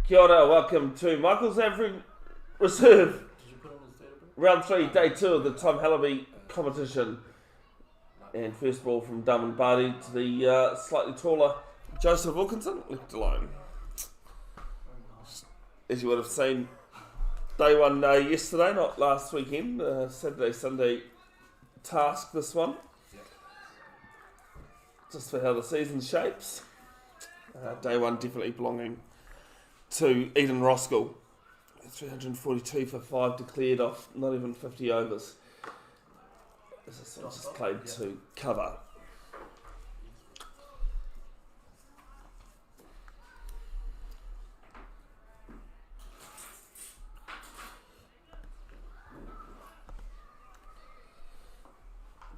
Kia ora, welcome to Michael's Average Reserve. Round 3, day 2 of the Tom Hellaby competition. And first ball from Darwin Barty to the slightly taller Joseph Wilkinson, left alone. As you would have seen, day 1 yesterday, not last weekend, Saturday, Sunday task this one. Just for how the season shapes. Day 1 definitely belonging to Eden Roskill. 342 for 5 declared off not even 50 overs. This one just played to cover.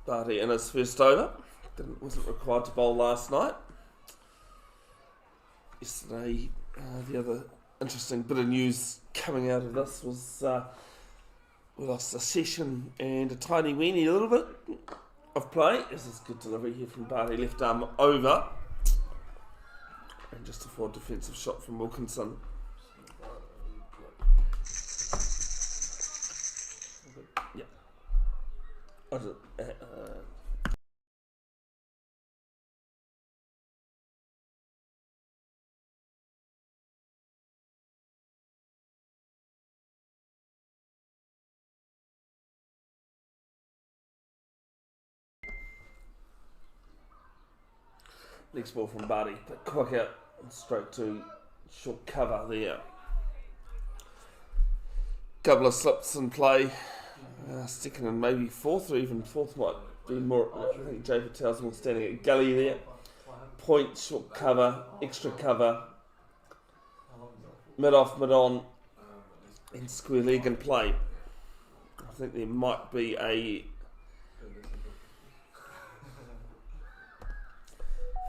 Barty in his first over. Wasn't required to bowl last night. Yesterday, the other interesting bit of news coming out of this was we lost a session and a tiny weenie, a little bit of play. This is good delivery here from Barty, left arm over. And just a forward defensive shot from Wilkinson. Yeah. Next ball from Barty, but quick out and straight to short cover there. Couple of slips in play, second and maybe fourth, or even fourth might be more. I think Jay Patel's more standing at gully there. Point, short cover, extra cover, mid off, mid on, and square leg in play. I think there might be a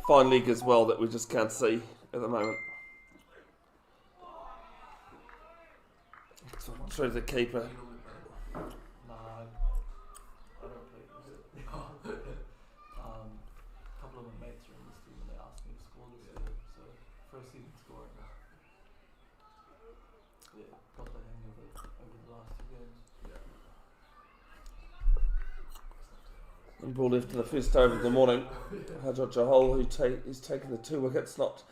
fine leg as well that we just can't see at the moment. Through the keeper. Couple of my mates are in this team and they asked me to score this year, so first season scoring. Yeah, got the hang of it over the last 2 games. And ball left to the first over of the morning. Hajot Jahol, who's taken the 2 wickets, not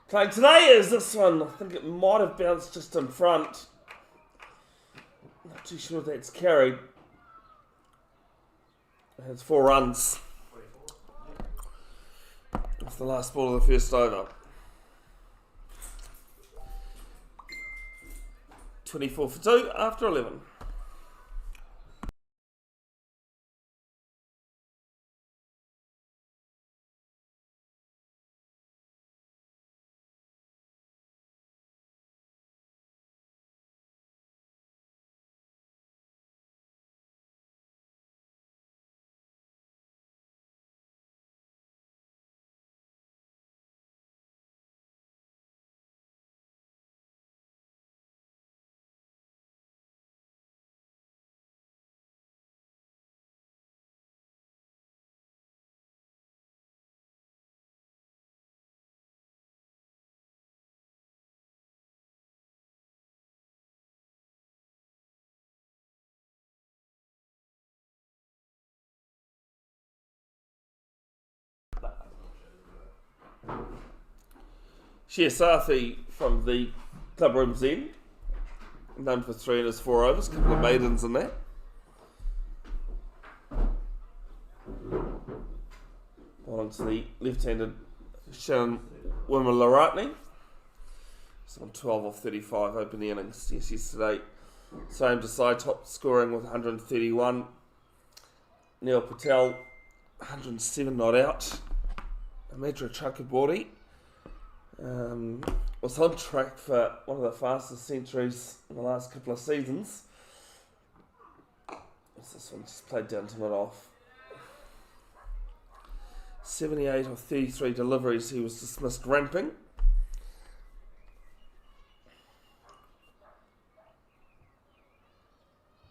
playing today, is this one. I think it might have bounced just in front. Not too sure if that's carried. It has 4 runs. That's the last ball of the first over. 24 for 2 after 11. Shia Safi from the Club Room's End, known for 3 in his 4 overs, a couple of maidens in that. On to the left-handed Shannon Wimalaratne. He's on 12 off 35 open innings. Yes, yesterday, same to side, top scoring with 131. Neil Patel, 107 not out. Amadra Chakraborty was on track for one of the fastest centuries in the last couple of seasons. This one just played down to mid off. 78 of 33 deliveries, he was dismissed ramping.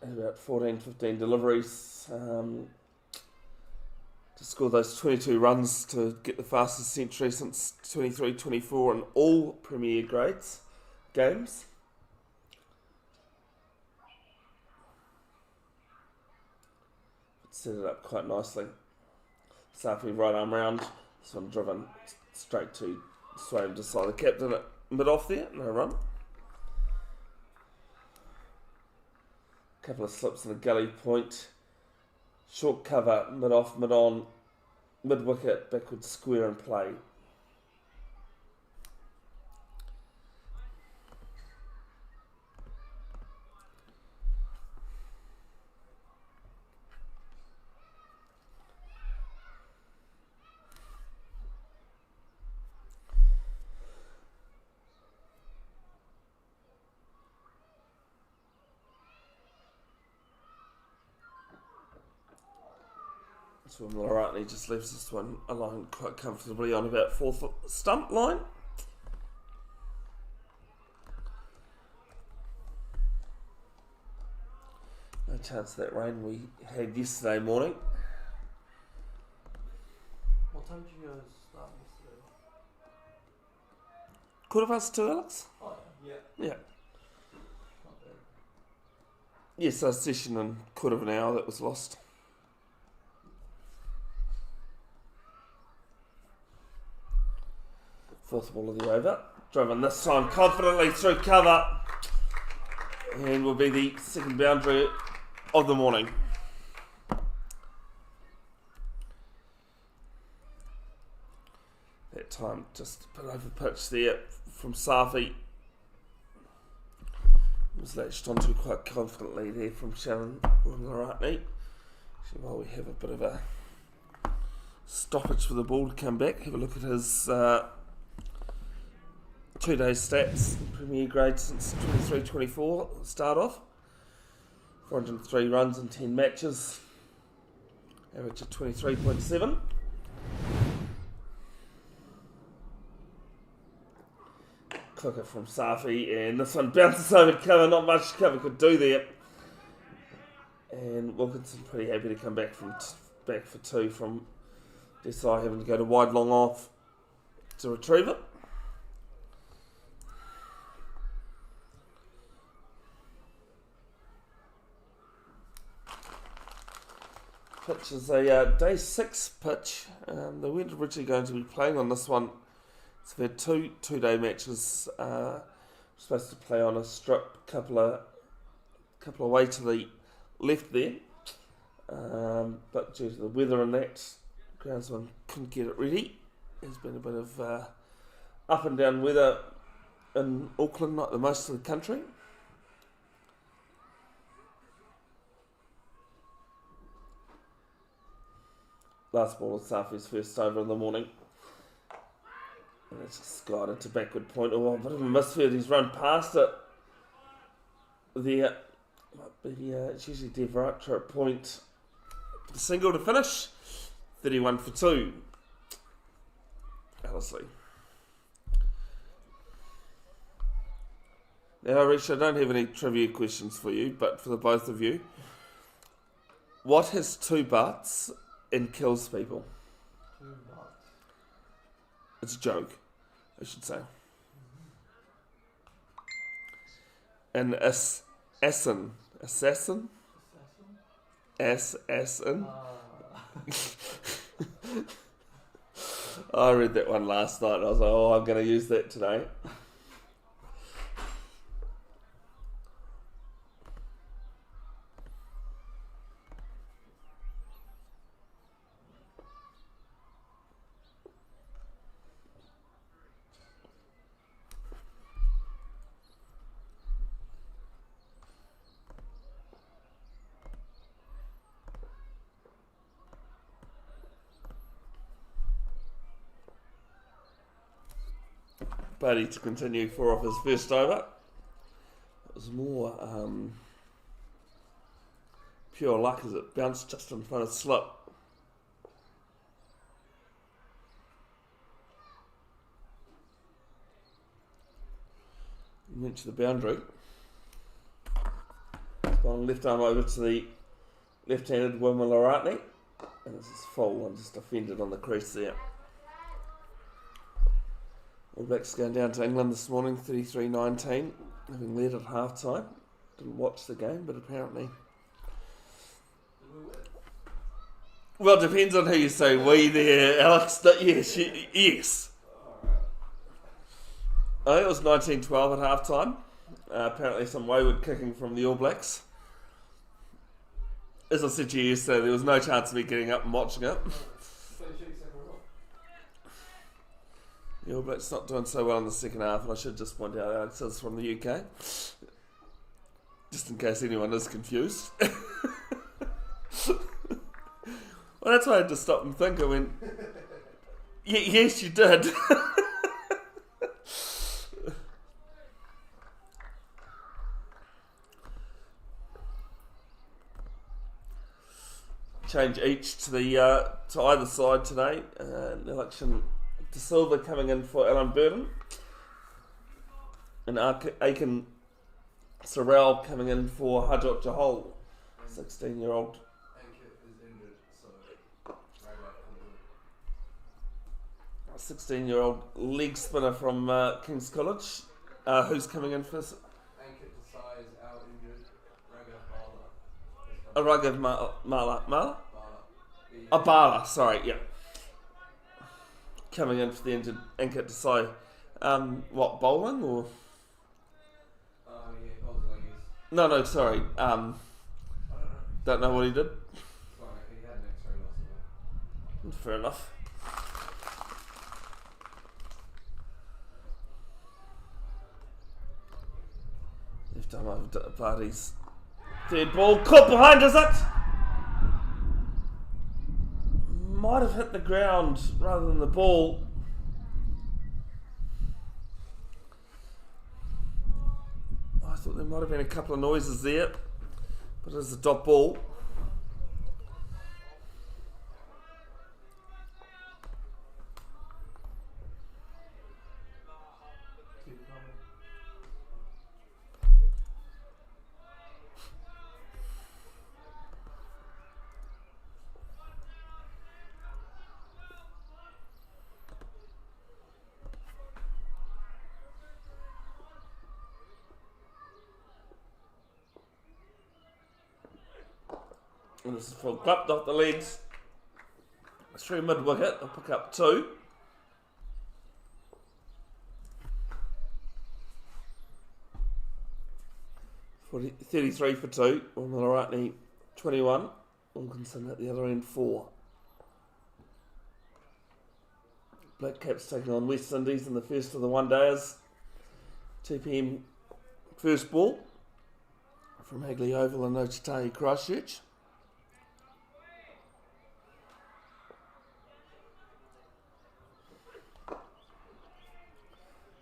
And about 14-15 deliveries. To score those 22 runs to get the fastest century since 23-24 in all Premier grades. games. Set it up quite nicely. Safi right arm round. This one driven straight to Swain to side the captain at mid off there. No run. Couple of slips in the gully point. Short cover, mid off, mid on. Mid wicket, backward square and play. So Laratni just leaves this one alone quite comfortably on about 4-foot stump line. No chance of that rain we had yesterday morning. What time did you guys start yesterday? 2:15, Alex? Oh, yeah. Yeah. Not bad. Yes, a session in quarter of an hour that was lost. Fourth ball of the over. Driven this time confidently through cover. And will be the second boundary of the morning. That time just a bit over pitch there from Safi. Was latched onto quite confidently there from Shannon Laratni. So while we have a bit of a stoppage for the ball to come back, have a look at his 2-day stats in Premier Grade since 23-24 start off. 403 runs in 10 matches. Average of 23.7. Clicker from Safi, and this one bounces over cover, not much cover could do there. And Wilkinson pretty happy to come back back for two from Desai having to go to wide long off to retrieve it. Pitch is a day 6 pitch. They weren't originally going to be playing on this one. So they've had two-day matches. Supposed to play on a strip, couple of way to the left there. But due to the weather and that, groundsman couldn't get it ready. There's been a bit of up and down weather in Auckland, like the most of the country. Last ball of Safi's first over in the morning. And it's just got into backward point. Oh, a bit of a misfield. He's run past it. There. Might be, it's usually Dev Archer at point. The single to finish. 31 for 2. Ellerslie. Now, Rich, I don't have any trivia questions for you, but for the both of you. What has 2 butts and kills people? 2 bucks. It's a joke, I should say. An assassin. Assassin? Assassin? I read that one last night and I was like, oh, I'm going to use that today. Buddy to continue 4 off his first over. It was more pure luck as it bounced just in front of slip. Went to the boundary. It's gone left arm over to the left-handed Laratni. And this is full and just offended on the crease there. All Blacks going down to England this morning, 33-19, having led at half time. Didn't watch the game, but apparently... Well, it depends on who you say we there, Alex. Yes, yes. I think it was 19-12 at half time. Apparently some wayward kicking from the All Blacks. As I said to you yesterday, there was no chance of me getting up and watching it. The All Blacks not doing so well in the second half, and I should just point out Alex is from the UK. Just in case anyone is confused. Well, that's why I had to stop and think. I went, yes, you did. Change each to the to either side today. An election to Silva coming in for Alan Burton, and Aiken Sorrell coming in for Hajot Jahol, 16-year-old. 16-year-old leg spinner from King's College, who's coming in for Raghav Mala? Bala, sorry, yeah. Coming in for the injured Ankit Desai. What, bowling or? No, sorry. Don't know what he did. Fair enough. Left arm over Party's third ball. Caught behind, is it? Might have hit the ground rather than the ball. I thought there might have been a couple of noises there, but it was a dot ball. And this is full clapped off the legs. Through mid wicket, I'll pick up 2. 33 for 2. Malarati 21. Wilkinson at the other end 4. Black Caps taking on West Indies in the first of the one-dayers. 2 p.m. first ball from Hagley Oval in Otatahi, Christchurch.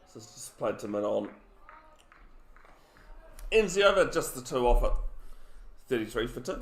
So it's just played to mid on. Ends the over, just the 2 off it. 33 for 2.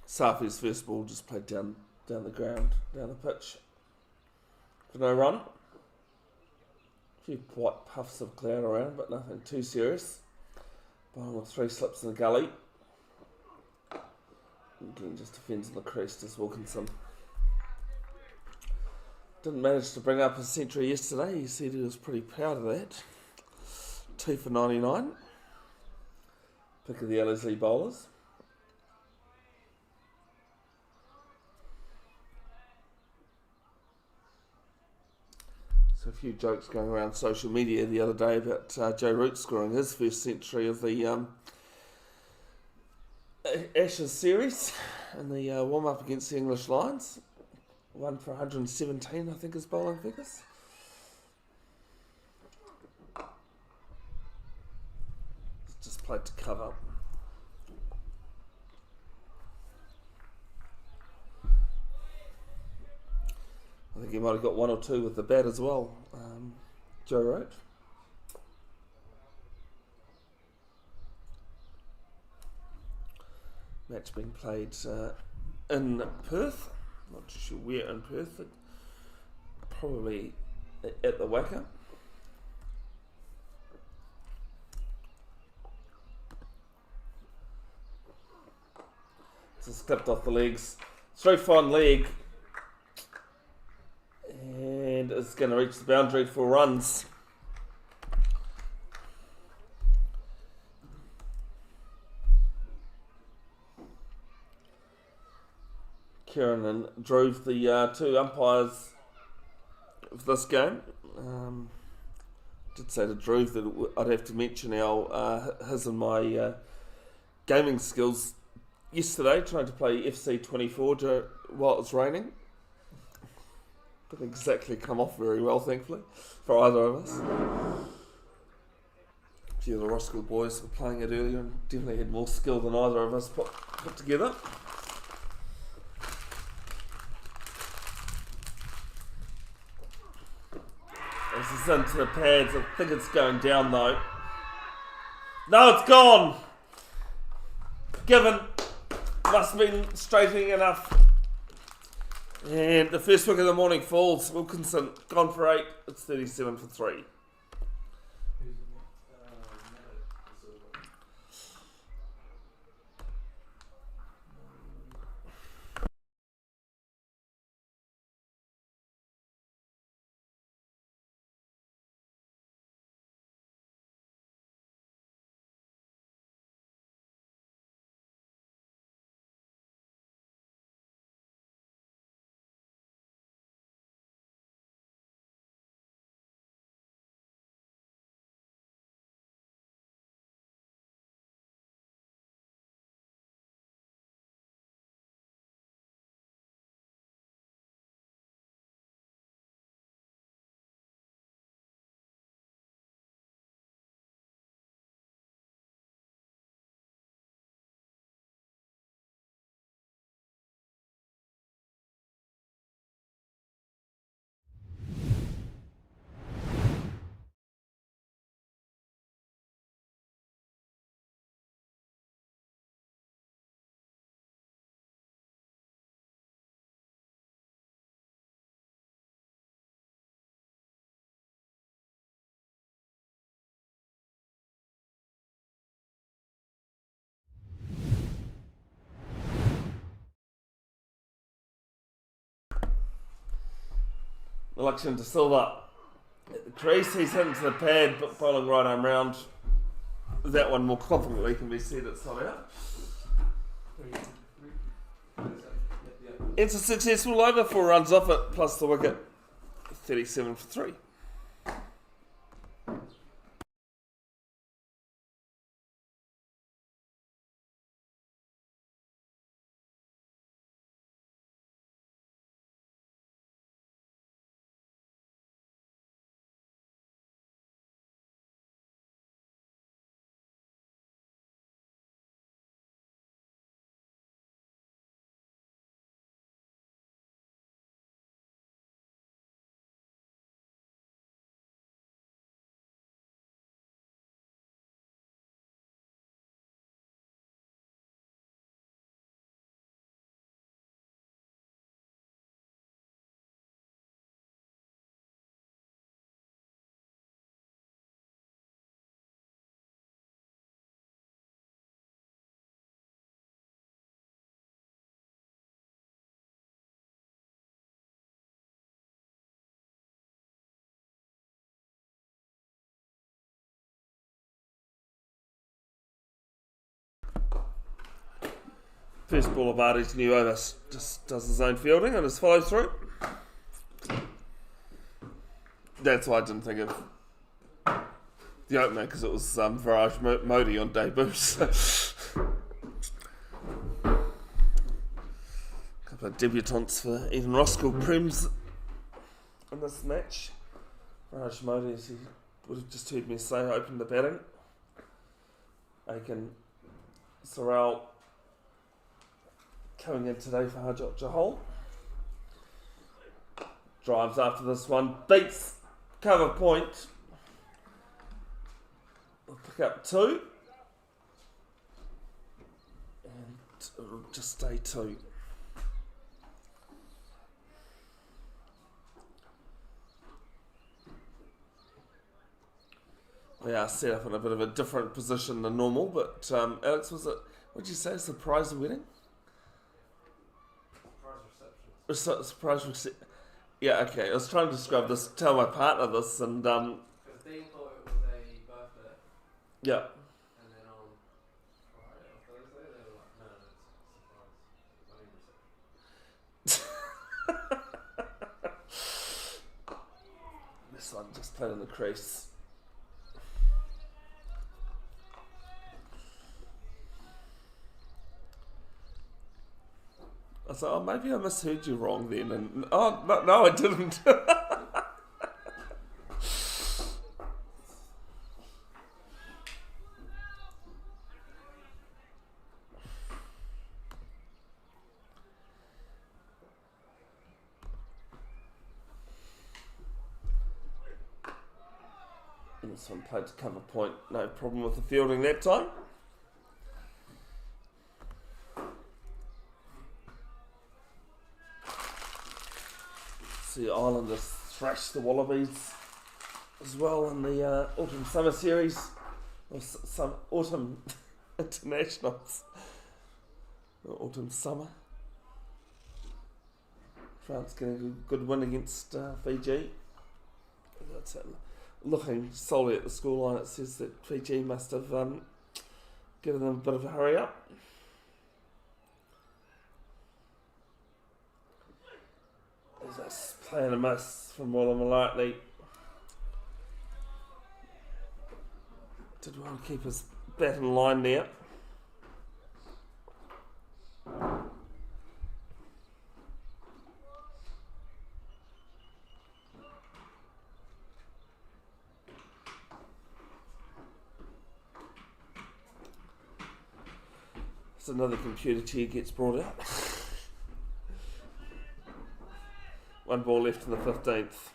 Safi's first ball just played down the ground, down the pitch. For no run. A few white puffs of cloud around, but nothing too serious. Bowling with 3 slips in the gully. Again, just defends in the crease, just Wilkinson. Didn't manage to bring up a century yesterday. He said he was pretty proud of that. 2 for 99. Pick of the Ellerslie bowlers. So a few jokes going around social media the other day about Joe Root scoring his first century of the Ashes series in the warm-up against the English Lions. 1 for 117, I think, is bowling figures. Just played to cover. I think he might have got 1 or 2 with the bat as well, Joe Root. Match being played in Perth. Not too sure where in Perth, but probably at the Wacker. Just clipped off the legs. Straight fine leg. And it's going to reach the boundary for runs. Kieran drove the 2 umpires of this game. Did say to Drew that I'd have to mention his and my gaming skills yesterday, trying to play FC24 while it was raining. Didn't exactly come off very well, thankfully, for either of us. A few of the Roskill boys were playing it earlier and definitely had more skill than either of us put together. This is into the pads. I think it's going down though. No, it's gone! Given. Must have been straightening enough. And the first wicket of the morning falls. Wilkinson gone for 8. It's 37 for 3. Election to Silver. At the crease, he's hitting to the pad, but bowling right arm round. That one more confidently can be said it's not out. It's a successful over, 4 runs off it, plus the wicket. 37 for 3. First ball of Artie's new over, just does his own fielding and his follow through. That's why I didn't think of the opener, because it was Viraj Modi on debut. So. Couple of debutants for even Roskill Prims in this match. Viraj Modi, as you would have just heard me say, opened the batting. Aiken Sorrell coming in today for Hajot Jahal. Drives after this one, beats cover point. We'll pick up 2. And it'll just stay 2. We are set up in a bit of a different position than normal, but Alex, was it, what did you say, surprise wedding? Surprise reception. Yeah, okay. I was trying to describe this, tell my partner this, and Because Dean thought it was a birthday. Yeah. And then on Friday or Thursday, they were like, no, it's a surprise. This one just played in the crease. I thought, oh, maybe I misheard you wrong then. And oh, no, I didn't. And this one played to cover point. No problem with the fielding that time. The Islanders thrashed the Wallabies as well in the autumn-summer series, or some autumn internationals, or autumn-summer. France getting a good win against Fiji. That's looking solely at the scoreline, it says that Fiji must have given them a bit of a hurry up. There's a play and a miss from Roland Malartney. Did well to keep his bat in line there. So another computer chair gets brought out. One ball left in the 15th.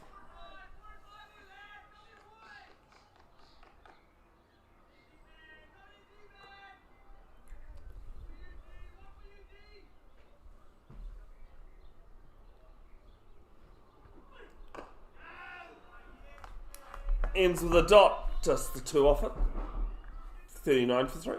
Ends with a dot, just the 2 off it. 39 for 3.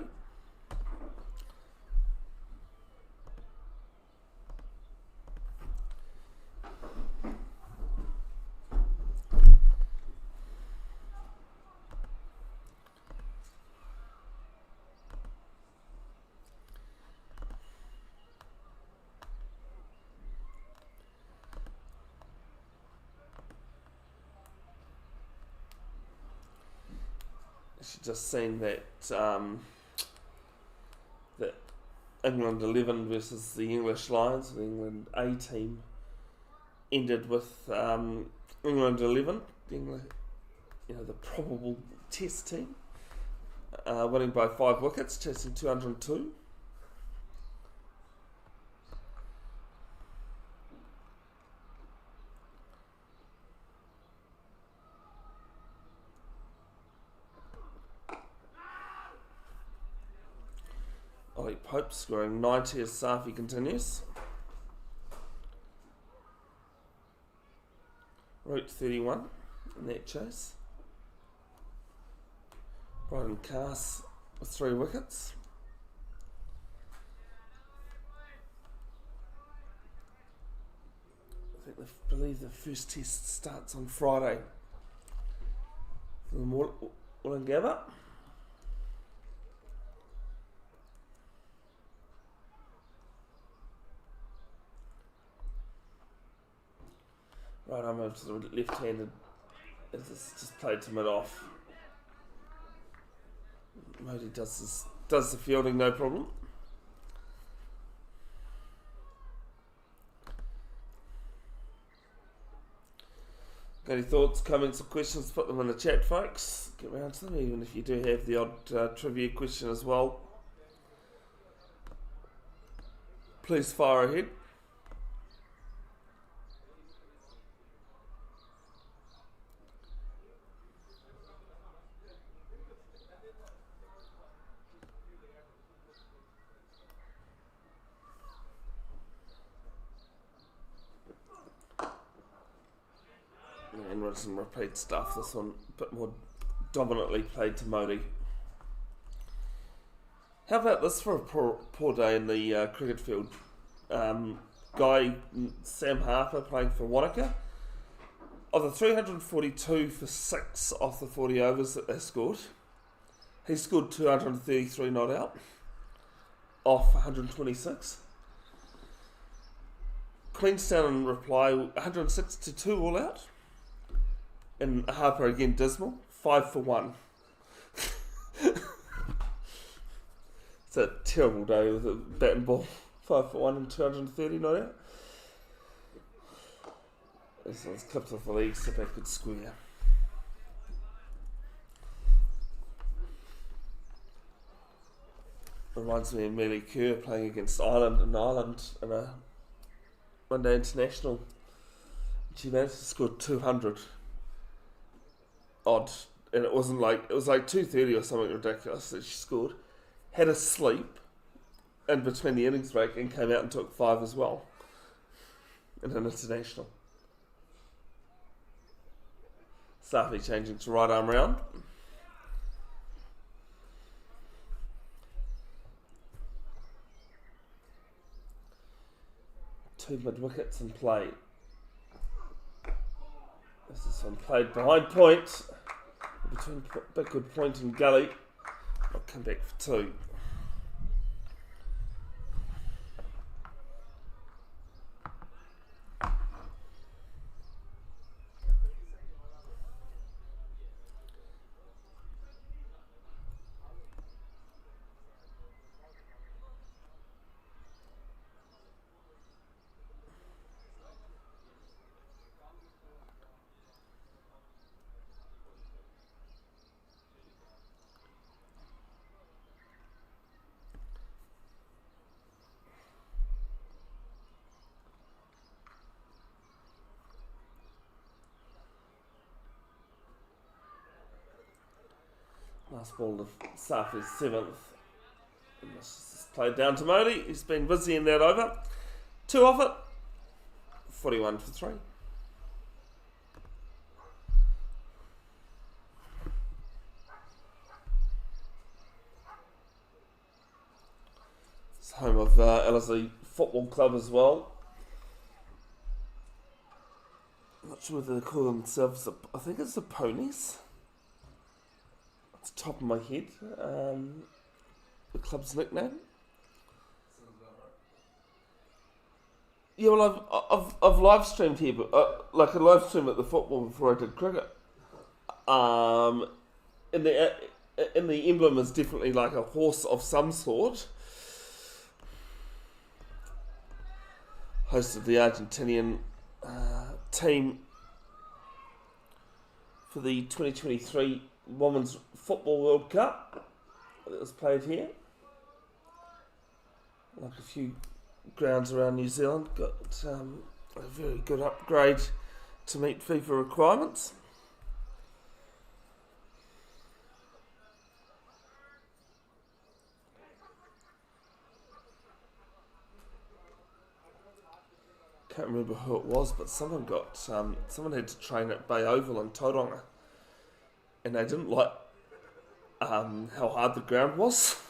Just seen that that England 11 versus the English Lions, the England A team, ended with England 11, the probable Test team, winning by 5 wickets, chasing 202. Pope scoring 90 as Safi continues. Root 31 in that chase. Brighton Cass with 3 wickets. I believe the first test starts on Friday for the Wollongabba. Right arm over to the left-handed. It's just played to mid-off. Modi does the fielding, no problem. Got any thoughts, comments or questions, put them in the chat, folks. Get round to them, even if you do have the odd trivia question as well. Please fire ahead. And with some repeat stuff, this one a bit more dominantly played to Modi. How about this for a poor day in the cricket field? Sam Harper playing for Wanaka. Of the 342 for 6 off the 40 overs that they scored, he scored 233 not out off 126. Queenstown in reply 162 all out. And Harper again dismal, 5 for 1. It's a terrible day with a bat and ball. 5 for 1 and 230 not out. This one's clipped off the leg, so back could square. Reminds me of Amelia Kerr playing against Ireland in a one-day international. She managed to score 200 odd, and it was like 230 or something ridiculous that she scored. Had a sleep in between the innings break and came out and took 5 as well in an international. Safi changing to right arm round. Two mid wickets in play. This one played behind point, between Bigwood Point and Gully. I'll come back for 2. Last ball to Safi's 7th. And this is played down to Modi. He's been busy in that over. 2 off it. 41 for 3. It's home of Ellerslie Football Club as well. I'm not sure whether they call themselves, I think it's the Ponies. It's top of my head. The club's nickname. Yeah, well, I've live streamed here, but like a live stream at the football before I did cricket. And the emblem is definitely like a horse of some sort. Hosted the Argentinian team for the 2023 Women's Football World Cup that was played here. Like a few grounds around New Zealand, got a very good upgrade to meet FIFA requirements. Can't remember who it was, but someone had to train at Bay Oval in Tauranga, and they didn't like how hard the ground was.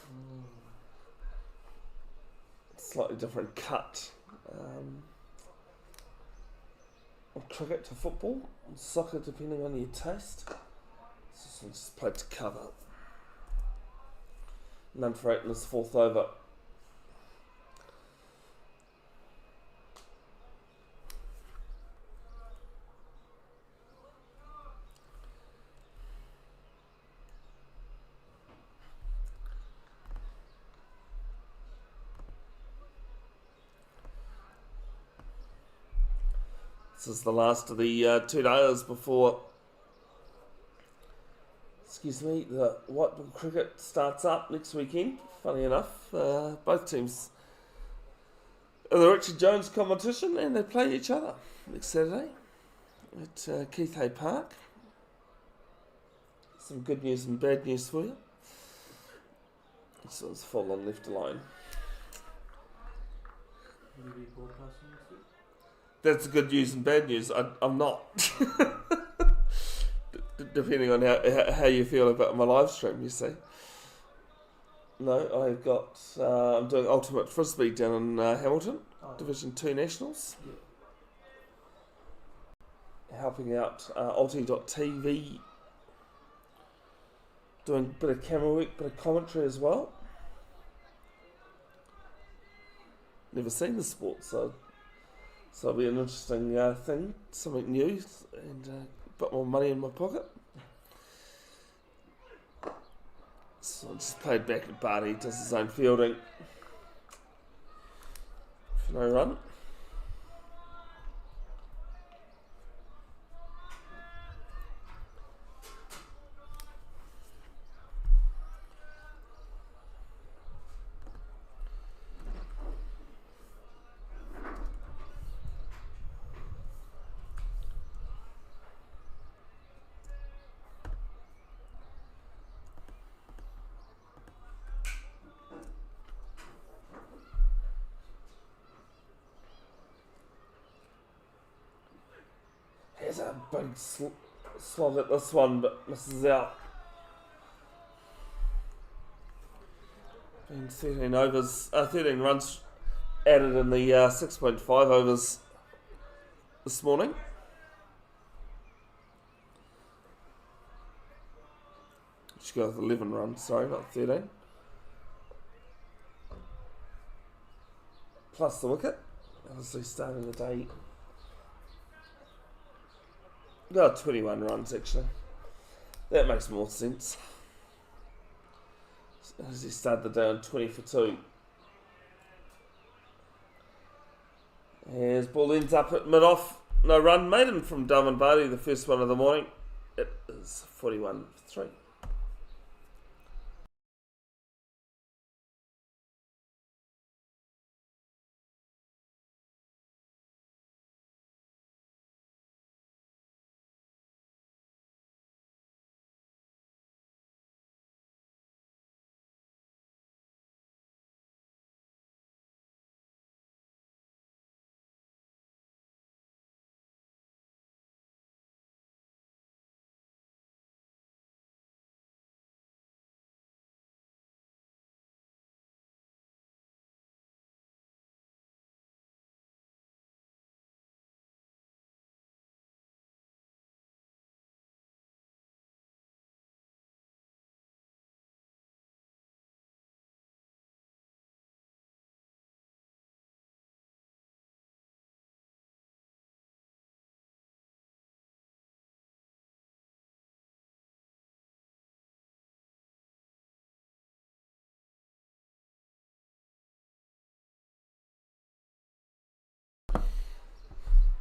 Slightly different cut of cricket to football, and soccer depending on your taste. This one's just played to cover. None for 8 in this 4th over. This is the last of the 2 days before, the white ball cricket starts up next weekend. Funny enough, both teams are the Richard Jones competition and they play each other next Saturday at Keith Hay Park. Some good news and bad news for you. So it's full on left alone. Will you be broadcasting next week? That's the good news and bad news. I'm not. Depending on how you feel about my live stream, you see. No, I've got. I'm doing Ultimate Frisbee down in Hamilton, Division 2 Nationals. Yeah. Helping out Alti.tv. Doing a bit of camera work, bit of commentary as well. Never seen the sport, so it'll be an interesting thing, something new, and a bit more money in my pocket. So I just played back at Barty, does his own fielding for no run. Here's a big slog at this one, but misses out. Being 13 runs added in the 6.5 overs this morning. She got 11 runs, sorry, not 13. Plus the wicket. Obviously starting the day. Got 21 runs actually. That makes more sense. As he started the day on 20 for 2. As ball ends up at mid-off. No run. Maiden from Darwin Barty, the first one of the morning. It is 41 for 3.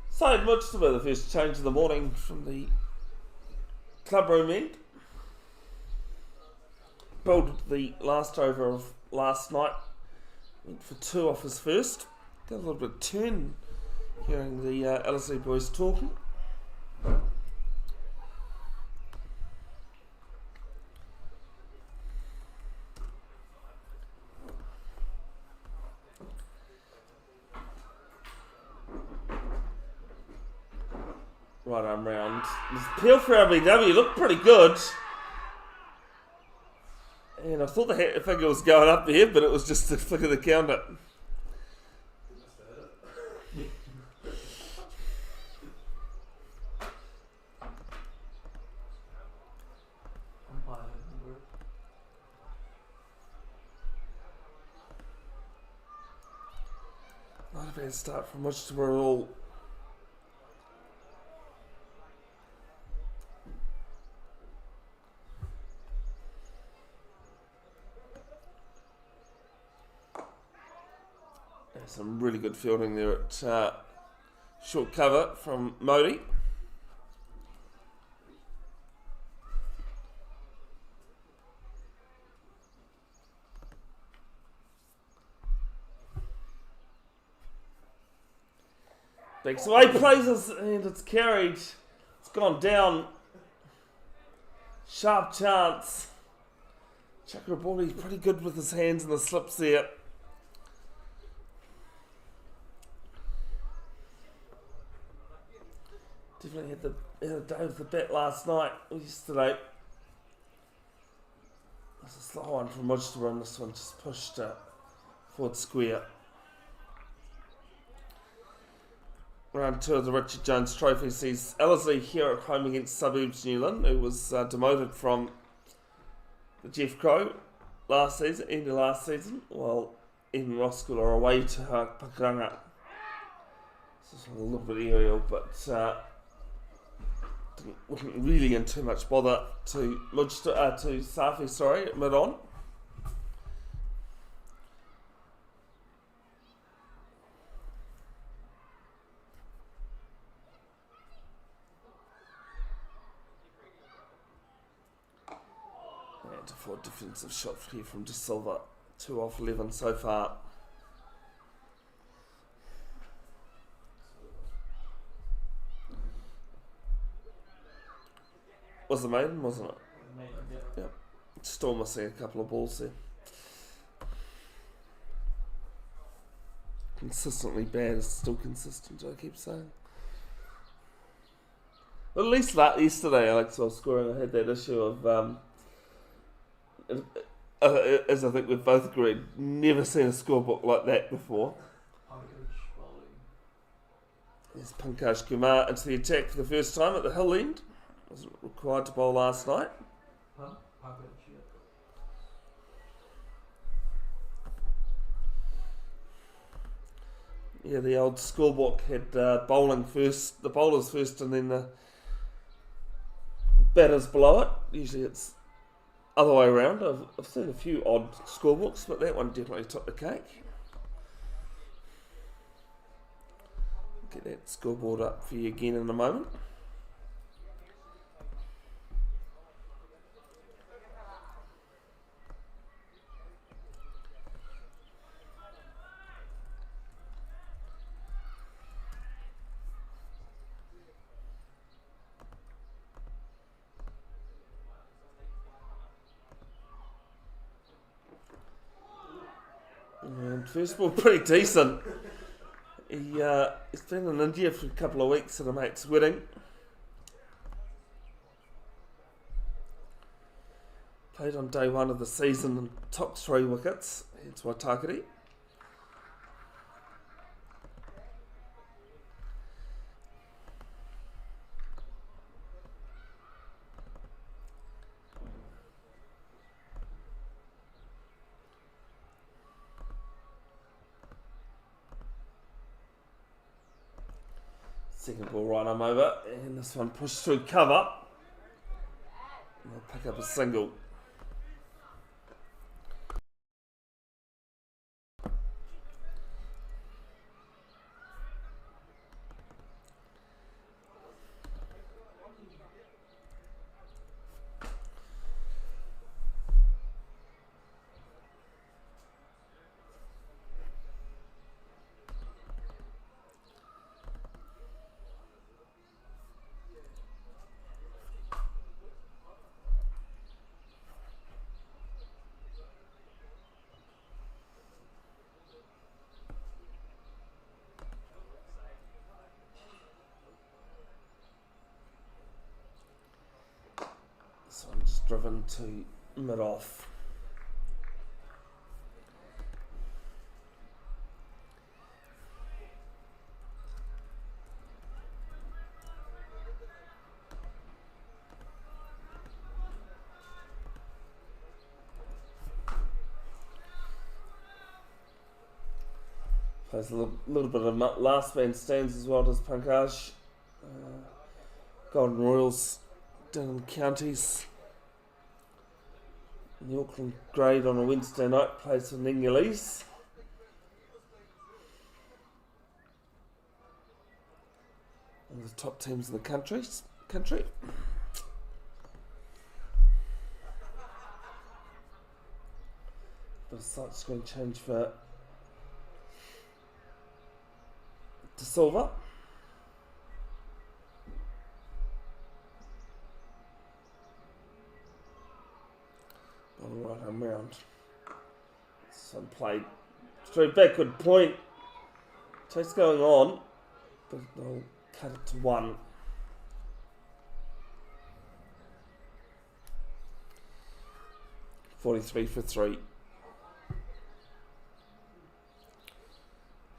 So much to be the first change of the morning from the club room end. Bowled the last over of last night. Went for 2 off his first. Got a little bit of turn hearing the Ellerslie boys talking. Right arm round. This peel for LBW looked pretty good. And I thought the finger was going up there, but it was just a flick of the counter. Not a bad start from Whitstable at all. Some really good fielding there at Short cover from Modi. Backs away, plays us, and it's carried. It's gone down. Sharp chance. Chakraborty's pretty good with his hands and the slips there. Definitely had a day with the bat last night or yesterday. There's a slow one from Mudster on this one, just pushed forward square. Round 2 of the Richard Jones Trophy sees Ellerslie here at home against Suburbs Newland, who was demoted from the Jeff Crow end of last season, while in Roskill are away to Pakuranga. This is a little bit aerial, but wasn't really in too much bother to Safi, at mid-on. And for defensive shot here from De Silva, 2 off 11 so far. Was the maiden, wasn't it? Yeah. Yep. Still missing a couple of balls there. Consistently bad is still consistent, I keep saying. Well, at least that yesterday, Alex, while scoring, I had that issue of, as I think we've both agreed, never seen a scorebook like that before. There's Pankaj Kumar into the attack for the first time at the hill end. Wasn't required to bowl last night. Yeah, the old scorebook had bowling first, the bowlers first, and then the batters below it. Usually it's other way around. I've seen a few odd scorebooks, but that one definitely took the cake. Get that scoreboard up for you again in a moment. And first ball pretty decent. He's been in India for a couple of weeks at a mate's wedding. Played on day 1 of the season and took 3 wickets. Hence why Takari. Second ball right arm over, and this one pushed through cover. And they'll pick up a single. So I'm just driven to mid-off. Plays a little bit of last man stands as well, does Pankaj. Golden Royals down in the counties. In the Auckland grade on a Wednesday night, plays for Ningalese. One of the top teams in the country. But a slight screen change for De Silva. On the right hand round. Some played straight backward point. Chase going on, but they'll cut it to 1. $43 for 3.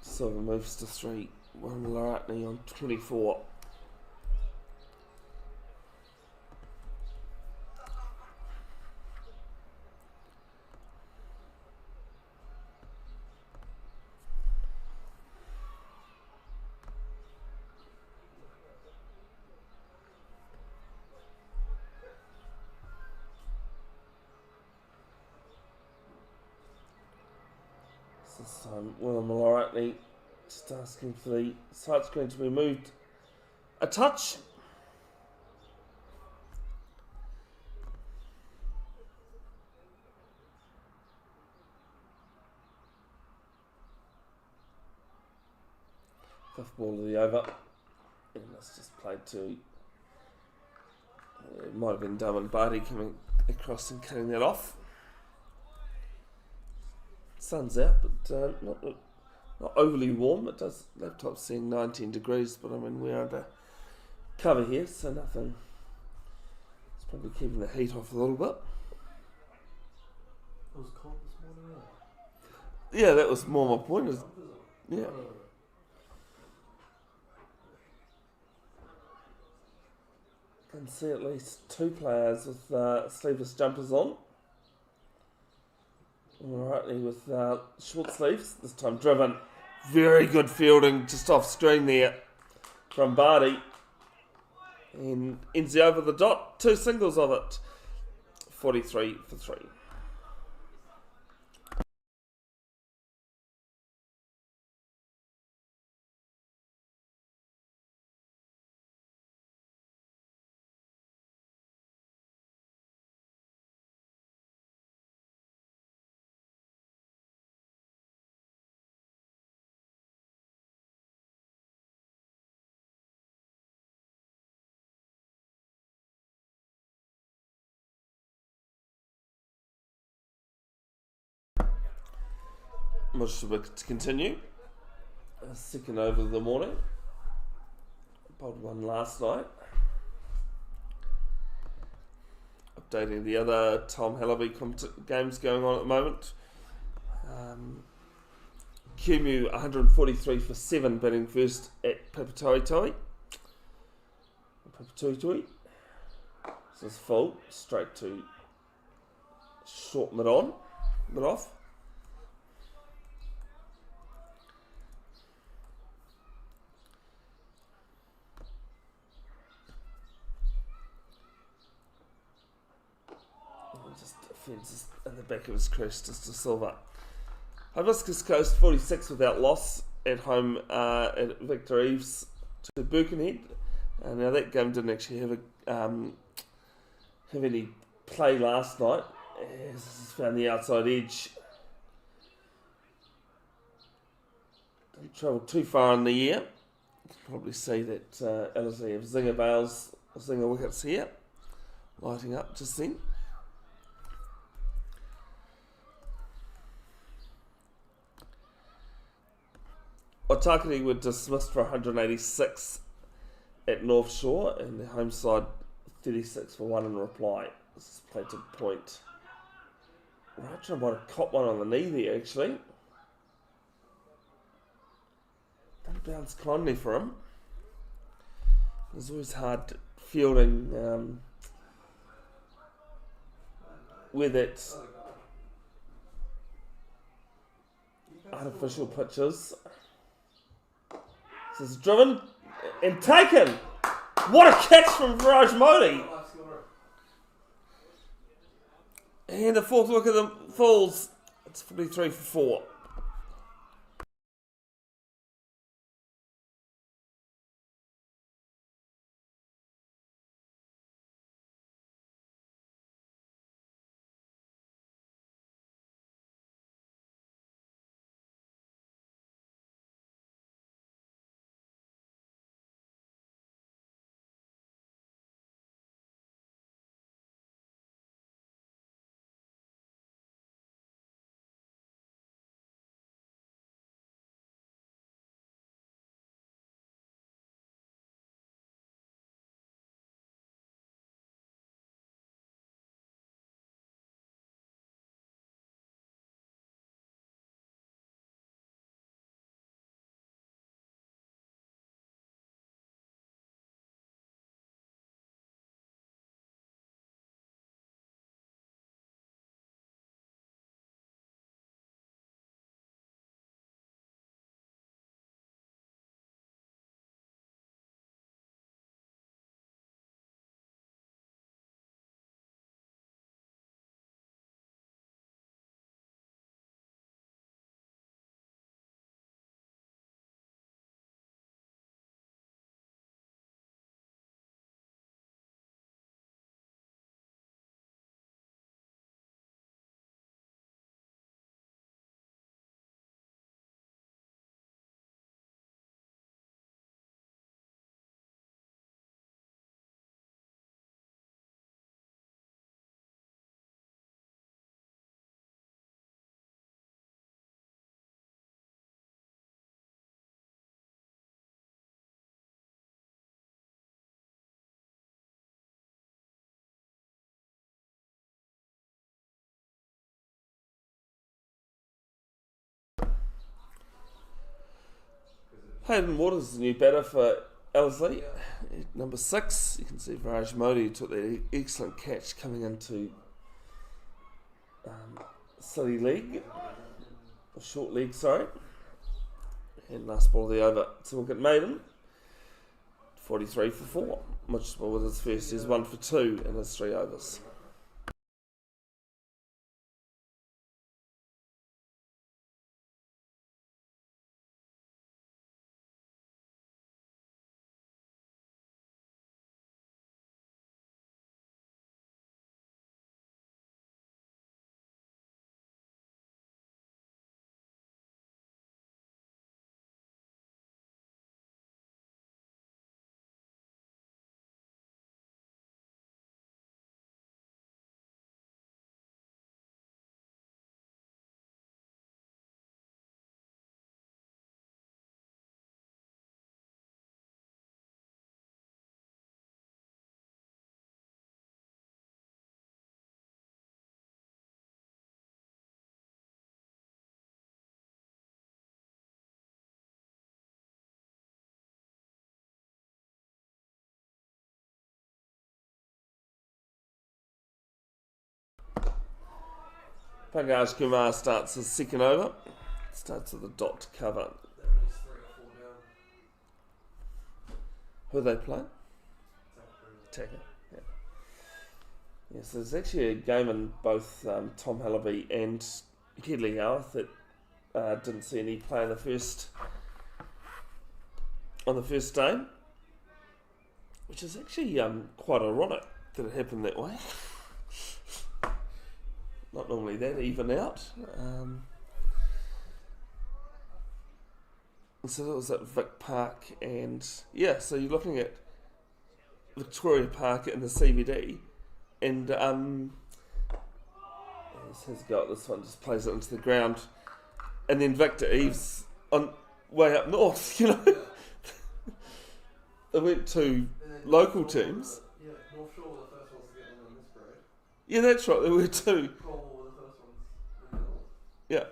Silver moves to 3. Laratney on 24. This time, William Laratney just asking for the side screen to be moved a touch. Fifth ball of the over. And that's just played to. It might have been Darwin Barty coming across and cutting that off. Sun's out, but not overly warm. It does. Laptop's saying 19 degrees, but I mean we're under cover here, so nothing. It's probably keeping the heat off a little bit. It was cold this morning, Yeah, that was more my point. Yeah. Can see at least 2 players with sleeveless jumpers on. Rightly with short sleeves, this time driven. Very good fielding just off screen there from Barty. And ends the over the dot. 2 singles of it. 43 for 3. Much to continue. Second over of the morning. Bowled one last night. Updating the other Tom Hellaby games going on at the moment. Kumeu 143 for 7, batting first at Papatoetoe. This is full, straight to short mid off. Just fences in the back of his crest just to Silva. Hibiscus Coast 46 without loss at home at Victor Eves to Birkenhead. Now that game didn't actually have any play last night. As found the outside edge. Didn't travel too far in the air. You can probably see that Ellerslie have zinger wickets here, lighting up just then. Otakere were dismissed for 186 at North Shore, and the home side 36 for 1 in reply. This is played to point. Rachel might have caught one on the knee there, actually. Didn't bounce kindly for him. It was always hard fielding with its artificial pitches. This is driven and taken. What a catch from Viraj Modi. And the fourth wicket falls. It's 43 for 4. Hayden Waters, the new batter for Ellerslie. Yeah. Number 6, you can see Viraj Modi took that excellent catch coming into City League, or short league, sorry. And last ball of the over to look at Maiden, 43 for 4. Mitchell with his first is 1 for 2 in his 3 overs. Pankaj Kumar starts his second over. Starts with a dot to cover. That was 3 or 4 down. Who are they playing? Taker. Yeah. Yes, there's actually a game in both Tom Hellaby and Headley Howarth that didn't see any play on the first day, which is actually quite ironic that it happened that way. Not normally that even out. So that was at Vic Park, and yeah, so you're looking at Victoria Park in the CBD, and has got this one, just plays it into the ground, and then Victor Eves on way up north. You know, they went to local teams. Yeah, North Shore were the first ones to get in on this parade. Yeah, that's right. There were 2. Cornwall were the first ones in the north. Yeah.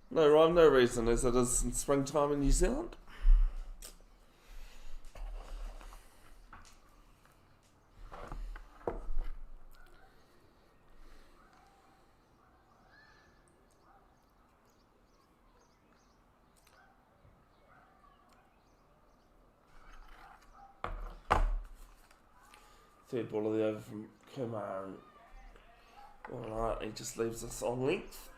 No rhyme, no reason, as it is in springtime in New Zealand. Third ball of the over from Kumar, and alright, he just leaves us on length.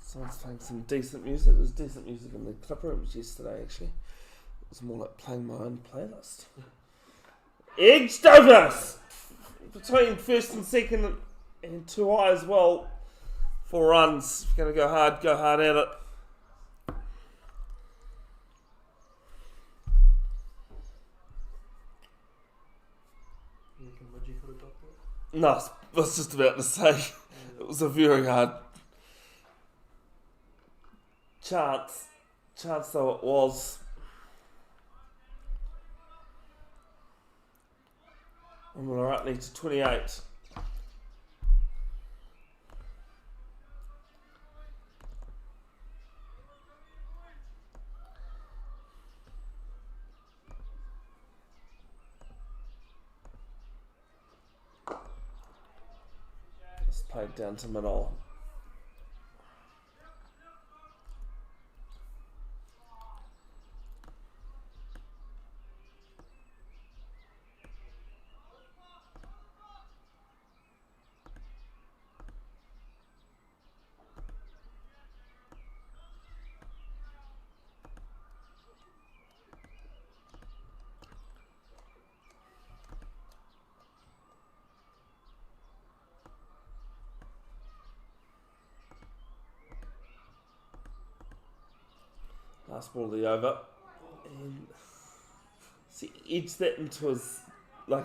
Someone's playing some decent music. There was decent music in the clip rooms yesterday, actually. It was more like playing my own playlist. Edged over! Between first and second and 2 high as well. 4 runs. If you're going to go hard at it. You reckon Reggie could have got that? No, I was just about to say. It was a very hard chance though it was. And we're right need to 28. Just played down to middle. last ball of the over. And he edged that into his leg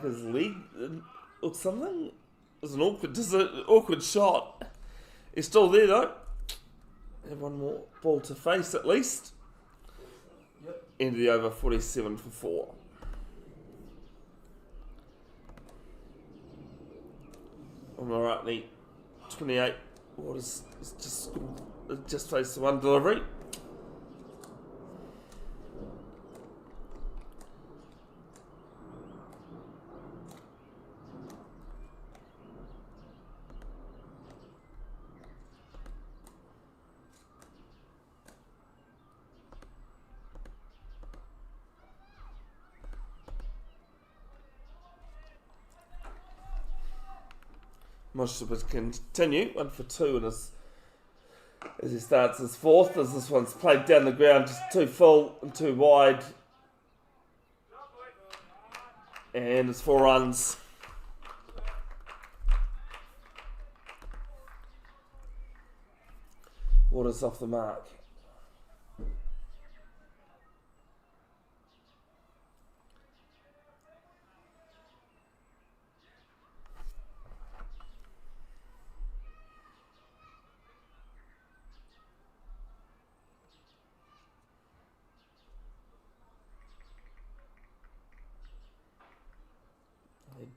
or something. It was an awkward shot. He's still there though. Have one more ball to face at least. Yep. End of the over 47 for 4. On the right knee, 28. What is just faced the one delivery. Moship has continue, 1 for 2 as he starts his fourth, as this one's played down the ground just too full and too wide. And it's 4 runs. Water's off the mark.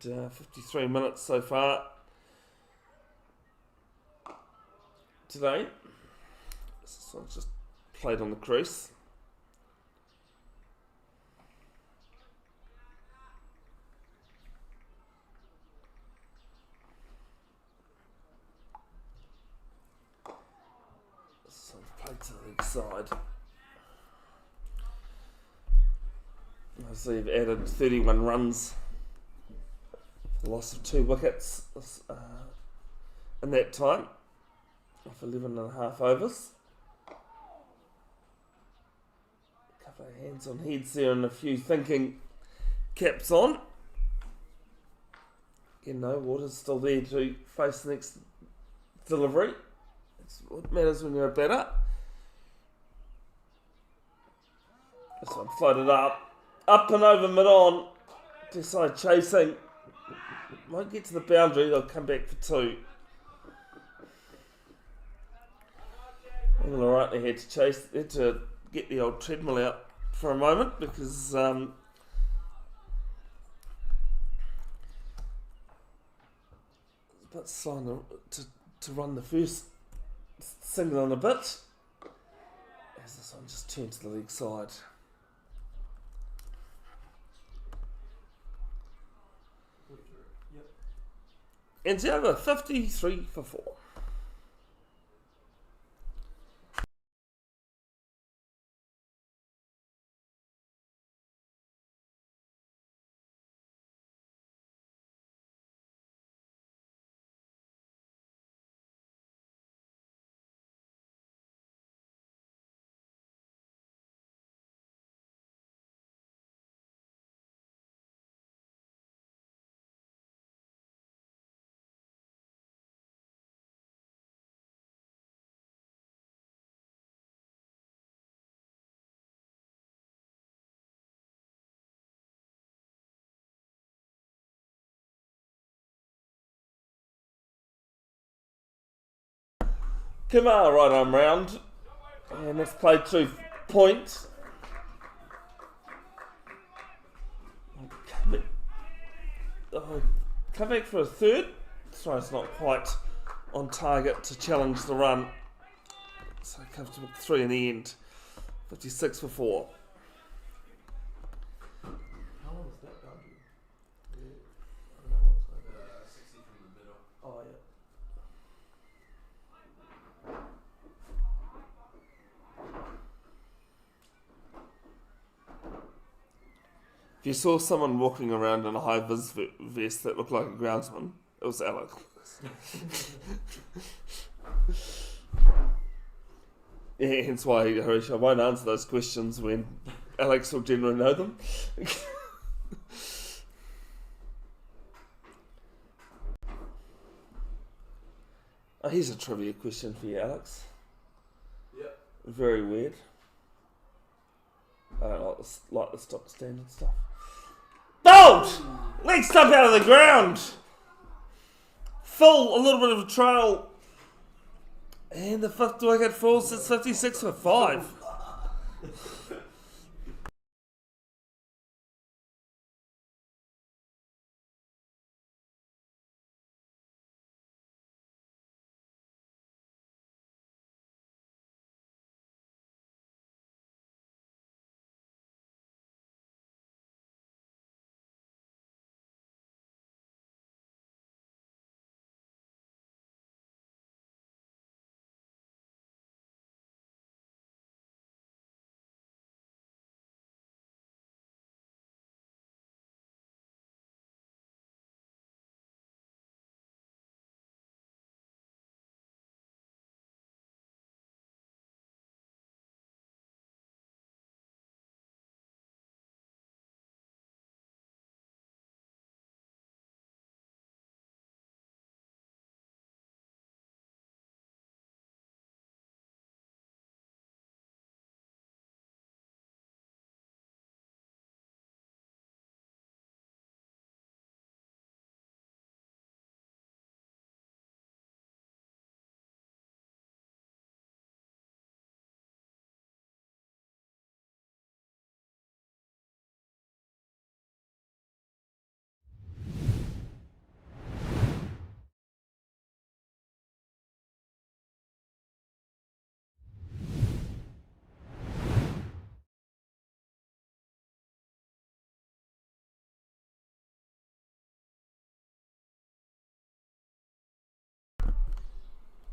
Had 53 minutes so far today. This one's just played on the crease. This one's played to the leg side. I see you've added 31 runs. The loss of 2 wickets in that time of 11.5 overs. A couple of hands on heads there and a few thinking caps on. Again, no, Water's still there to face the next delivery. That's what matters when you're a batter. This one floated up and over mid-on. Decide chasing. Won't get to the boundary, they'll come back for 2. Well, alright, they had to get the old treadmill out for a moment because it's a bit slow to run the first single on a bit. As this one just turned to the leg side. Ends over 53 for 4. Kumeu right arm round, and that's played through point. Come back for a third. So it's not quite on target to challenge the run. So comfortable 3 in the end. 56 for 4. How long was that boundary? Yeah. I don't know what's going on. 60 from the middle. Oh, yeah. If you saw someone walking around in a high-vis vest that looked like a groundsman, it was Alex. Yeah, hence why, Harish, I won't answer those questions when Alex will generally know them. Oh, here's a trivia question for you, Alex. Yep. Very weird. I don't like the stock standard stuff. Bold! Next up out of the ground. Full, a little bit of a trail. And the fifth wicket falls. It's 56 for 5.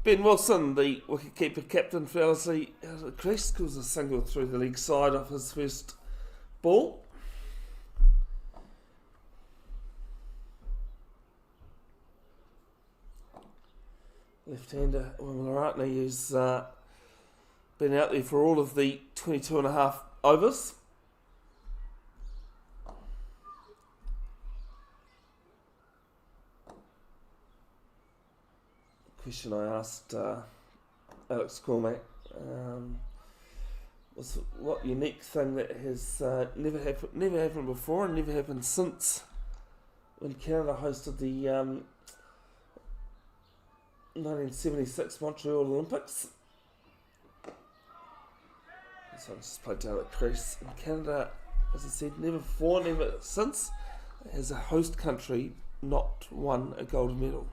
Ben Wilson, the wicketkeeper captain for Ellerslie, out of the crease, calls a single through the leg side off his first ball. Left-hander Laratni, who's been out there for all of the 22 and a half overs. Question I asked Alex Kumeu was what unique thing that has never happened before and never happened since when Canada hosted the 1976 Montreal Olympics. So I just played down at crease. And Canada, as I said, never before, never since, as a host country, not won a gold medal.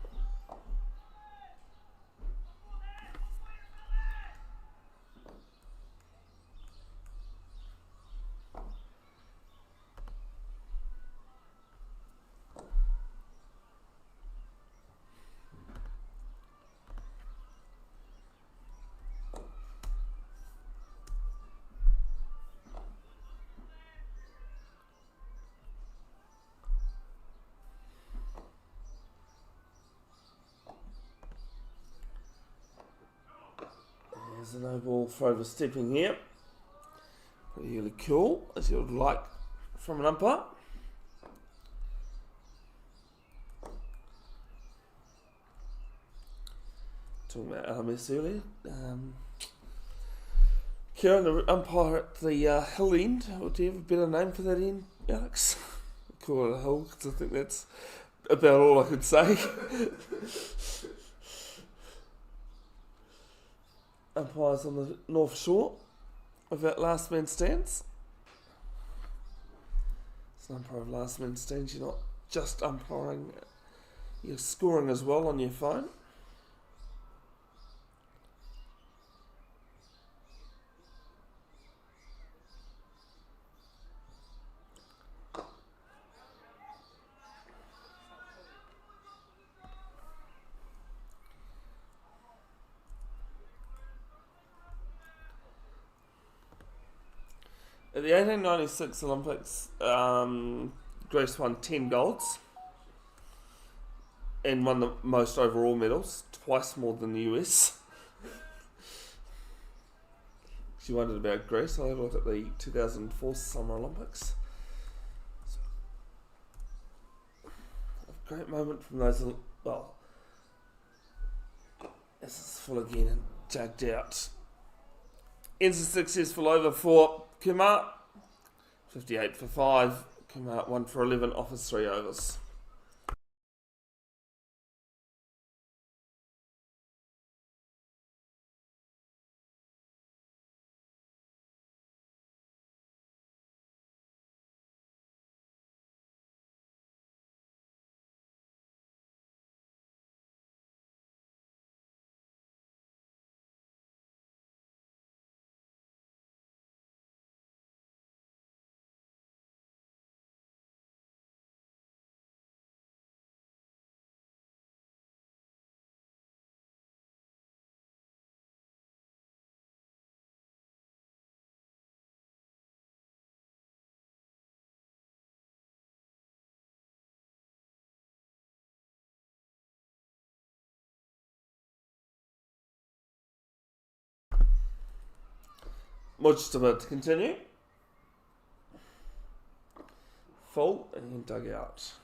There's a no ball for overstepping here. Really cool, as you would like from an umpire. Talking about LMS earlier. Kieran, the umpire at the hill end. Do you have a better name for that end, Alex? Call it a hill, because I think that's about all I could say. Umpires on the North Shore of that last man stands. It's an umpire of last man stands. You're not just umpiring, you're scoring as well on your phone. At the 1896 Olympics, Greece won 10 golds and won the most overall medals, twice more than the US. She wondered about Greece. I looked at the 2004 Summer Olympics. A great moment from those, well, this is full again and jugged out. Ends a successful over for Kumeu. 58 for 5. Come out 1 for 11 off his 3 overs. Much to continue. Full and dug out.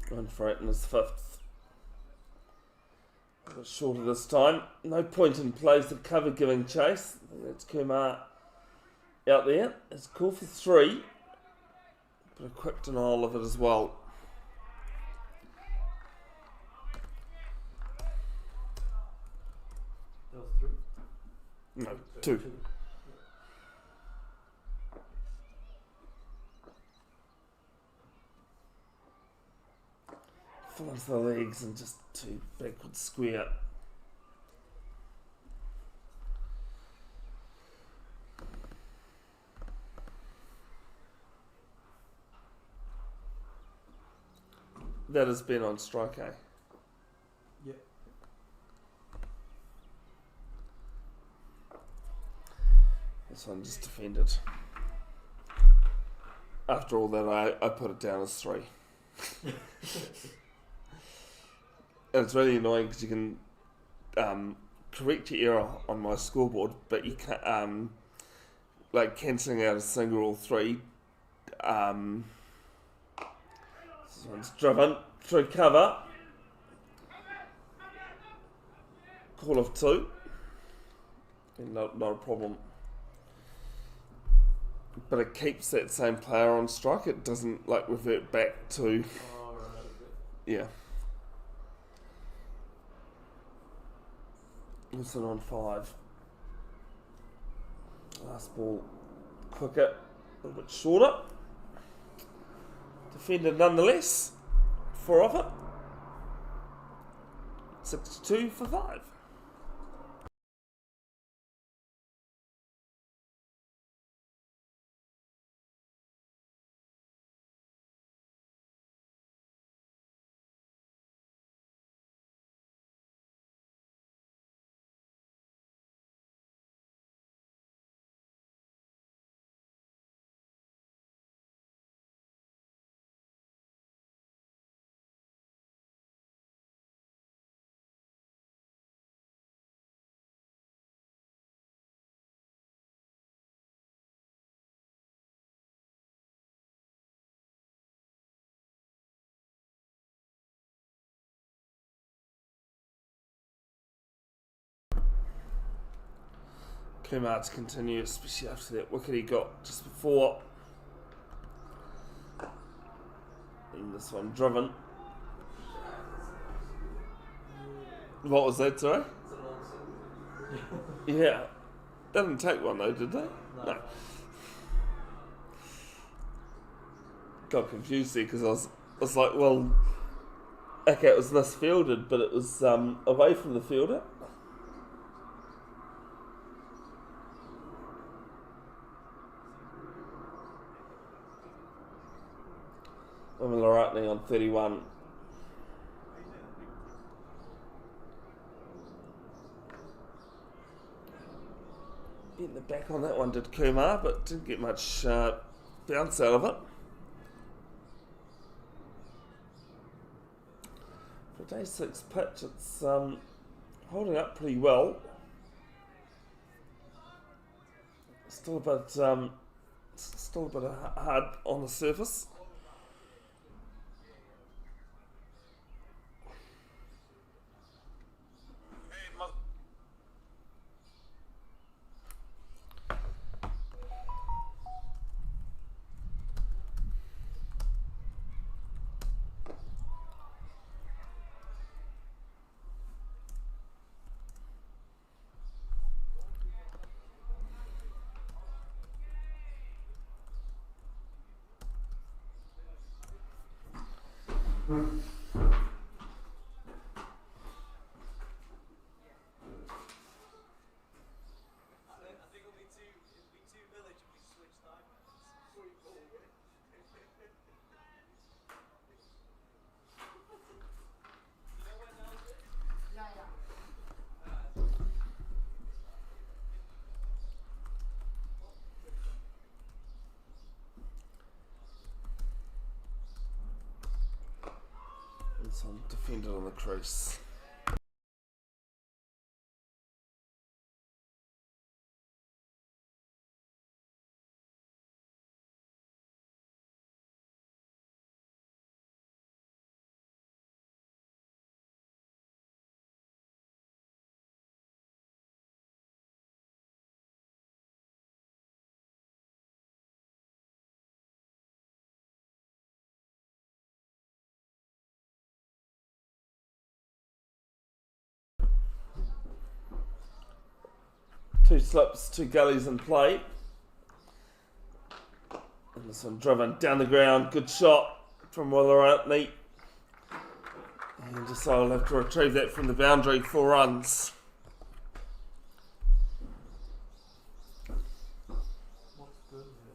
Going for it in his 5th. A bit shorter this time. No point in plays the cover giving chase. I think that's Kumeu out there. It's cool for 3. But a quick denial of it as well. That was 3? No, 2. Full into the legs and just 2 backward square. That has been on strike, eh? Yeah. This one just defended. After all that, I put it down as 3. And it's really annoying because you can correct your error on my scoreboard, but you can't, like cancelling out a single or 3. This one's driven through cover. Call of 2. And not a problem. But it keeps that same player on strike. It doesn't like revert back to. Oh, right. Yeah. Wilson on 5. Last ball quicker, a little bit shorter. Defended nonetheless. 4 off it. 62 for 5. Kumeu to continue, especially after that wicket he got just before. And this one driven. What was that, sorry? It's a long single. Yeah. They didn't take one though, did they? No. Got confused there because I was like, well, okay, it was misfielded, but it was away from the fielder. Ellerslie on 31. Getting the back on that one did Kumeu, but didn't get much bounce out of it. For day 6 pitch, it's holding up pretty well. Still a bit hard on the surface. It's on defender on the crease. Two slips, two gullies in play. And this one driven down the ground. Good shot from Willarantney. And just I'll have to retrieve that from the boundary. 4 runs. What's good here?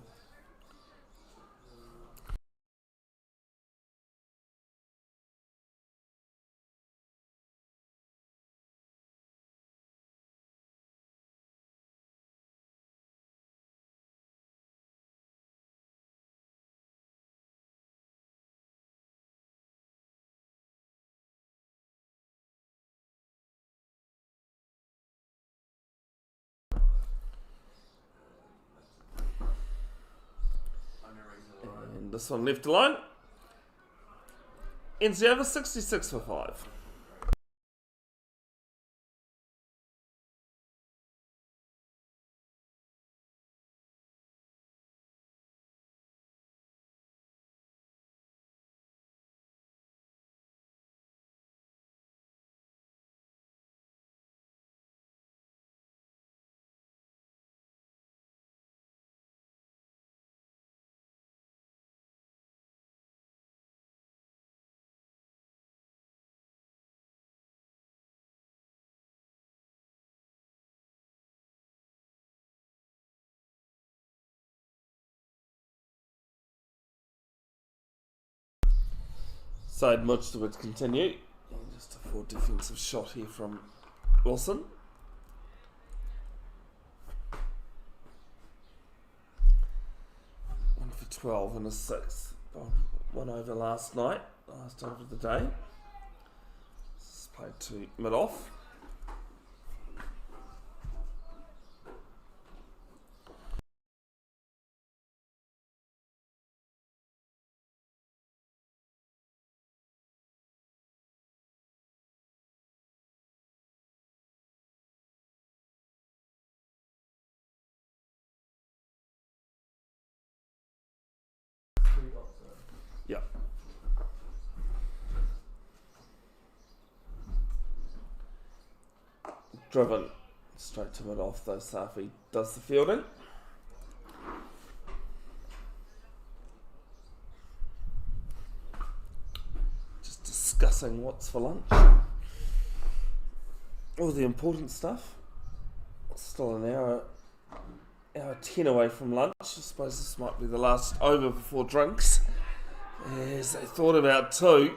And this one left alone. Ends the over 66 for 5. Side much to it continue. And just a 4 defensive shot here from Wilson. One for 12 and a 6. One over last night, last over the day. This is played to mid off. Yeah. Driven straight to mid off though. Safi does the fielding. Just discussing what's for lunch. All the important stuff. Still an hour 10 away from lunch. I suppose this might be the last over before drinks. As they thought about 2.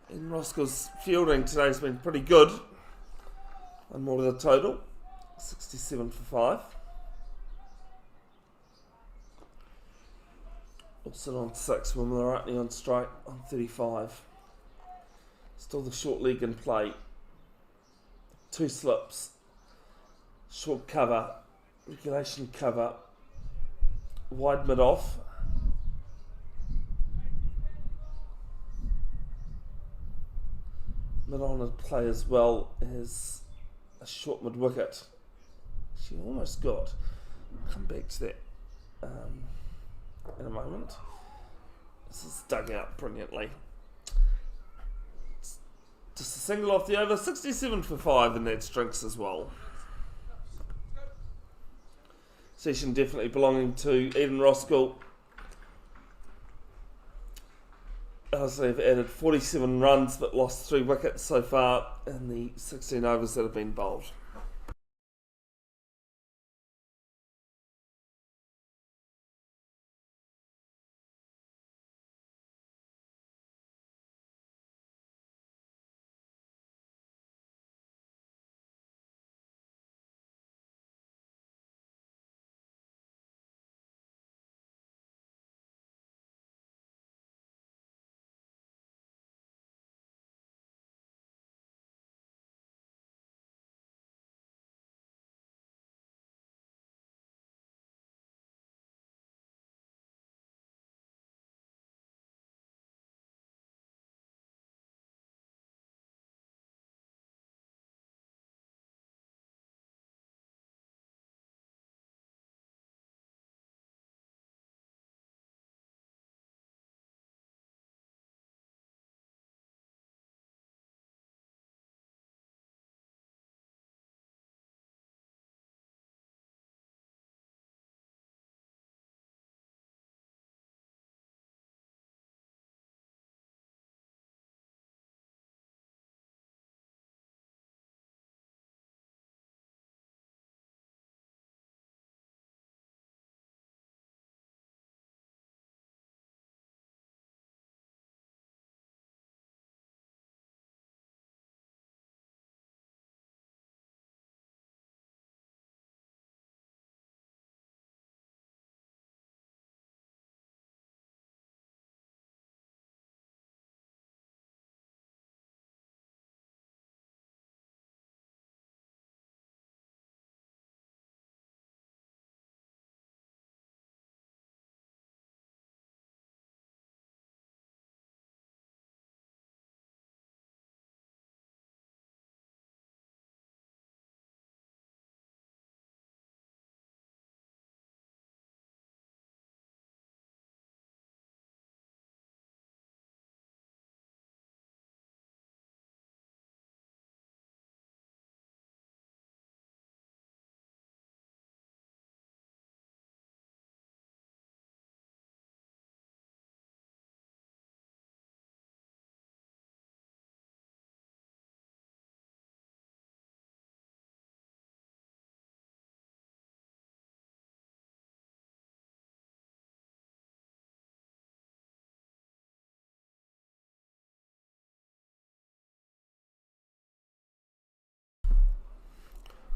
And Roskill's fielding today's been pretty good. One more to the total. 67 for 5. Wilson on 6. Willarantney on strike on 35. Still the short leg in play. 2 slips. Short cover. Regulation cover. Wide mid off. Mid on to play as well as a short mid wicket. She almost got. I'll come back to that in a moment. This is dug out brilliantly. It's just a single off the over. 67 for 5, and that's drinks as well. Session definitely belonging to Eden Roskill. Ellerslie have added 47 runs but lost 3 wickets so far in the 16 overs that have been bowled.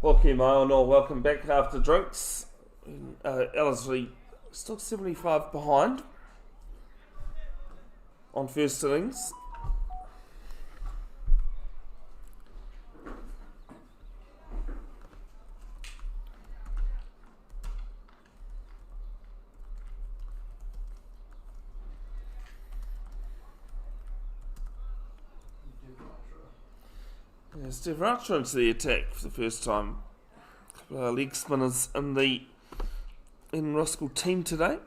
Well, Kumeu, and welcome back after drinks. Ellerslie still 75 behind on first innings. Steve Archer into the attack for the first time. A couple of leg spinners in Roskill team today.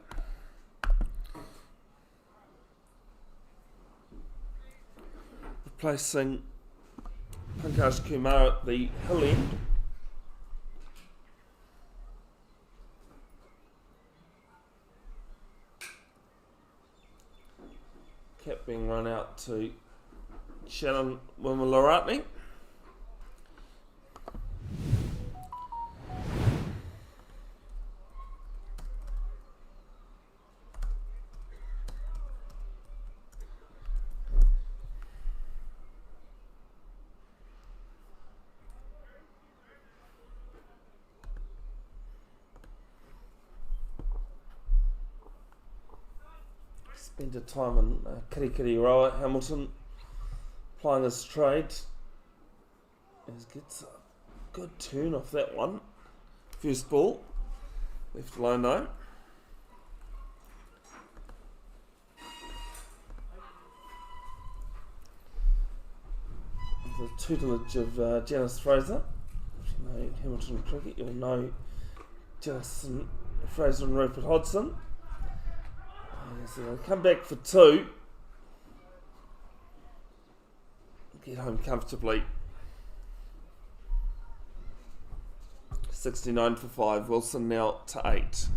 Replacing Pankaj Kumeu at the hill end. Cap being run out to Shannon Wimalaratne. Spent a time in Kirikiri Roa, Hamilton, applying his trade. He gets a good turn off that one. First ball, left alone though. The tutelage of Janice Fraser. If you know Hamilton cricket, you'll know Janice Fraser and Rupert Hodgson. So they'll come back for 2. Get home comfortably. 69 for 5. Wilson now to 8.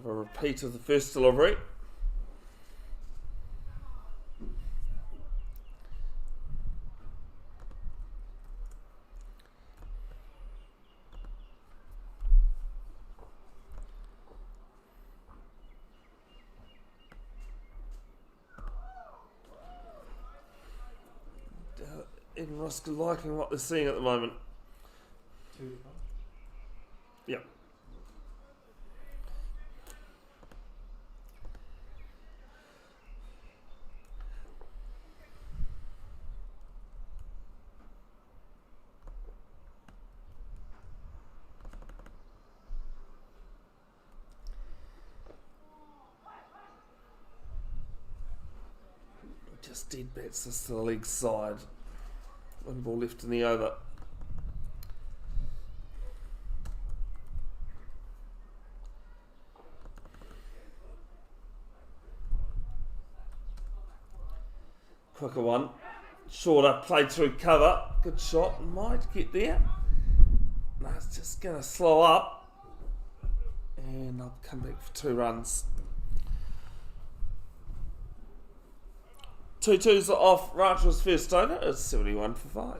a repeat of the first delivery. In Roskill liking what they're seeing at the moment. 2 to 5. Yeah. Just dead bats this to the leg side. One ball left in the over. Quicker one. Shorter, played through cover. Good shot. Might get there. No, it's just going to slow up. And I'll come back for 2 runs. 2-2s off Rachel's first over. It's 71 for 5.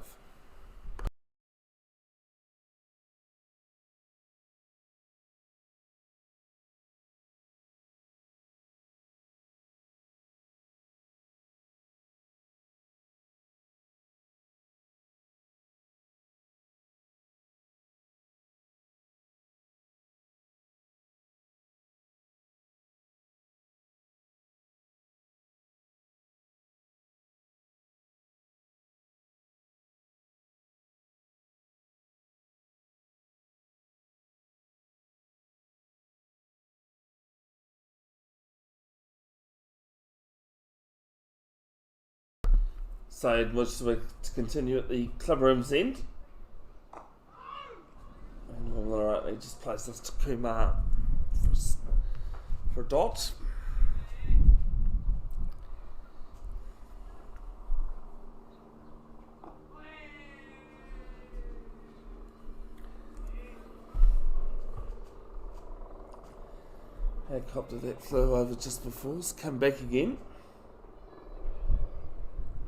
So much to continue at the clubroom's end. And alright, they just plays this to Kumeu for a dot. Helicopter that flew over just before has come back again.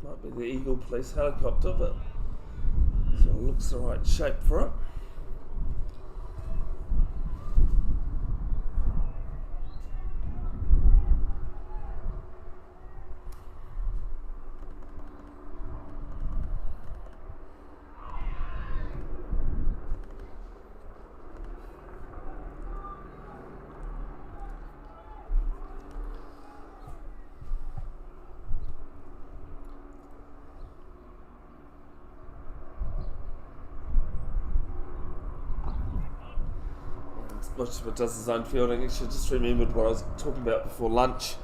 Might be the Eagle Police helicopter, but sort of looks the right shape for it. Much of it does his own fielding. Actually, just remembered what I was talking about before lunch.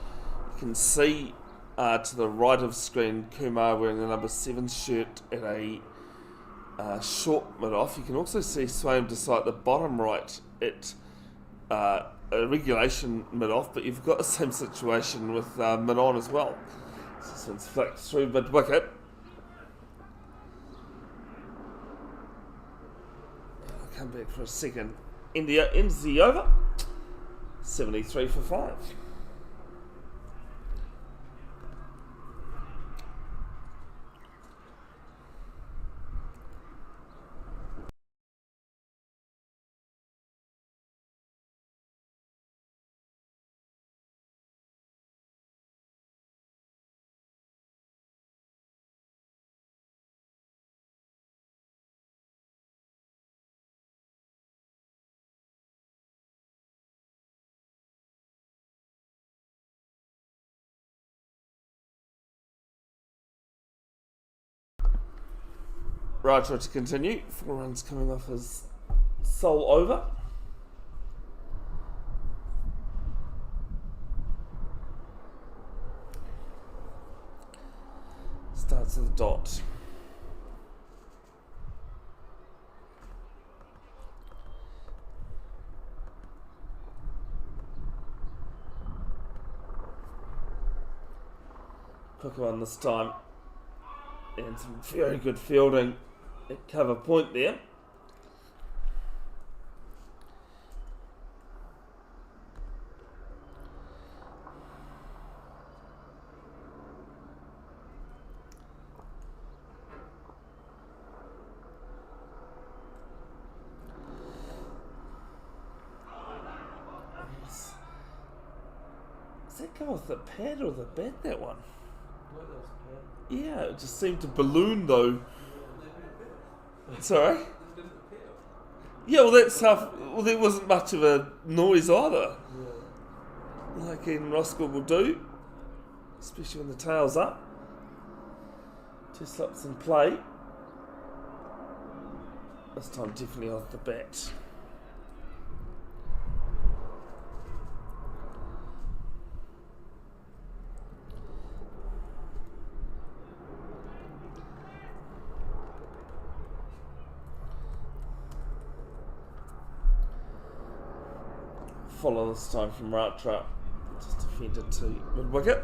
You can see to the right of screen Kumeu wearing the number 7 shirt at a short mid-off. You can also see Swain Desai at the bottom right at a regulation mid-off, but you've got the same situation with mid-on as well. So this one's flicked through mid-wicket. I'll come back for a second. India ends the over, 73 for 5. Raja to continue. 4 runs coming off his sole over. Starts with a dot. Quicker one this time. And some very good fielding at cover point there. Does that go with the pad or the bat, that one? What else, man? Yeah, it just seemed to balloon though. Sorry? Yeah, well that's half. Well, there wasn't much of a noise either. Yeah. Like in Roskill will do, especially when the tail's up. 2 slips in play. This time definitely off the bat. Follow this time from right trap. Just defended to mid wicket.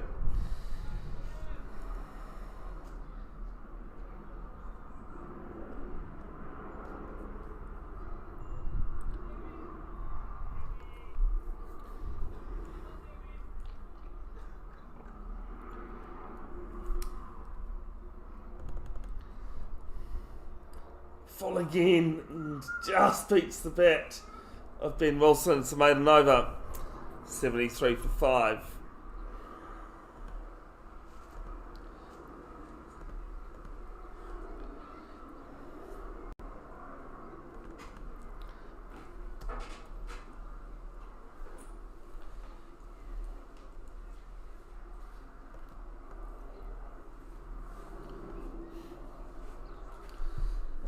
Fall again and just beats the bat of Ben Wilson. It's a maiden over. 73 for 5.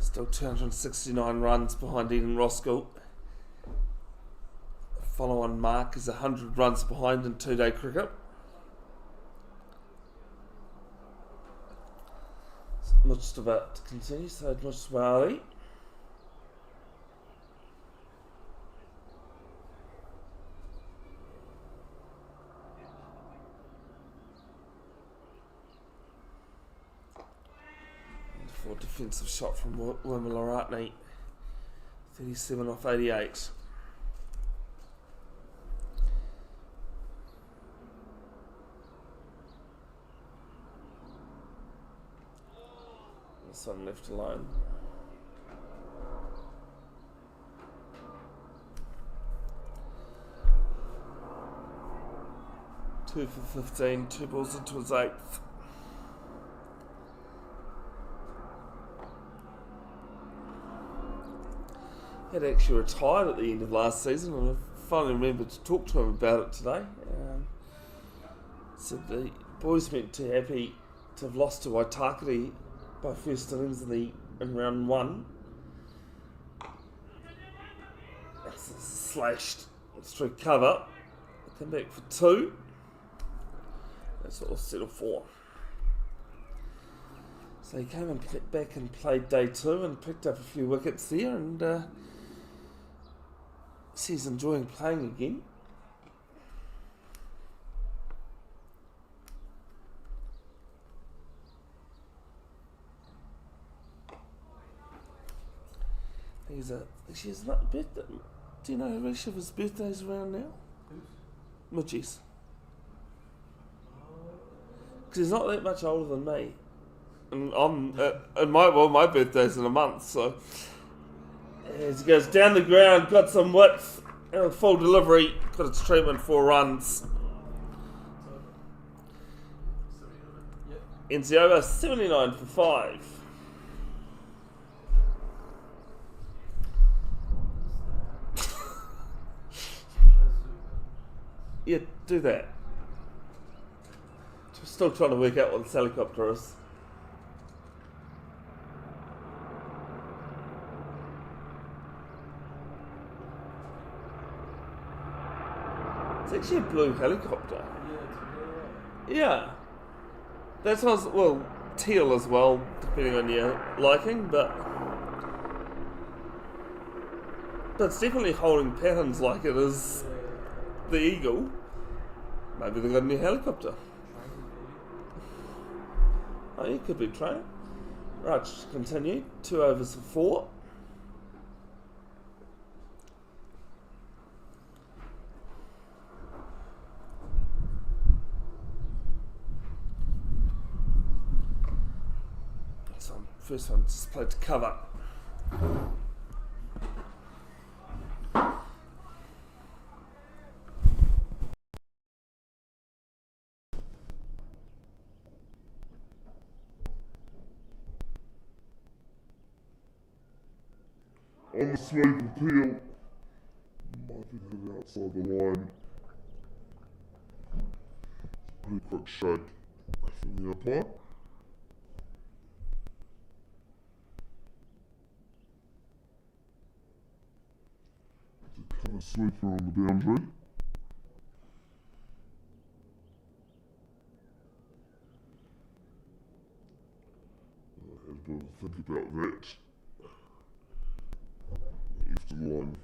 Still 269 runs behind Eden Roskill. Follow-on mark is 100 runs behind in 2-day cricket. Not just about to continue, so not Swally. For defensive shot from Wimalaratne. 37 off 88. This one left alone. Two for 15, 2 balls into his 8th. He had actually retired at the end of last season, and I finally remembered to talk to him about it today. Said the boys weren't too happy to have lost to Waitakere by first innings in round 1. Slashed through cover. Come back for 2. That's what we'll settle for. So he came and back and played day 2 and picked up a few wickets there, and he's enjoying playing again. She's not birthday. Do you know Rishabh's birthday's around now? Mitchie's. Because he's not that much older than me, and my birthday's in a month. So as he goes down the ground, got some width, and a full delivery, got its treatment 4 runs. Ends the over 79 for 5. Yeah, do that. Still trying to work out what this helicopter is. It's actually a blue helicopter. Yeah, it's blue. Yeah. That sounds, well, teal as well, depending on your liking, but it's definitely holding patterns like it is the Eagle. Maybe they've got a new helicopter. Oh, you could be trying. Right, continue. 2 overs for 4. So first one just played to cover. the sweep appeal. Might be headed outside the line. Pretty quick shake from the umpire. The cover sweeper on the boundary. I had a bit of a think about that. Left of the line.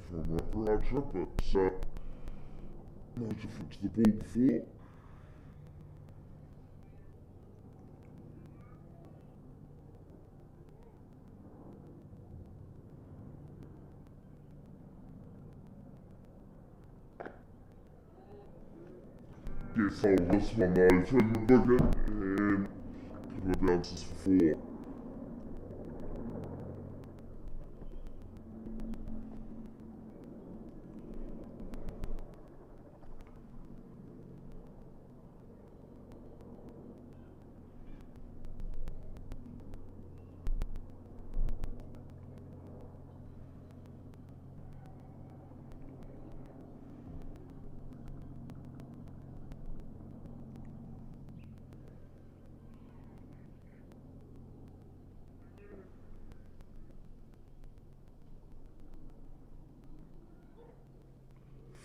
From Roger, but no different to the ball before. Gets hold of this one though from the bucket and a couple of bounces for 4.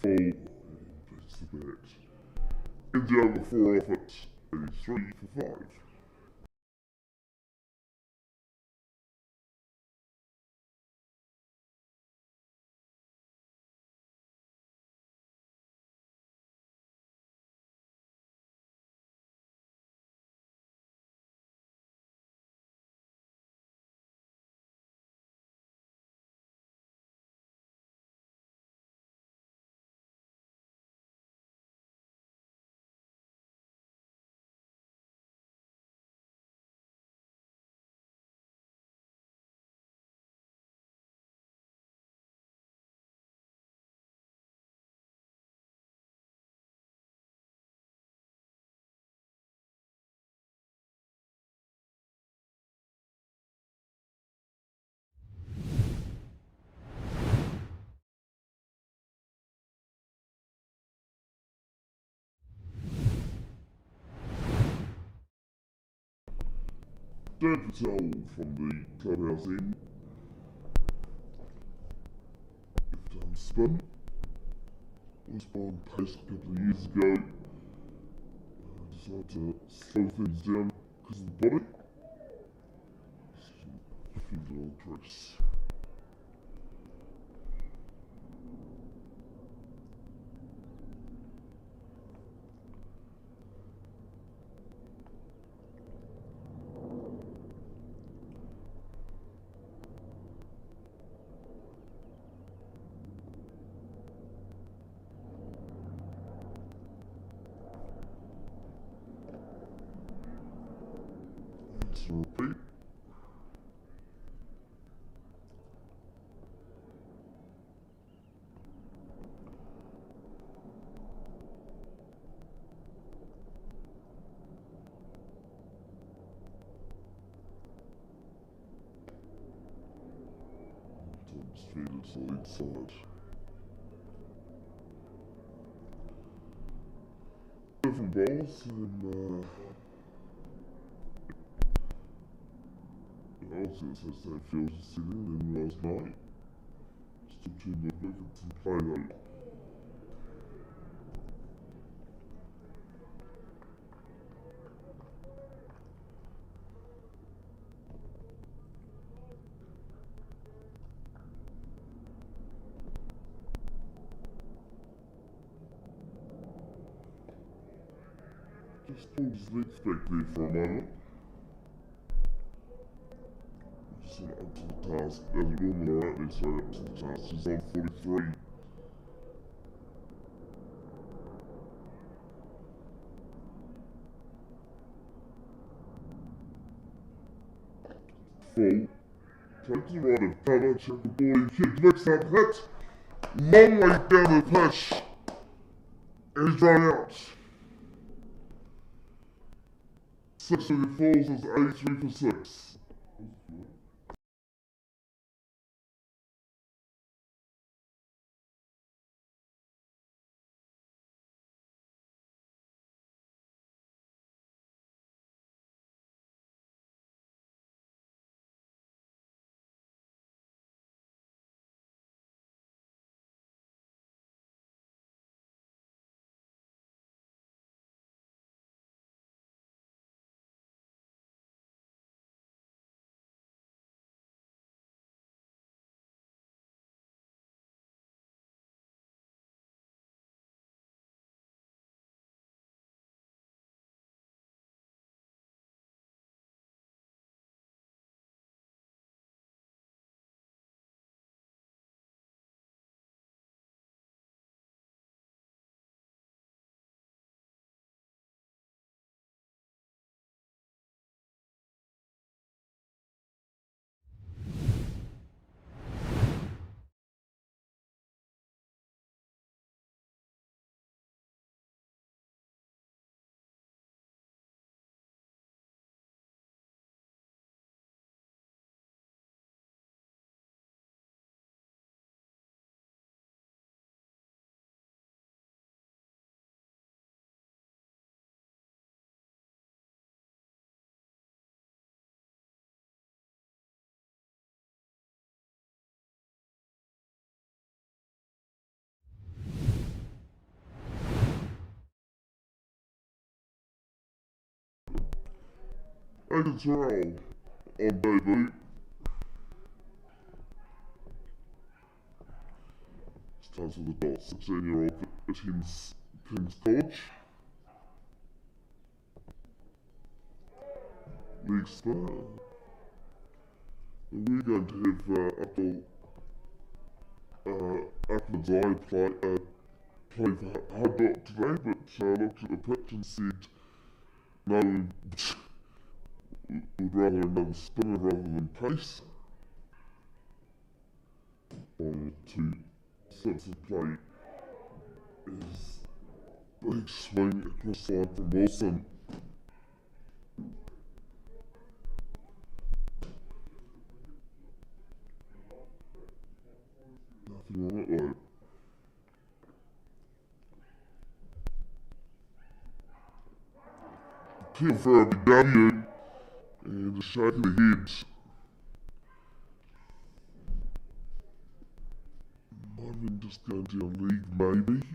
Full, beats the bat. In the over 4 off it, 83 for 5. Dan Patel from the clubhouse end. Left arm spin. Was bowled pace a couple of years ago. Decided to slow things down because of the body. A few little tricks. Let's repeat. Times faded to the inside. Different balls and also it says that feels sitting in last night. Still too much wickets to play though. Just pulled his legs back there for a moment. Just an task as a woman already, so up to the task. She's on 43. Full. Take the right of cover, check the ball, kick, next up, hit. Long way down the pitch. And he's run out. 6 wicket falls is 83 for 6. Agents are all on debut. Starts with the 16-year-old that attends King's College. League star. And we're going to have Auckland's eye play for Hard Rock today, but looked at the pitch and said, no, we'd rather another spinner rather than pace. On 2 sets of play is big swing across the line from Wilson. Nothing on it though. Appeal for a BW and a shake of the head. Might have been just going down league maybe.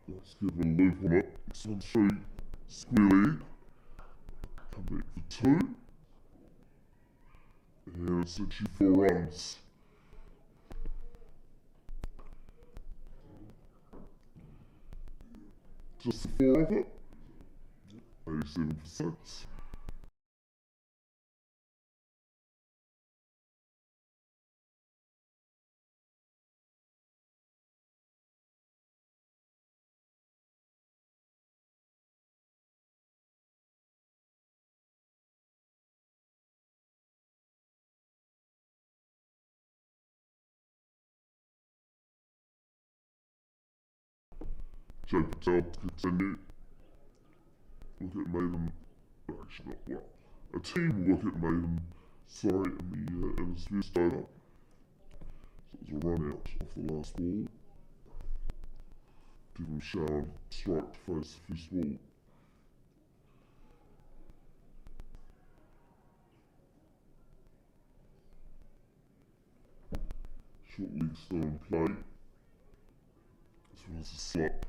Let's give a loop on it. This one's through square leg. Come back for 2. And it's actually 4 runs. Just the 4 of it. 87 for 6. Joe Patel to continue. Wicket maiden, actually not well. A team wicket maiden, sorry, in his first over. So it was a run out off the last ball. Devon Sharon strike to face the first ball. short leg still in play, as well as a slip.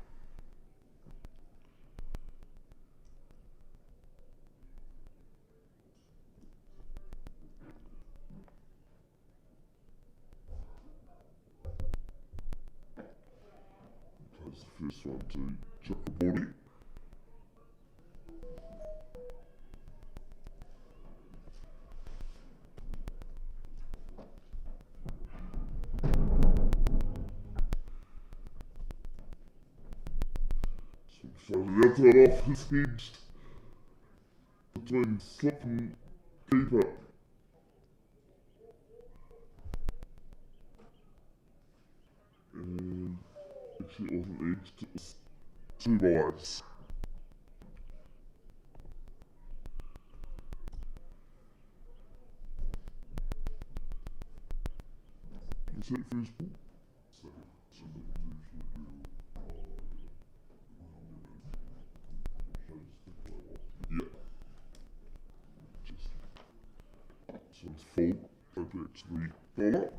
Plays the first one to Chakabori. So that's it off his head between slip and keeper. And actually it wasn't edged, it was 2 byes. Is that first ball? Yeah. Just so it's full, go back to the bowler.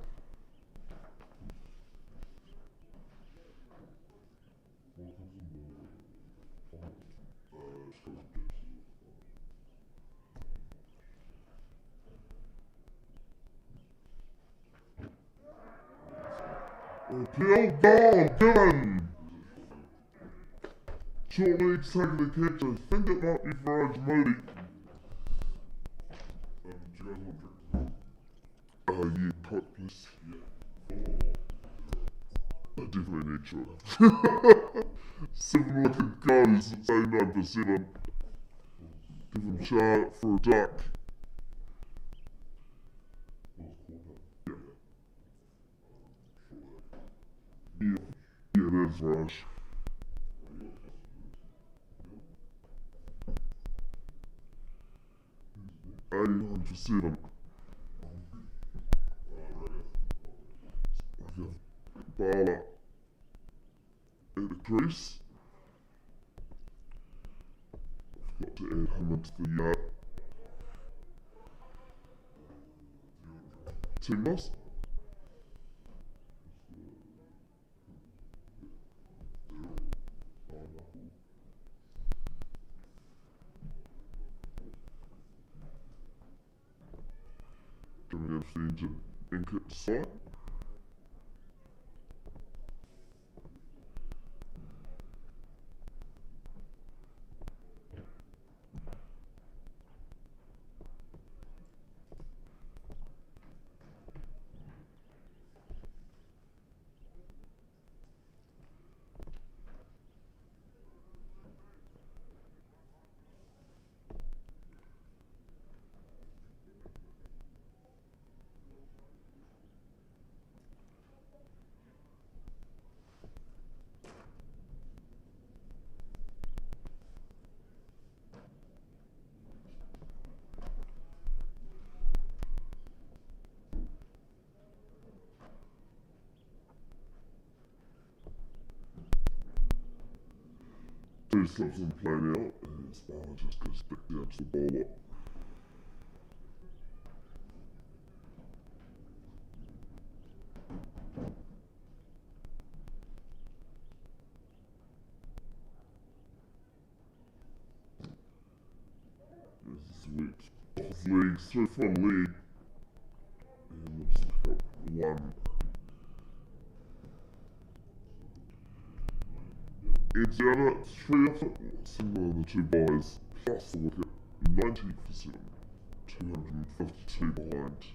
Appeal down, given! Short legs taking the catch, I think it might be for Moody. Do you guys want a drink? Yeah, Coke please. Yeah. I definitely need to. 7 looking goes, it's 89%. Give him chart for a duck. Yeah, it is Rush. 89%. I've got Bala at the crease. I've got to add him into the yard. Timbers. Coming out of the engine, ink at the side. Two slips in play now, and his ball just goes back down to the bowler. This is wet. Off his legs, through front leg. And let's pick up 1. It's out at 3 off it, similar to the 2 byes, plus the wicket, 90%, 252 behind.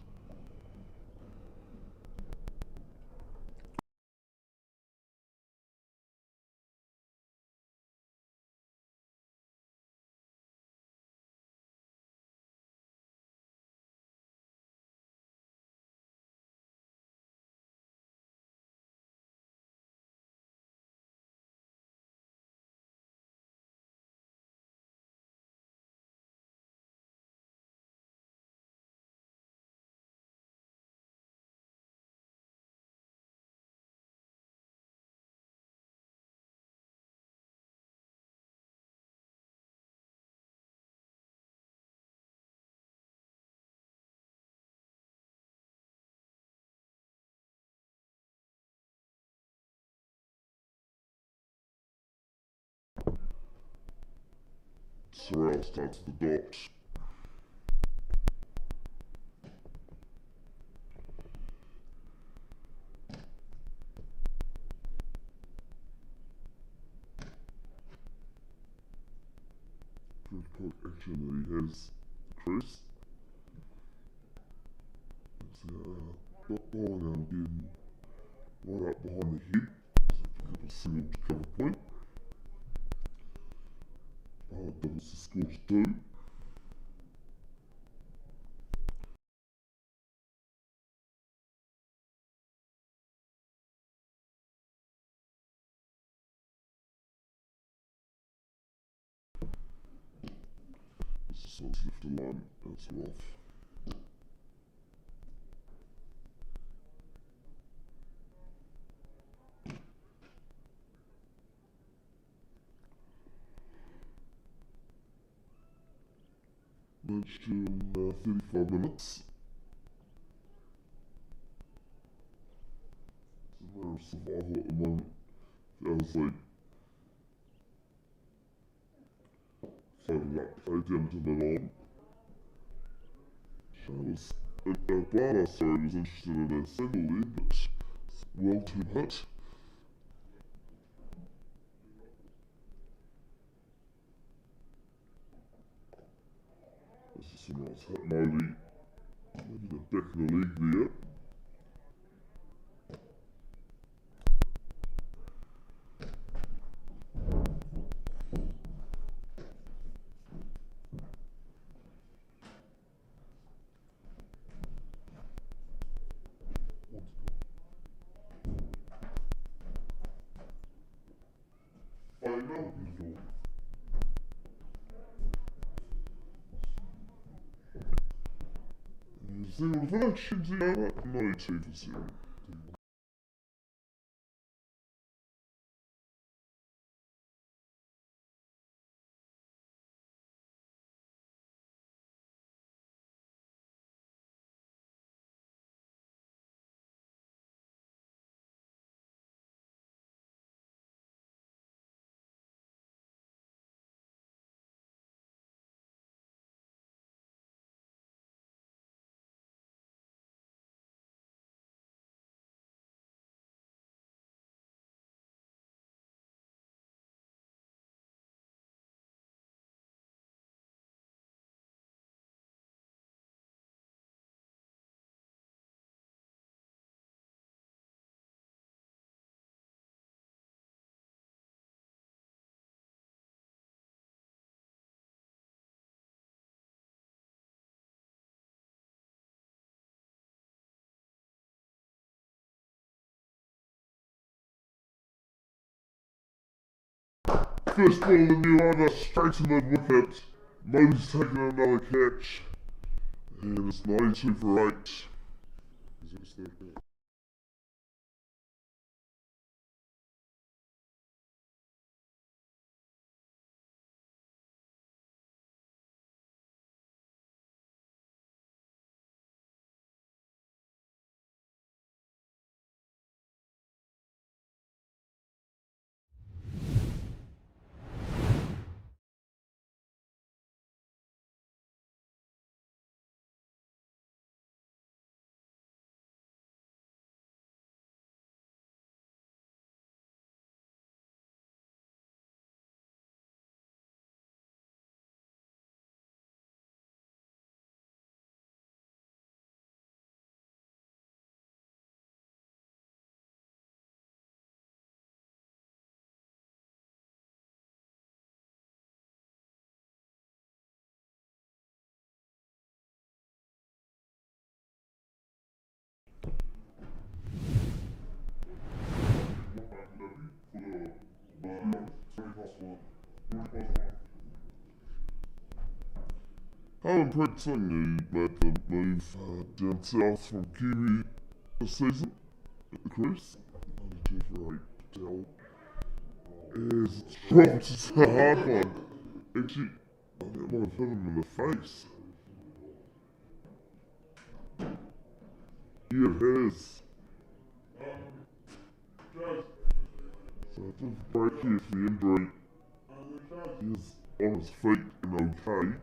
Sorrel starts the dot. First point action that he has Chris. It's dot ball now again right up behind the head. So pick up a single to cover point. Doubles the score to 2. This is sort of left a line, that's off. Lunch in 35 minutes. It's a matter of survival at the moment. Ellerslie floated up, played down to the line. Barber, was interested in a single there, but it's well too much. This is some nice hit Moby. Maybe the back of the leg there. I know you do. Zero direction, 0, 92 for 0. First ball in the new over, straight to mid wicket. Mo's taking another catch. And it's 92 for 8. Is it a third ball? Alan Princeton, who made the move down south from Kiwi this season at the crease. 92 for 8, Patel. As it's dropped, it's a hard one. Actually, I think I might have hit him in the face. Yeah, it has. So a bit of a break here for the injury. Yes. on his feet and okay.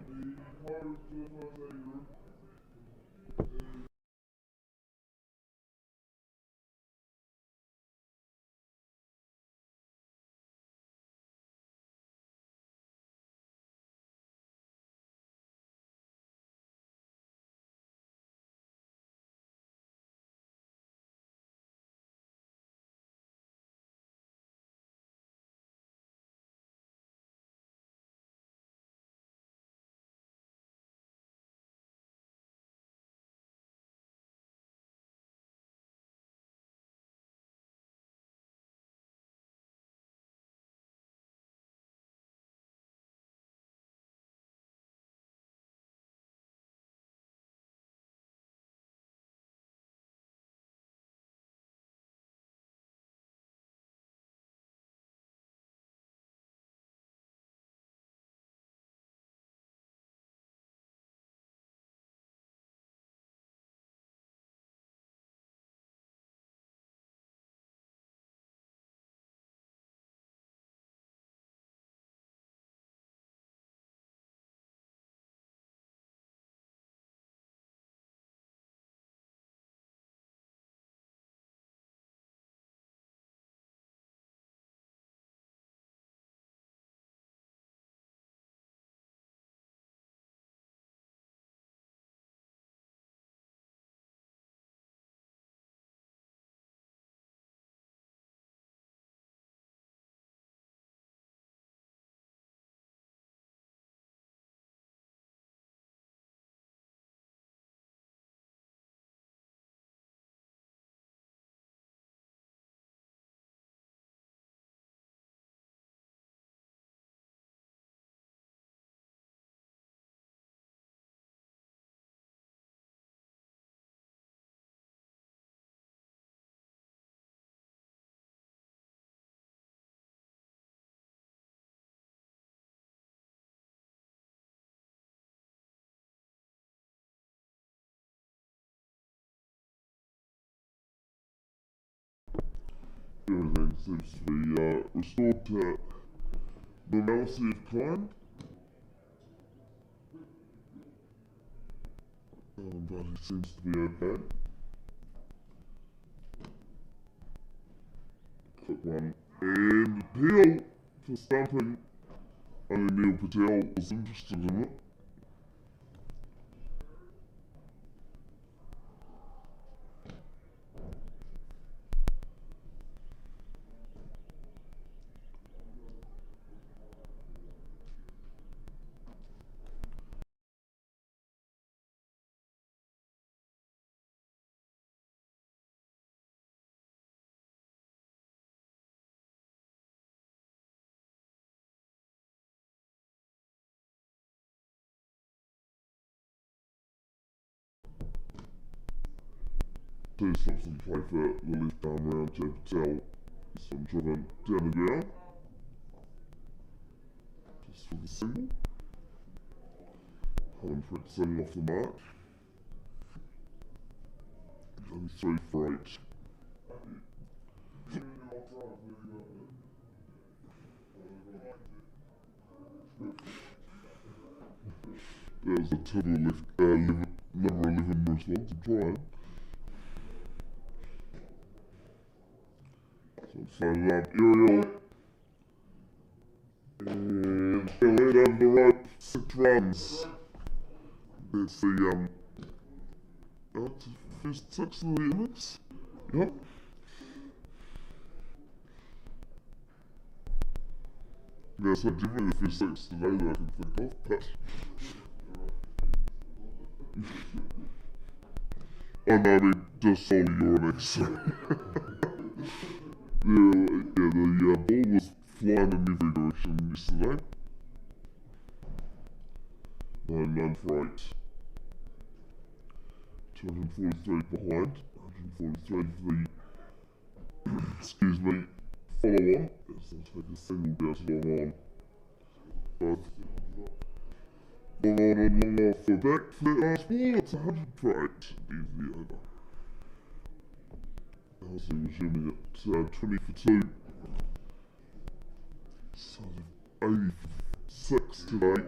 Everything seems to be restored to normalcy of kind. But he seems to be okay. Quick one. And appeal for stumping. Only Neil Patel was interested in it. Two stops and play for the left arm round to Patel. Some driven down the ground. Just for the single. Helen Fritzing off the mark. Only 3 for 8. There's a total number 11 response. I'm trying. So I'm signing up Ariel. And he'll hit over the rope 6 runs. That's the that's the first 6 of the innings. Yep. That's not generally the first 6 today that I can think of, but oh no, I mean just solely your innings. The ball was flying in every direction yesterday. 9 for 8. 243 behind. 143 for the excuse me, follow on. As I'll take a single down to long on. Both long on and long off for back for that last ball. It's 100 for 8. Easily over. Ellerslie resuming at 20 for 2. So 80 6 today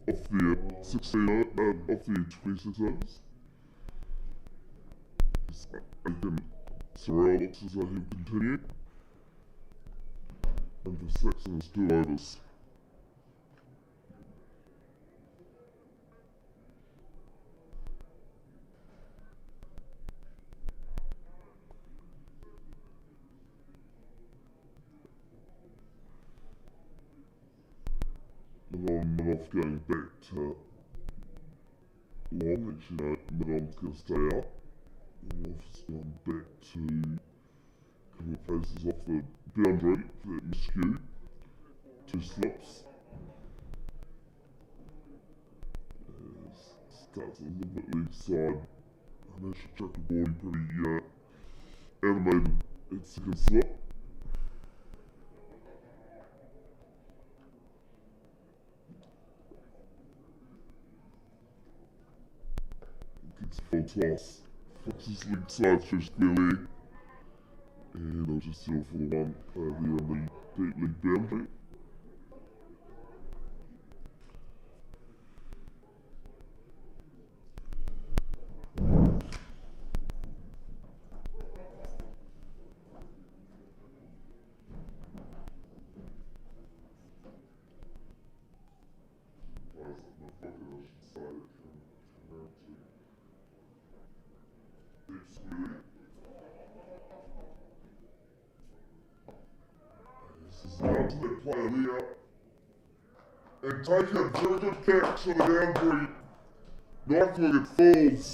off their 26 overs. Again, Sorrel looks as though he'll continue. And for 6 and it's 2 overs. Mid-off going back to long, actually no, mid-on's going to stay out. Mid-off's going back to a couple of paces off the boundary for that miscue. 2 slips. Starts a little bit leg side. I managed to chuck the boarding pretty animated at second slip. Gets full toss. Flicks his leg side through square leg. And I'll just settle for the one over there on the deep leg boundary. Onto the player there. And take a very good catch to the boundary. Northwood it falls.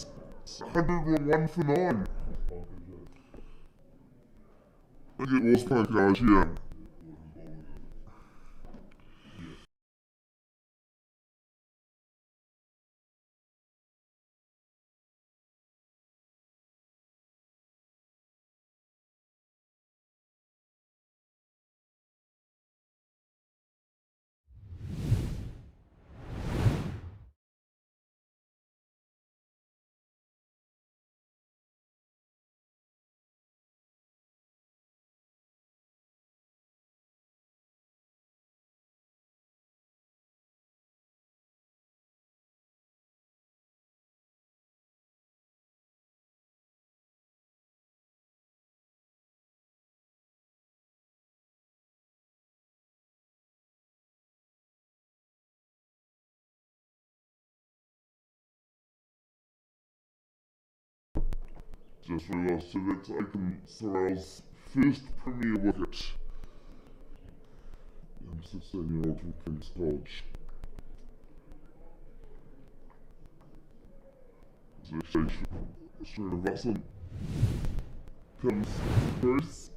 101 for 9. I think it was Pancage, yeah. Just realised so that's Aiken Sorrell's first Premier wicket. And 16-year-old from King's College. So Australian Russell comes Bruce.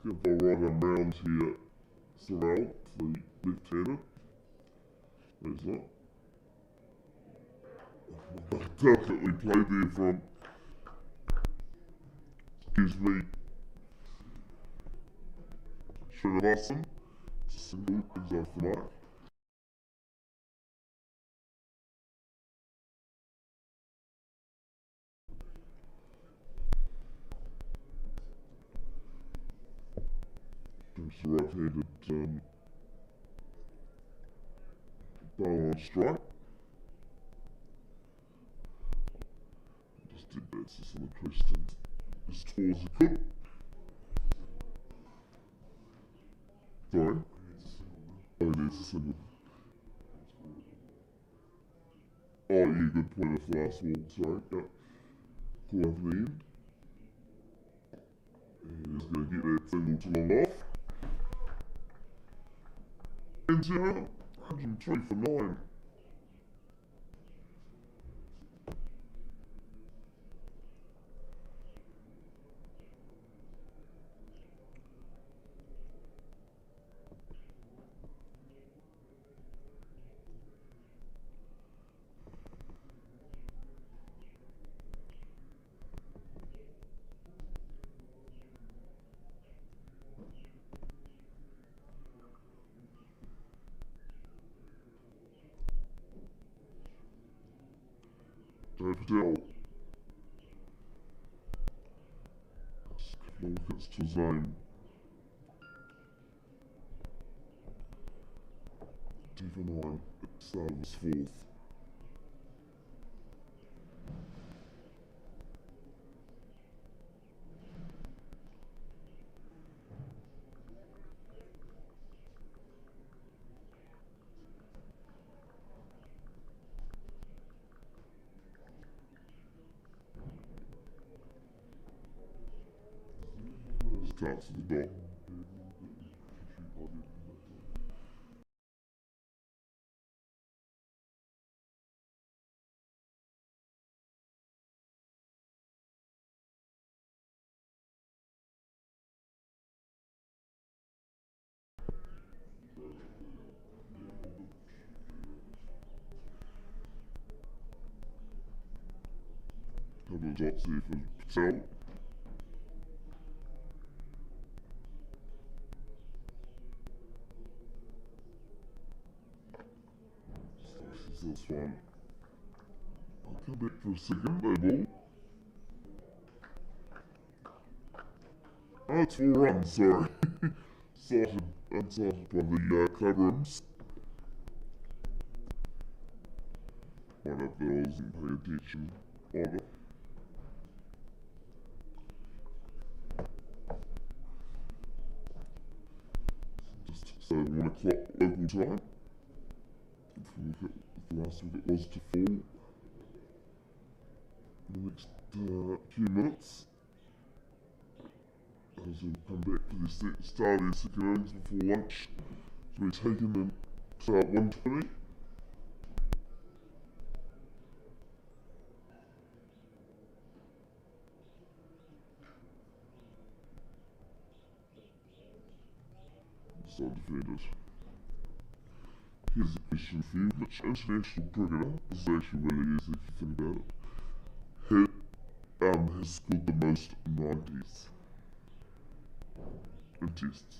Let's get the ball right on round here. Sorrell to the left-hander. No, he's not. Delicately played there from, excuse me, Srinivasan. It's a single, is off the mark. There's the right-handed bow on strike. Just did that just on the crest and as tall as he could. Sorry? Oh, he needs a single. Oh, yeah, good point off the last wall, sorry. Yep. Call over the end. And he's going to get that single to long off. And 103 for 9. Joe Patel. Just a couple of wickets to his name. Two for 9 at the start of his 4th. Starts at the dot. Couple of dots here for Patel. Slices this one. I'll come back for a second, no ball. Oh, it's 4 runs, sorry. Unsighted by the club rooms. One of those and pay attention on it. Just so 1 o'clock local time. The last wicket was to fall in the next few minutes. As we'll come back for the start of the second innings before lunch. So we're taken at 1:20. So defended. Here's a question for you. Which international cricketer, this is actually really easy if you think about it, has scored the most 90s in tests?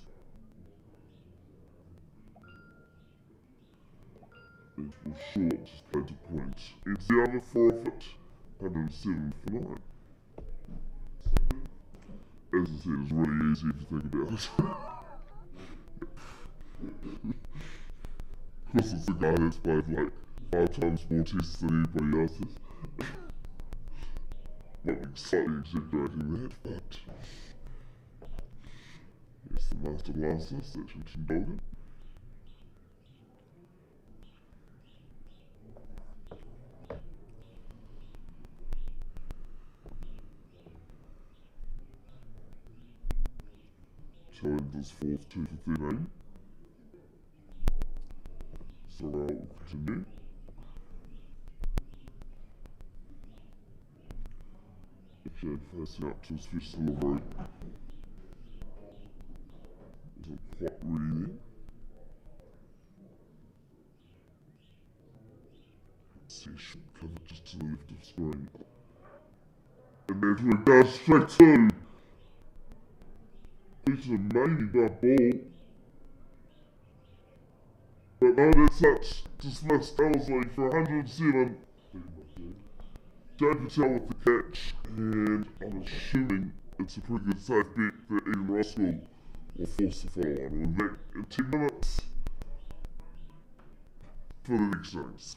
It was short, just played to point. It's the other forfeit, 107 for 9. As I said, it's really easy if you think about it. Of course, it's the guy that's played like 5 times more tests than anybody else has. Might be slightly exaggerating that, but yes, the Master Blaster, Sachin Tendulkar. Showing this 4th 2 for 13. So will continue. Okay, facing up to his first delivery. Isn't quite ready there. See, cover just to the left of screen. And then we go straight to. It's a maybe by ball. But no, that's such dismissed Ellerslie for 107. Joe Patel with the catch, and I'm assuming it's a pretty good safe bet that even Roskill will force the follow on. We'll be back in 10 minutes for the next innings.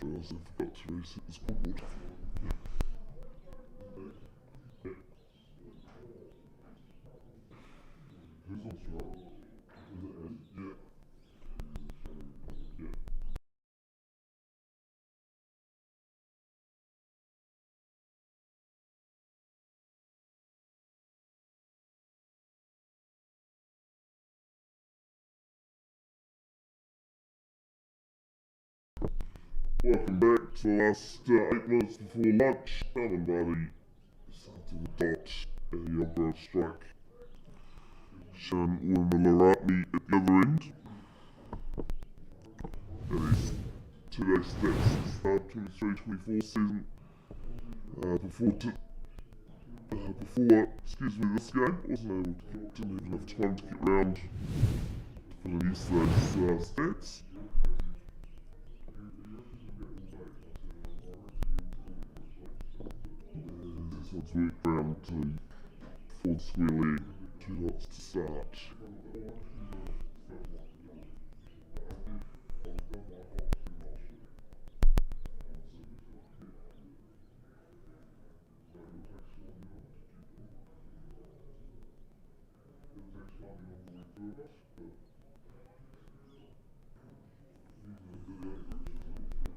realised I forgot to reset the scoreboard. Who's on strike? Is it Eddie? Yeah. Yeah. Welcome back to the last 8 minutes before lunch. Down by the Sons of the Dot at the Alberta strike. Showing Wilma-Laratni at the other end. That is today's stats. Start 23-24 season. Before this game, didn't even have time to get round to use those stats. This one's worked round to Ford Square Leg, 2 dots to start.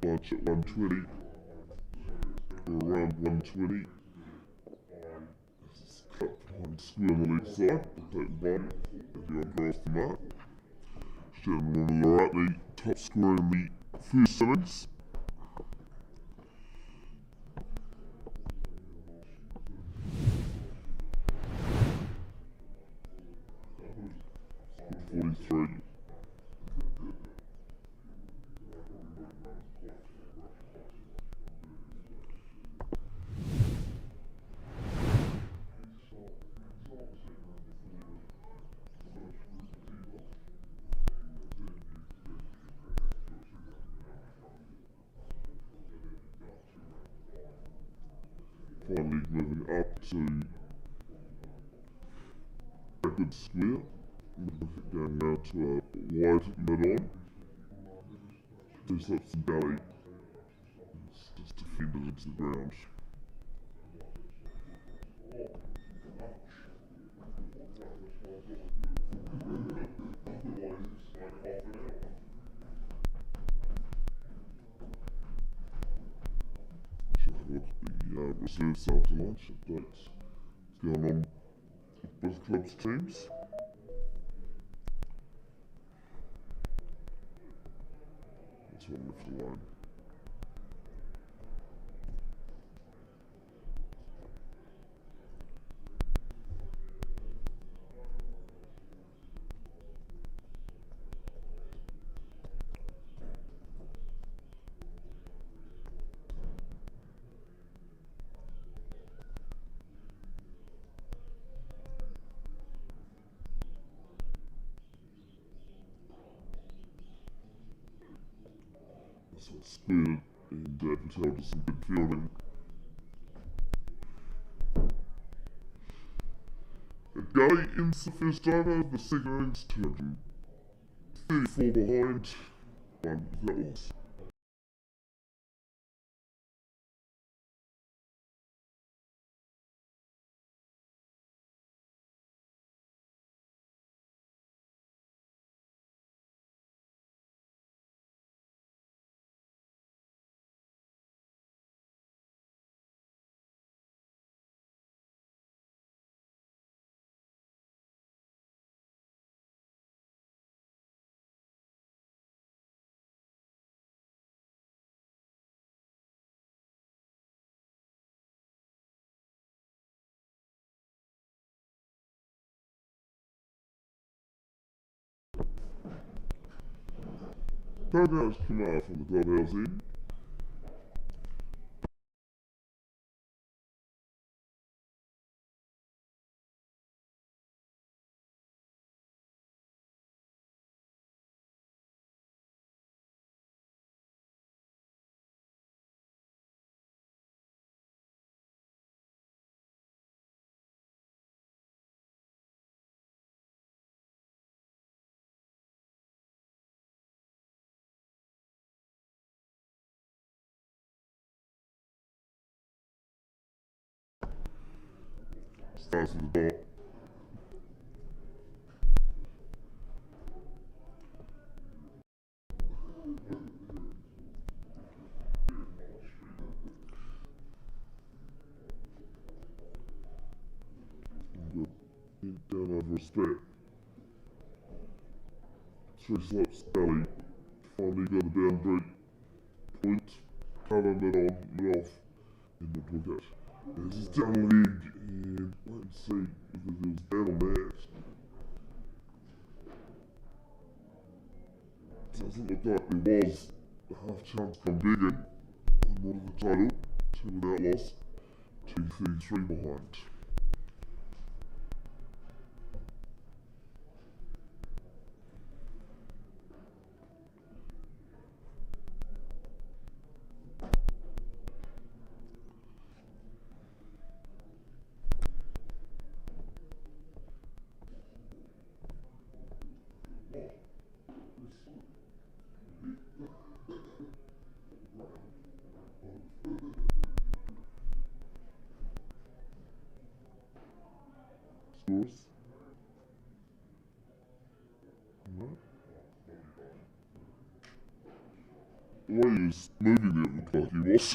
Lunch at 120, or around 120. Cut behind square on the left side, take the body, if you across the mark. Showing Wilma-Laratni, top scorer in the first innings. Scored 43. Finally moving up to a good square, going now to a wide mid-on. 2 slips and belly, it's just defended into the ground. Look at the reserves after lunch updates going on with both clubs' teams. That's one left alone. This one's squared, and Patel does some good fielding. And Gully ends the first over, the second innings 234 behind. One that was. Programs Kumeu from the clubhouse end. starts with a dot. Down over a spit. 3 slips belly. Finally go the boundary. Point. Cover mid on, mid off. And the wicket. This is down leg. And wait and see if it was down on that. Doesn't look like there was a half chance from Biggin. On one of the title. 2 without loss. 2-3 behind. Scores. Alright. The way he was moving there looked like he was.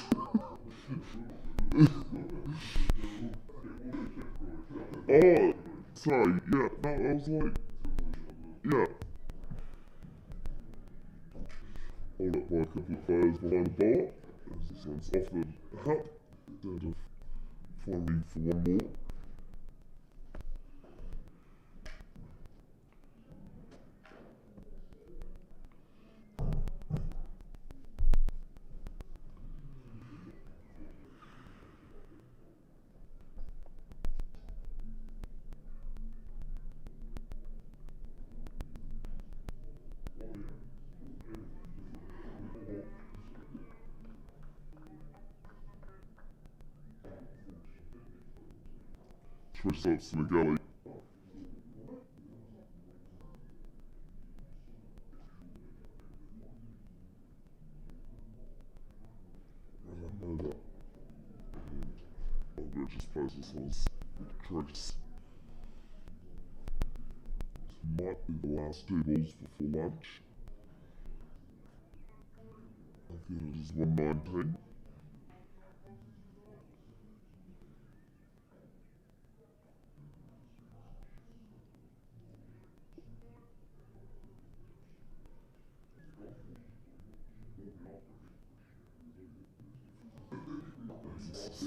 Oh, sorry, yeah, no, I was like, yeah. Hold up by a couple of players behind the ball. As this one's off the hut. Instead of finding for one more. Twist ups in the gully. Just suppose this one's correct. This might be the last 2 balls before lunch. I think it is 119.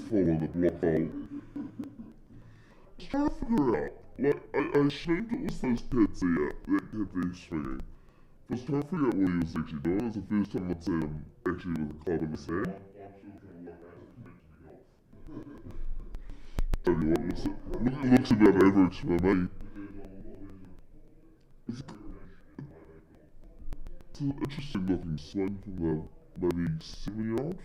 Following the block hole. I was trying to figure out, like, I assumed it was those pets there that kept these swinging. I was trying to figure out what he was actually doing. It's the first time I'd seen him actually with a club in his hand. Tell you what, it looks about average for me. It's an interesting looking swing from the maybe 7-year-old.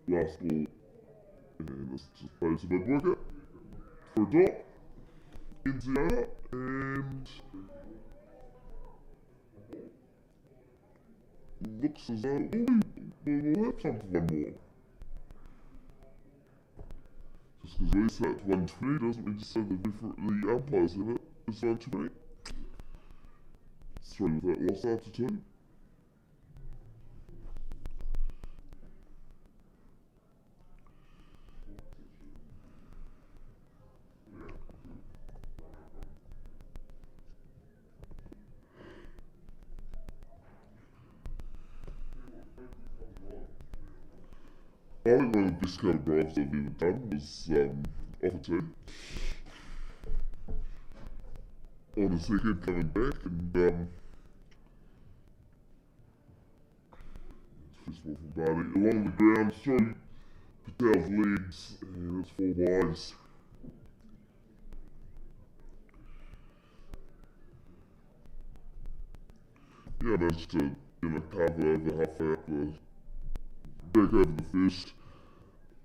Last ball, and this just plays a big wicket for a dot, ends the over, and looks as though we will have time for one more. Just because we set to 120 doesn't mean to say the umpires in it is 120. 3 without loss after 2. I think one of the best kind of drives I've ever done was off a tee. On a second coming back and first ball from Barney along the ground through Patel's legs and it's 4 wides. Yeah, I managed to carve it over halfway up the back over the first,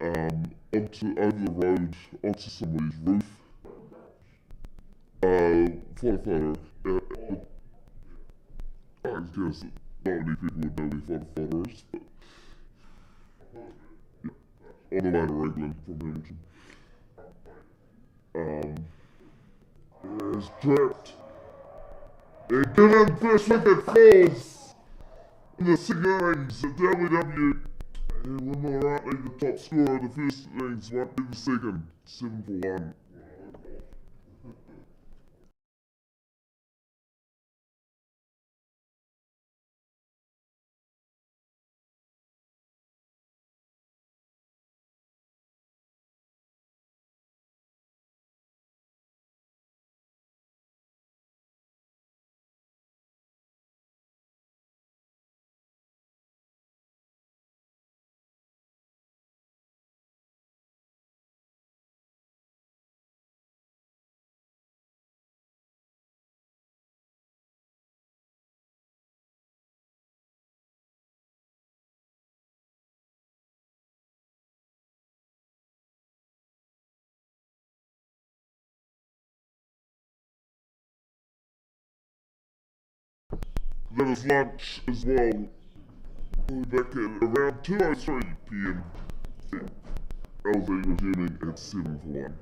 over the road, onto somebody's roof. Firefighter, I guess not many people would know who firefighter is, but on the way to England from Hamilton. Is trapped. And given first wicket falls in the second innings at WW. And when Moratney, the top scorer of the first innings, might be the second, 7-1. That is lunch as well. We'll be back at around 2:03 p.m. Ellerslie resuming at 7-1.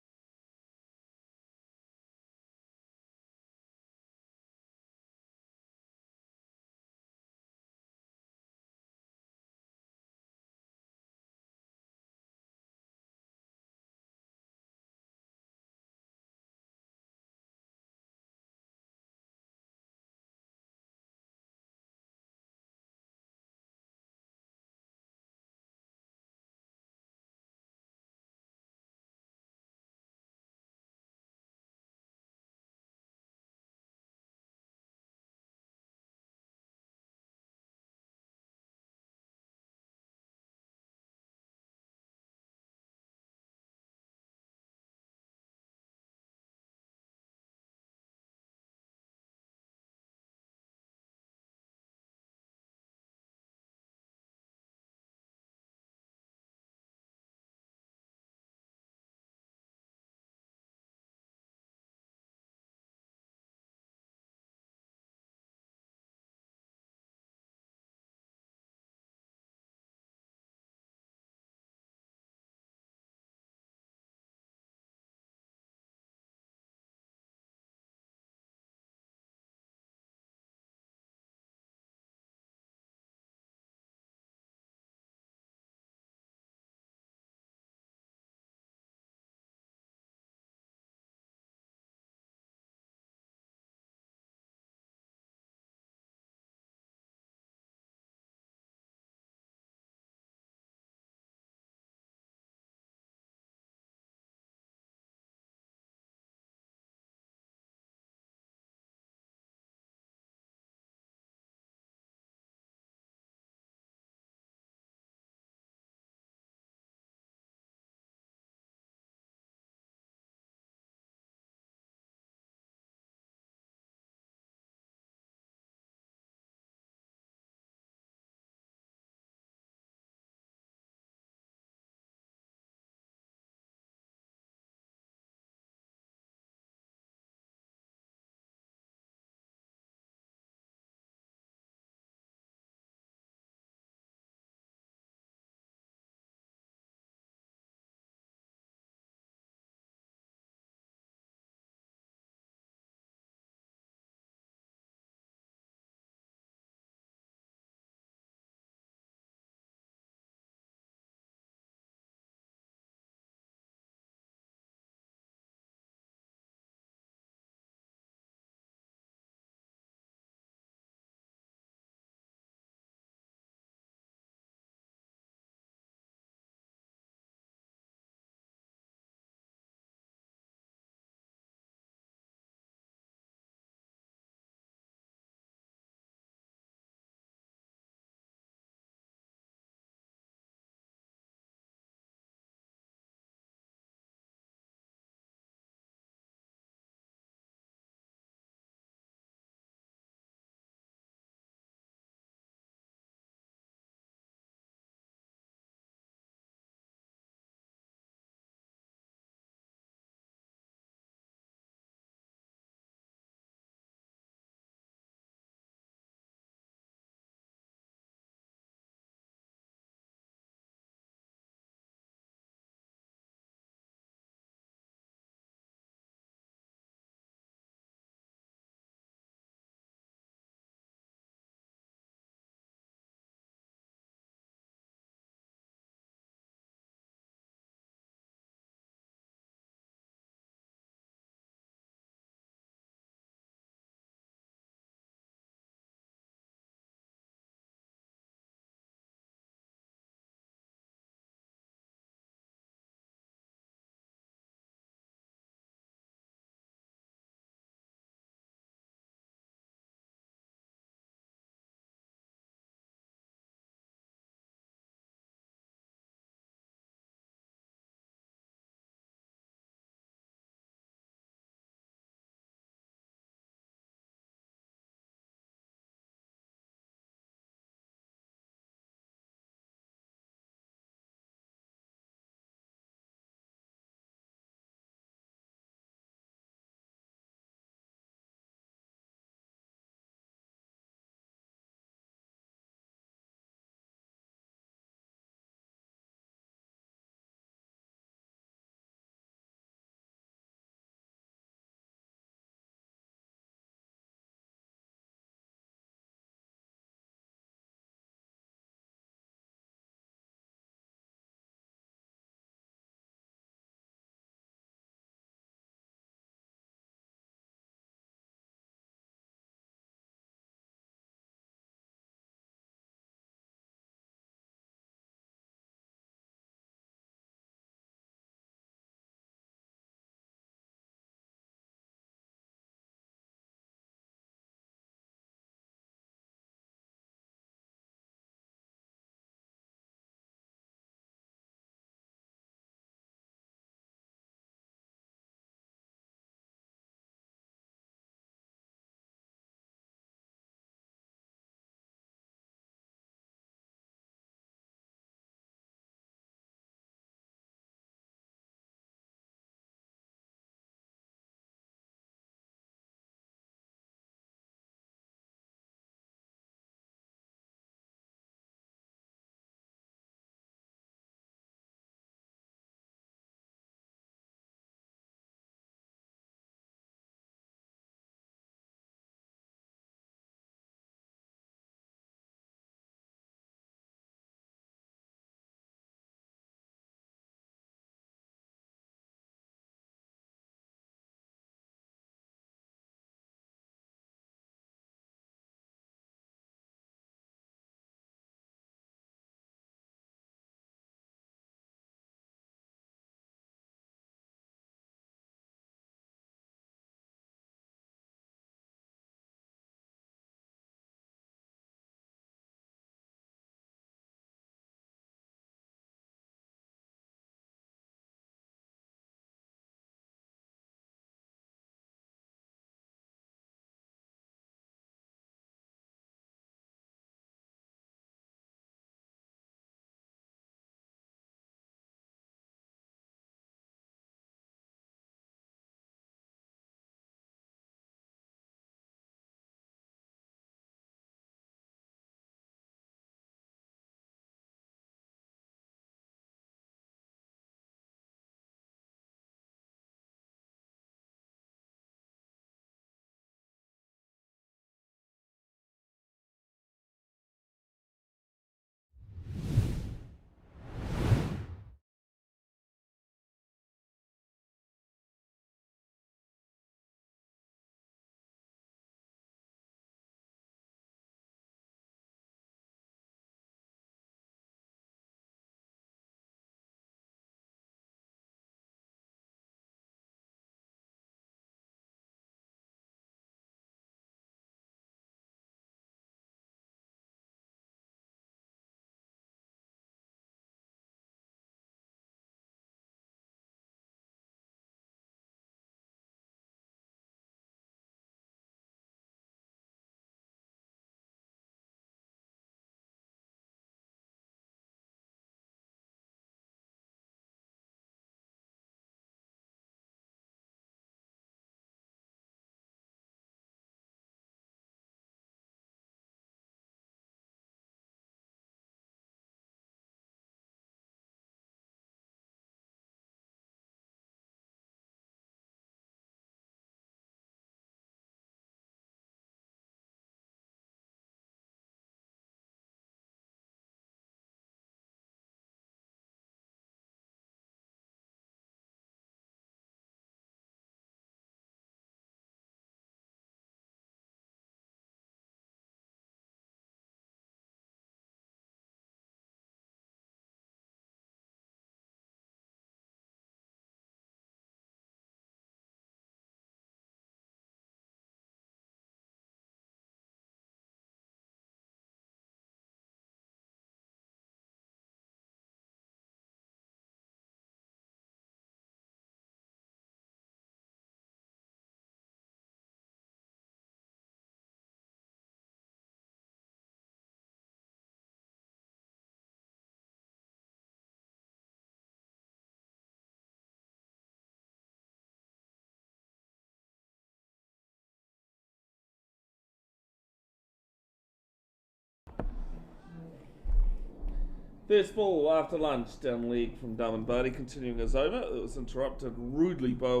First ball after lunch, down leg from Darwin Barty, continuing his over. It was interrupted rudely by a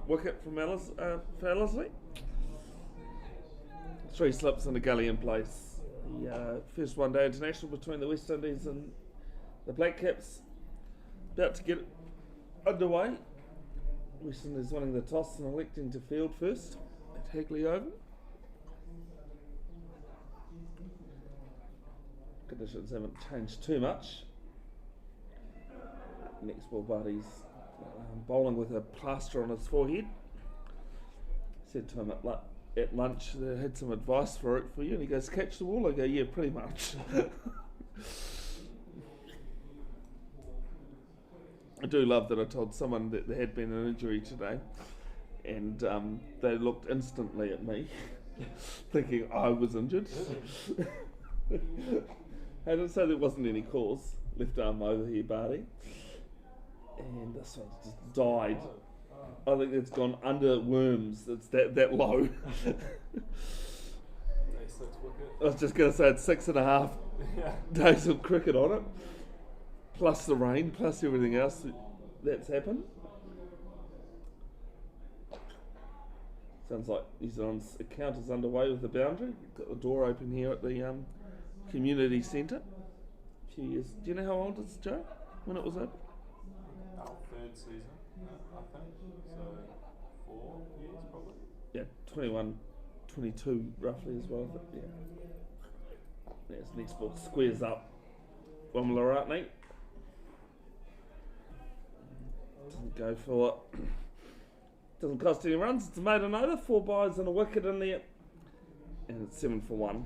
wicket from Ellerslie. 3 slips and a gully in place. The first one-day international between the West Indies and the Black Caps about to get underway. West Indies winning the toss and electing to field first at Hagley Oval. Conditions haven't changed too much. Next ball, Barty's bowling with a plaster on his forehead. Said to him at lunch, they had some advice for you, and he goes, catch the ball? I go, yeah, pretty much. I do love that I told someone that there had been an injury today, and they looked instantly at me, thinking I was injured. I didn't say there wasn't any cause. Left arm over here, Barty. And this one's just died. I think it's gone under worms. It's that low. I was just going to say it's 6.5 days of cricket on it. Plus the rain, plus everything else that's happened. Sounds like New Zealand's account is underway with the boundary. Got the door open here at the community centre. A few years. Do you know how old it's, Joe? When it was open? Our 3rd season, I think. So 4 years probably. Yeah, 21, 22 roughly as well. But yeah. There's next ball. Squares up. Wamalarate. Doesn't go for it. Doesn't cost any runs. It's a maiden over. 4 byes and a wicket in there. And it's 7 for 1.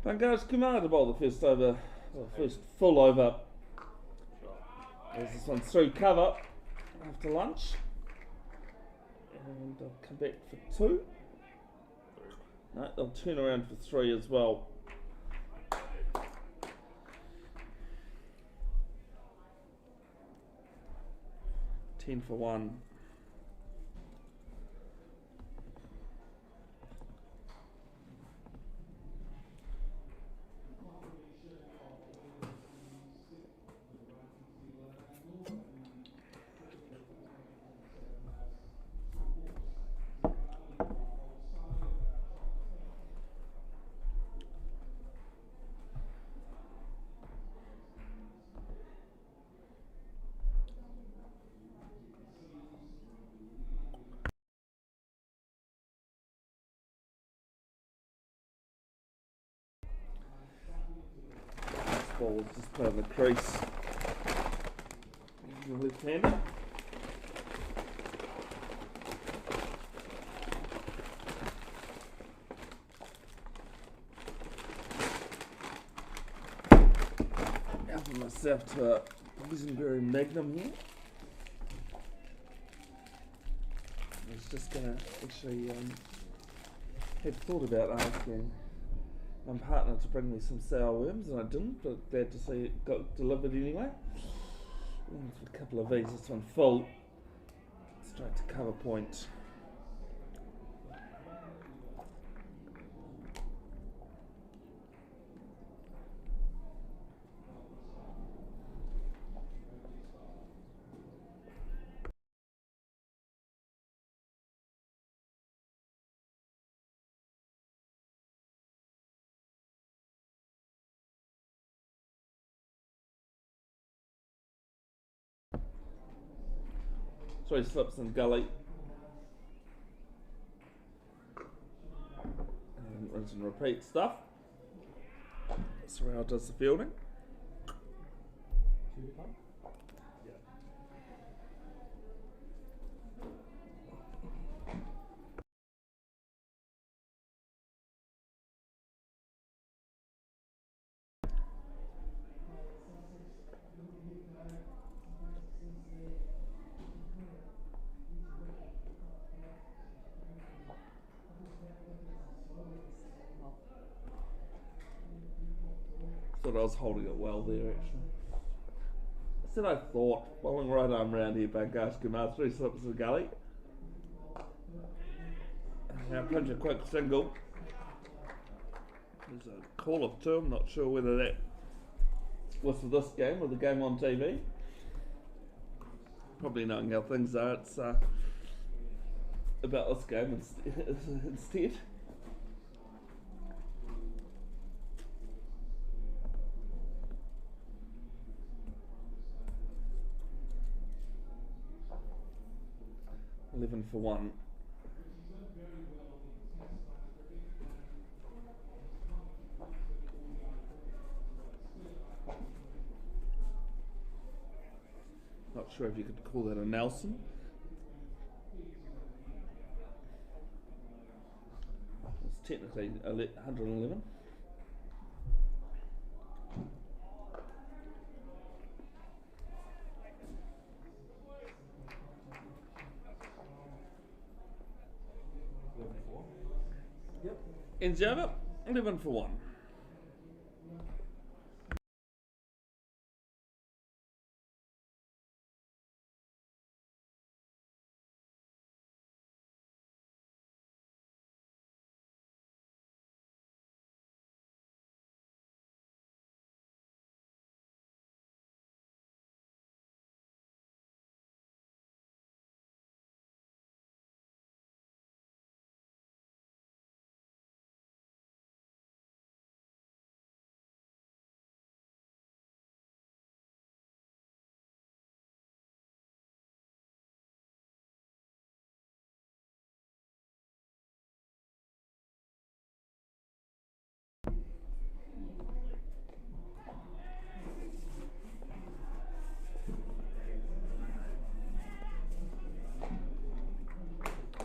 Bangar's Kumeu to bowl the first over, first full over. As this one's through cover after lunch. And they'll come back for 2. No, they'll turn around for 3 as well. 10 for 1. Ball is just playing the crease. Left-hander. Helping myself to a boysenberry magnum here. I was just going to actually had thought about asking my partner to bring me some sour worms, and I didn't, but glad to see it got delivered anyway. A couple of these, this one full, straight to cover point. Three slips and gully. And rinse and repeat stuff. Sorrell does the fielding. Thought I was holding it well there actually. I said I thought, bowling right arm round here, Bankash Kumeu, 3 slips of the gully. Now punch a quick single. There's a call of 2, I'm not sure whether that was for this game or the game on TV. Probably knowing how things are, it's about this game instead. $11 for 1. Not sure if you could call that a Nelson. It's technically 111. Ends over, 11 for 1.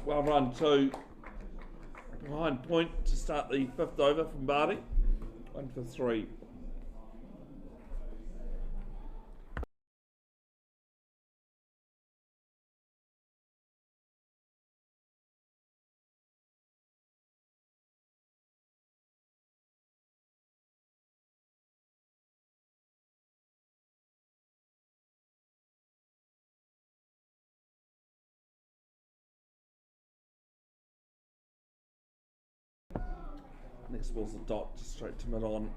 Well run 2 behind point to start the 5th over from Barty. 1 for 3. Next ball's a dot, just straight to mid on.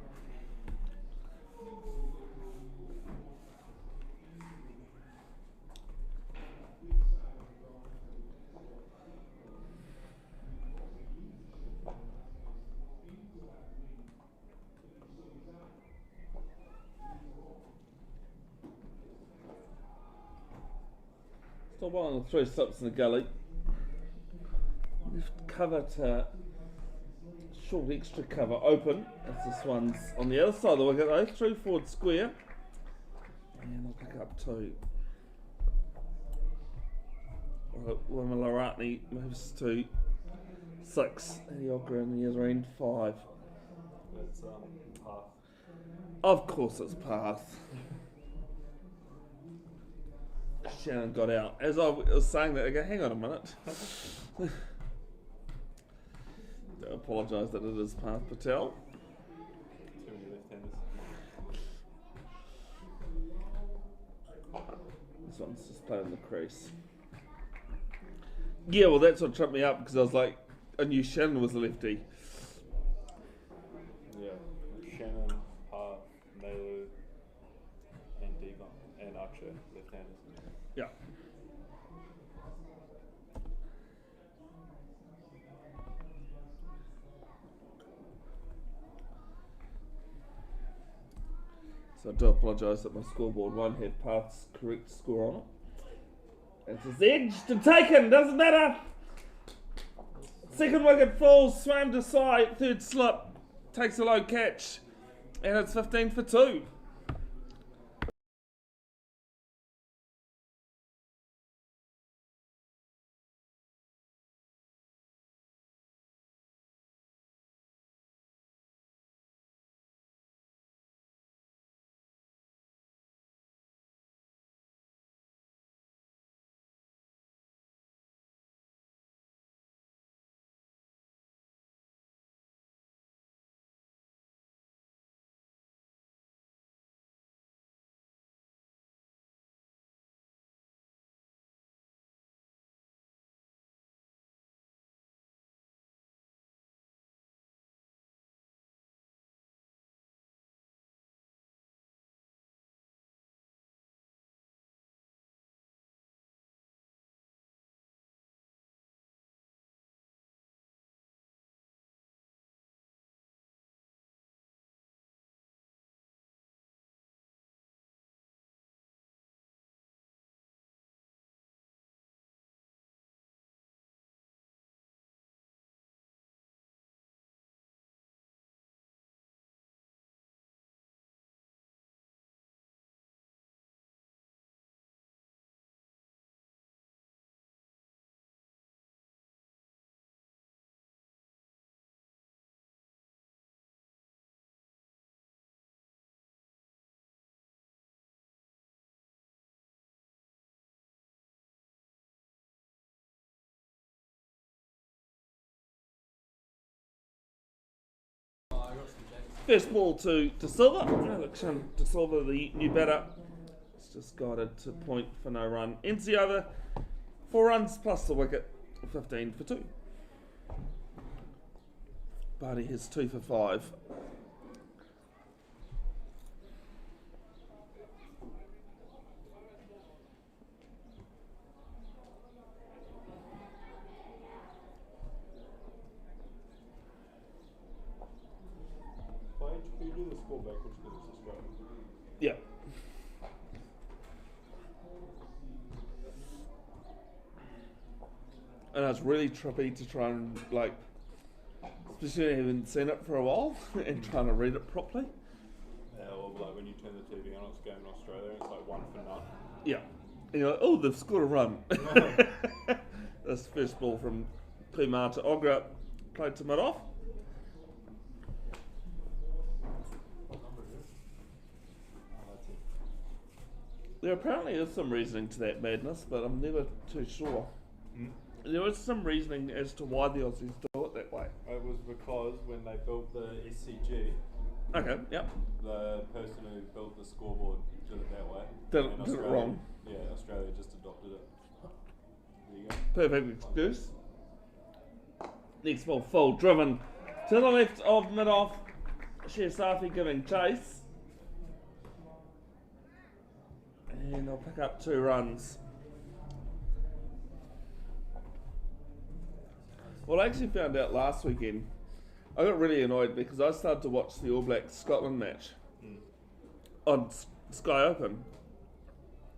Still bowling the 3 slips in the gully. Left cover to short extra cover open, as this one's on the other side of the wicket though, through forward square, and they'll pick up 2. Laratni moves to 6, Hedioka in the other end 5. That's path. Of course it's path. Shannon got out. As I was saying that, I go, hang on a minute. I apologise that it is Path Patel. Too many left-handers. This one's just playing the crease. Yeah, well that's what tripped me up because I was like, I knew Shannon was a lefty. Yeah. Shannon, Path, Nailu, and Devon, and Archer, left-handers. Yeah. So I do apologise that my scoreboard won't have Path's correct score on it. It's his edge to taken, doesn't matter. Second wicket falls, swam to side, 3rd slip, takes a low catch. And it's 15 for 2. First ball to Silva. Alex De Silva, the new batter. It's just guided to point for no run. Ends the over. 4 runs plus the wicket. 15 for 2. Barty has 2 for 5. Can you do the score backwards because it's Australia? Yeah. And it's really trippy to try and, like, especially when I haven't seen it for a while, and trying to read it properly. Yeah, or like when you turn the TV on, it's going in Australia, it's like 1 for none. Yeah. And you're like, oh, they've scored a run. This first ball from Kumeu to Ogra, played to mid-off. There apparently is some reasoning to that madness, but I'm never too sure. There is some reasoning as to why the Aussies do it that way. It was because when they built the SCG, Okay, yep. the person who built the scoreboard did it that way. Did And it Australia- wrong. Yeah, Australia just adopted it. There you go. Perfect excuse. Next ball full, driven to the left of mid-off. Safi giving chase. And they'll pick up 2 runs. Well, I actually found out last weekend, I got really annoyed because I started to watch the All Blacks Scotland match on Sky Open.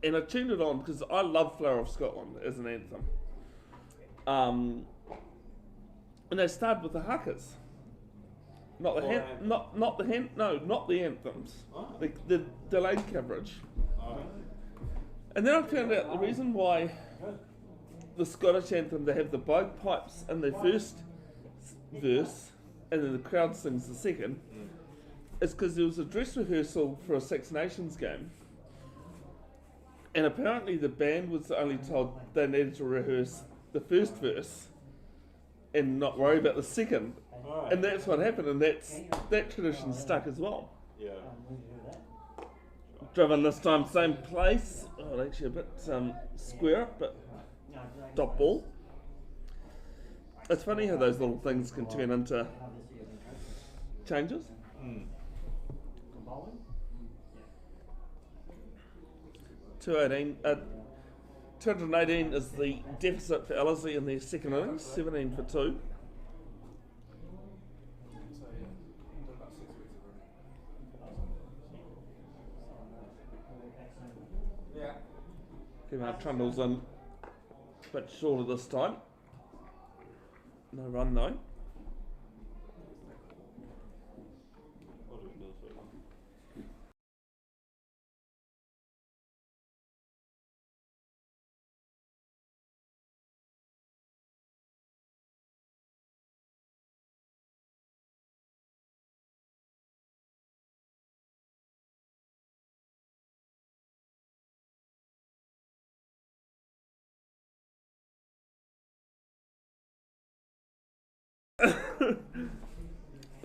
And I tuned it on because I love Flower of Scotland as an anthem. And they started with the hakas. Not the not the anthems. Oh. The delayed coverage. Oh. And then I found out the reason why the Scottish anthem, they have the bagpipes in the first verse and then the crowd sings the second, is because there was a dress rehearsal for a Six Nations game, and apparently the band was only told they needed to rehearse the first verse and not worry about the second. Alright. And that's what happened, and that tradition stuck as well. Yeah. Driven this time, same place. Oh, actually a bit square, but top ball. It's funny how those little things can turn into changes. 218 is the deficit for Ellerslie in their second innings, 17 for 2. Kumeu trundles in, but shorter this time. No run though. What do we do?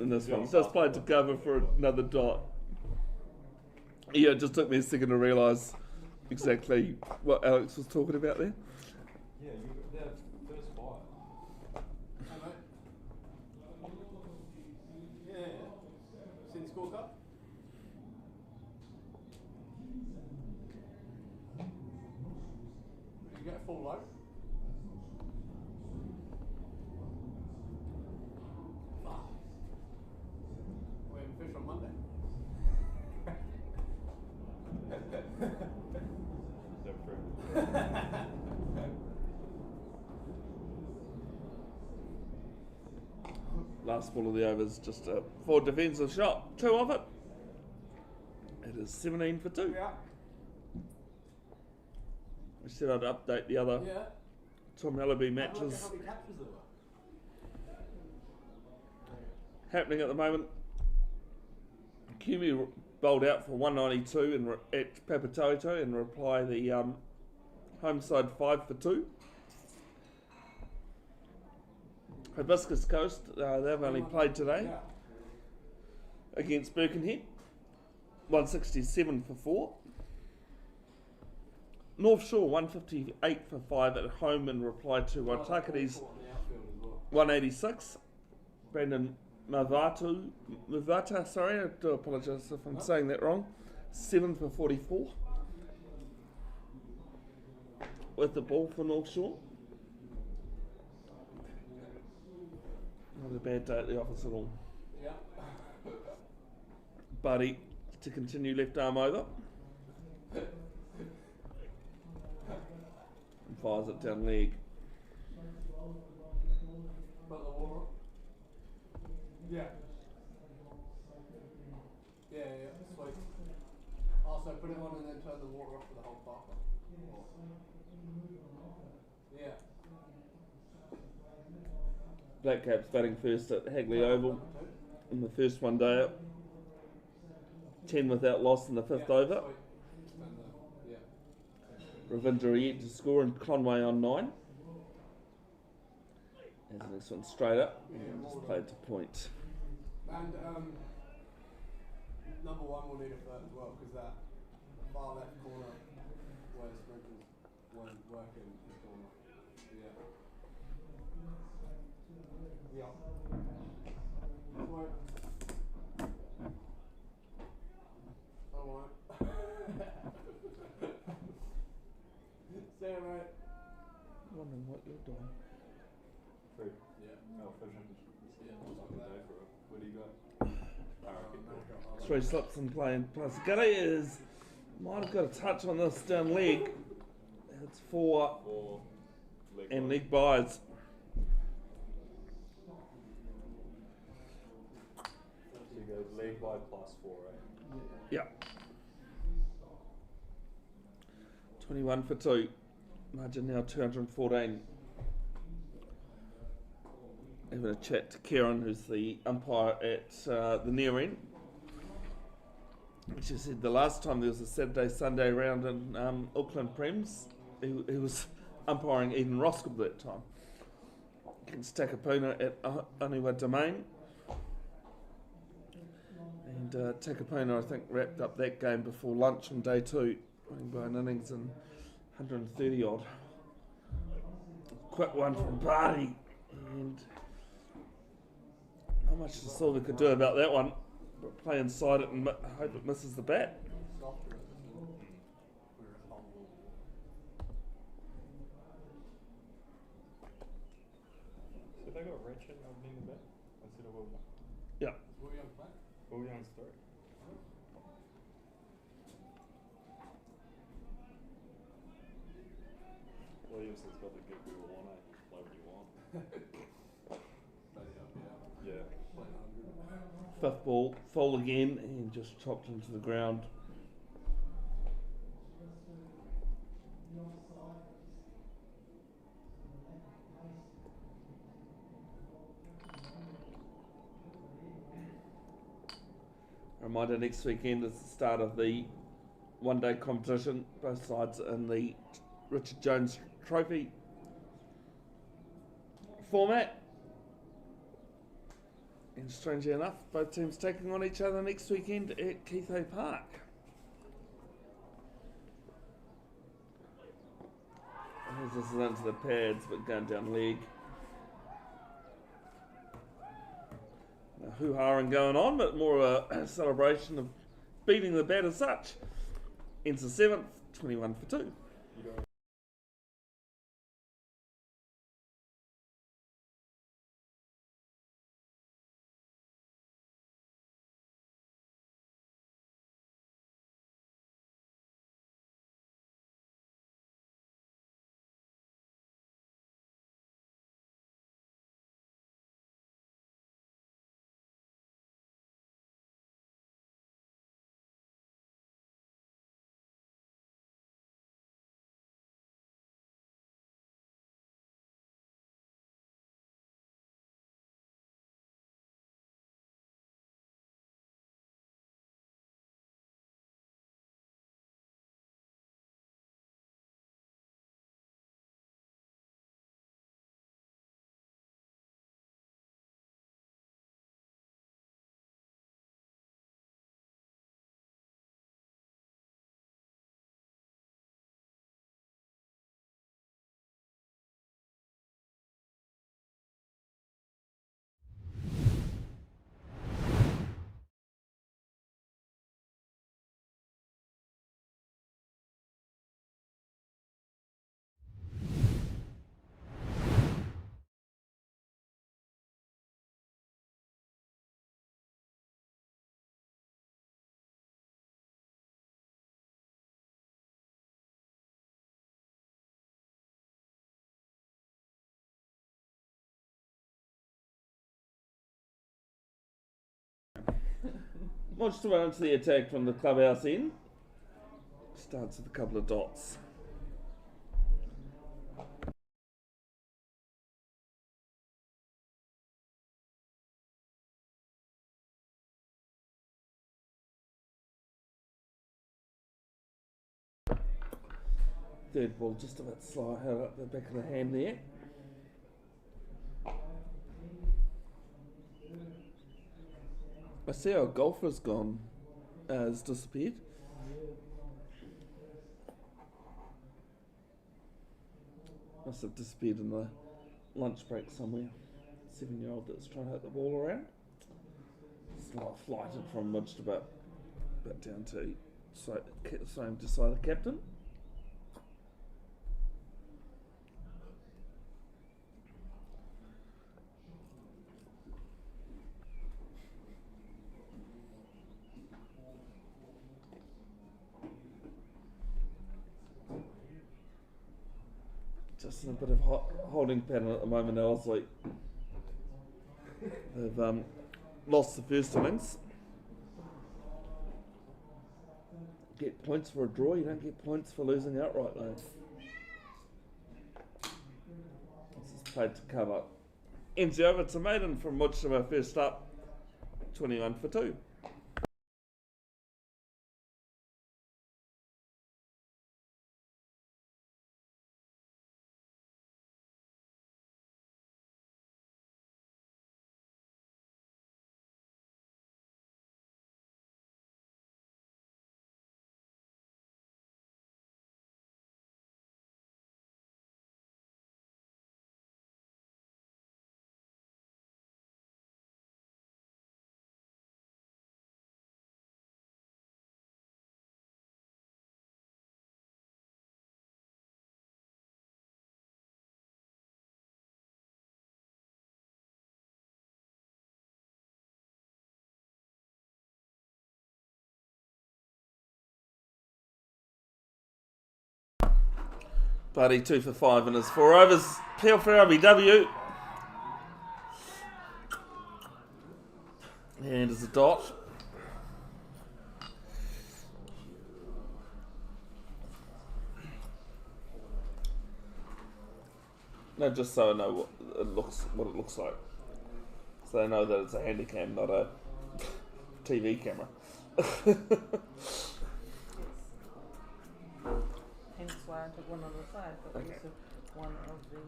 in this Yeah, one. Just played to cover for another dot. Yeah, it just took me a second to realise exactly what Alex was talking about there. Yeah, they're first five. Hey mate. Yeah. Seen the scorecard? Did you get a full load? Fuck. We having fish on Monday. They're free. Last ball of the overs, just a forward defensive shot. 2 of it. It is 17 for 2. Yeah. I said I'd update the other Yeah. Tom Hellaby Have a look at matches how many captures there were. happening at the moment. Kumeu bowled out for 192 at Papatoetoe and reply the home side 5 for 2. Hibiscus Coast, they've only played today Yeah. against Birkenhead. 167 for 4. North Shore 158 for 5 at home in reply to Waitakiti's 186. Brandon Mavata, sorry, I do apologise if I'm saying that wrong. 7 for 44. With the ball for North Shore. Not a bad day at the office at all. Yeah. Buddy to continue left arm over. And fires it down leg. Put the water up. Yeah. Yeah, sweet. Also put it on and then turn the water off for the whole park. Yeah. Black Caps batting first at Hagley Oval in the first one day out. 10 without loss in the 5th over. Yeah. Ravindra yet to score and Conway on 9. As the next one straight up. And just played to point. And number 1 will need a third as well because that far left corner where sprinters weren't working is corner. Yeah. Yeah. Wait. Alright. See you, mate. Wondering what you're doing. Free. Yeah. Oh, fishing. Yeah, Looks like a like day that. for it. What do you got? Alright, 3 slips and playing. Plus Gutty is might have got a touch on this down leg. It's 4 4 leg and lock. leg buys. So you go leg by plus 4, right? Yeah. 21 for 2. Margin now 214. Having a chat to Kieran, who's the umpire at the near end. She said the last time there was a Saturday-Sunday round in Auckland Prems, he was umpiring Eden Roskill that time. Against Takapuna at Aniwa Domain. And Takapuna, I think, wrapped up that game before lunch on day 2, winning by an innings and 130 odd. Quick one from Barty. And not much the Silver could do about that one. But play inside it and hope it misses the bat. Softer at this one. We're at humble. So they got Richard opening the bat instead of Will. Yeah. Is Will Young playing? Will Young's 3. Williams has got the gig we all want, eh? Play what you want. Yeah. Yeah. Playing 100. 5th ball, full again and just chopped into the ground. A reminder, next weekend is the start of the one-day competition, both sides in the Richard Jones Trophy format. And strangely enough, both teams taking on each other next weekend at Keithay Park. As this is into the pads, but going down leg. Hoo-ha going on, but more of a celebration of beating the bat as such. Ends the 7th, 21 for 2. Watch to run into the attack from the clubhouse end. Starts with a couple of dots. Third ball just a bit slow, held up the back of the hand there. I see our golfer's gone, has disappeared. Must have disappeared in the lunch break somewhere. 7-year-old that's trying to hit the ball around. It's not flighted from Midge to about down to same to side of the captain. Just in a bit of holding pattern at the moment, Ellerslie. They've lost the first innings. Get points for a draw, you don't get points for losing outright though. This is played to cover. Ends the over to Maiden from Mudgema first up, 21 for 2. Buddy 2 for 5 in his 4 overs. Peel for LBW. And as a dot. No, just so I know what it looks like. So I know that it's a handycam, not a TV camera. Hence why I took one on the side, but Okay. also one of the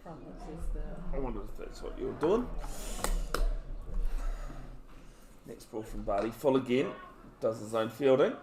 front, which is the... I wondered if that's what you were doing. Next ball from Barty. Full again. Does his own fielding.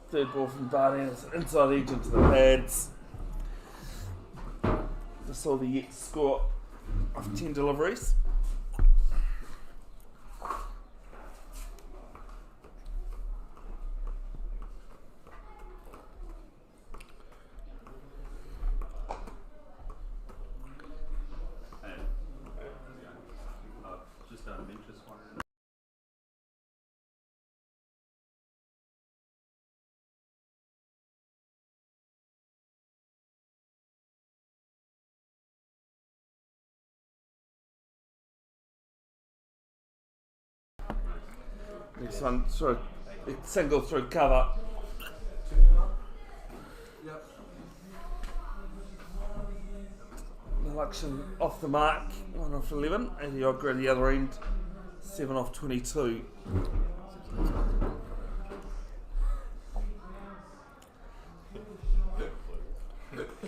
Third ball from Barty, inside edge into the pads. Just saw the Yet score of 10 deliveries. Just out of interest, wondering. Next one, through, single through cover. Yep. Election off the mark, 1 off 11, 80 odd grid the other end, 7 off 22.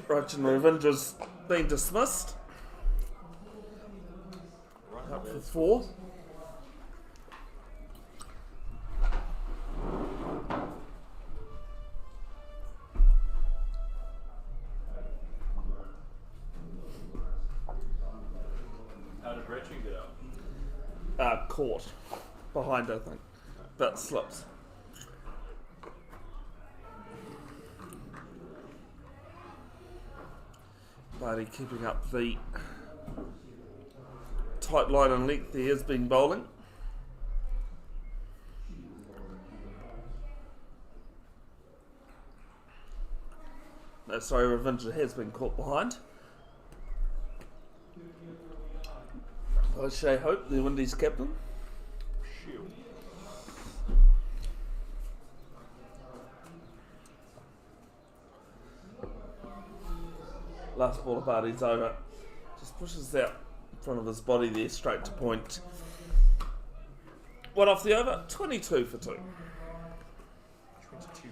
Roach and Revenge has been dismissed. Up for 4. How did Retching get up? Caught behind, I think, but slips. Barty keeping up the tight line and length he has been bowling. No, sorry, Revenge has been caught behind. O'Shea Hope, the Windies captain. Shield. Last ball of Barty's over. Just pushes out in front of his body there, straight to point. 1 off the over, 22 for 2. 22 2.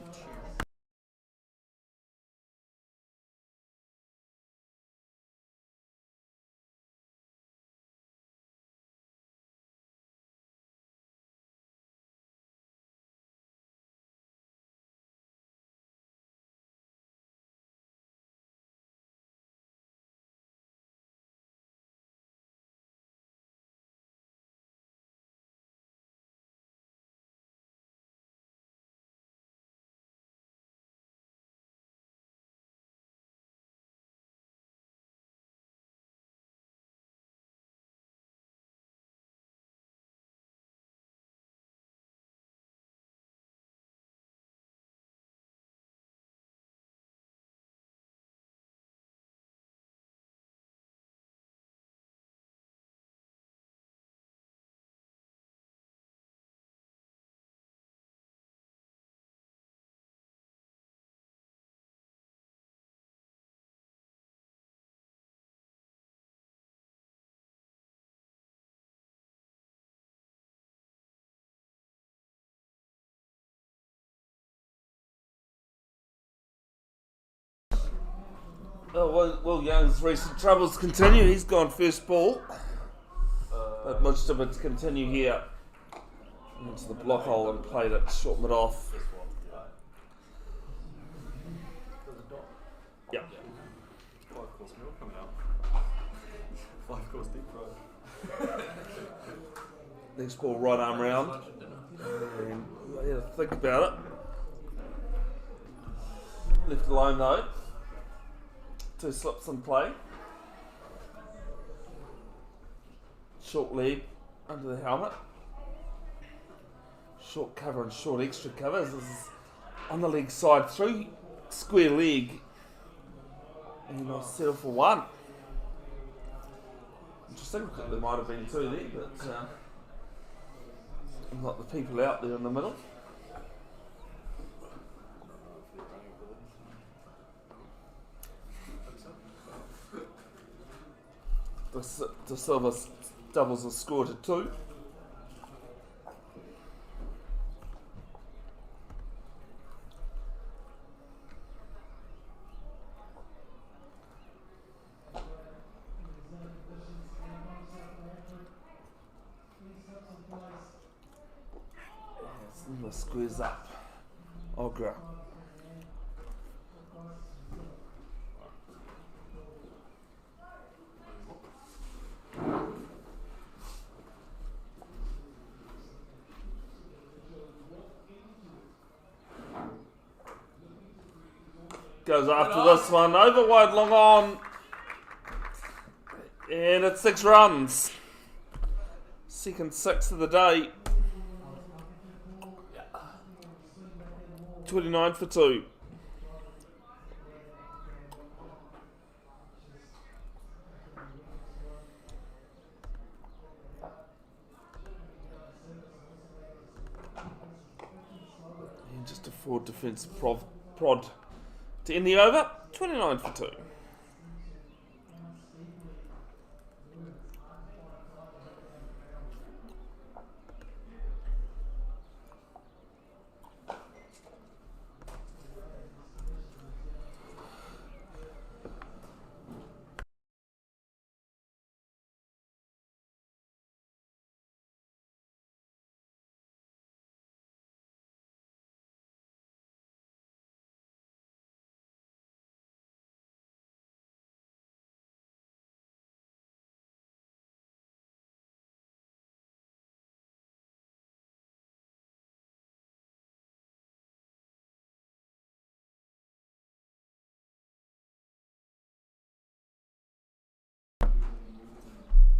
Will Young's recent troubles continue. He's gone first ball. But much to continue here. Into the block hole and played it short mid off. This one, yeah. Yep. 5-course meal coming out. 5-course deep fried. Next ball right arm round. And he had to think about it. Left alone though. 2 slips in play. Short leg under the helmet. Short cover and short extra cover. This is on the leg side through square leg. And I'll settle for 1. Interesting. There might have been two there, but not the people out there in the middle. The Silver doubles have scored at 2. The squares up. Ogra. Goes after this one. Over wide, long on. And it's 6 runs. Second 6 of the day. 29 for 2. And just a forward defence prod to end the over. 29 for 2.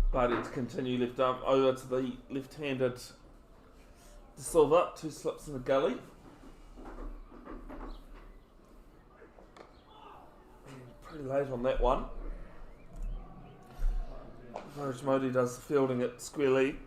But to continue left arm over to the left-handed De Silva. 2 slips in the gully. And pretty late on that one. Viraj Modi does the fielding at square leg.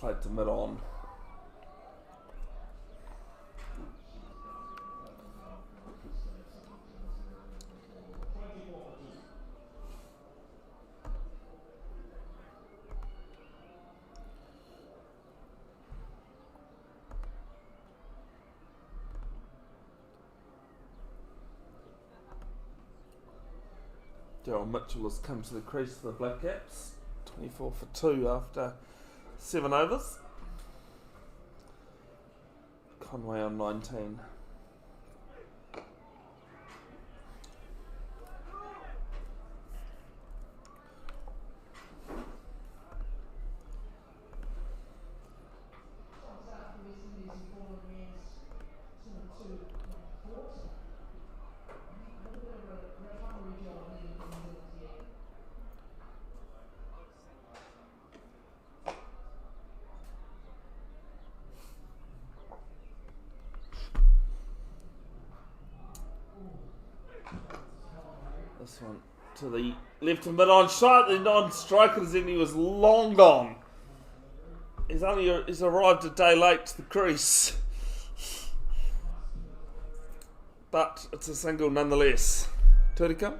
Played to mid on. Daryl Mitchell has come to the crease for the Black Caps. 24 for 2 after 7 overs. Conway on 19. This one to the left and mid on shot. The non-striker Zenny was long gone. He's arrived a day late to the crease. But it's a single nonetheless. Turika.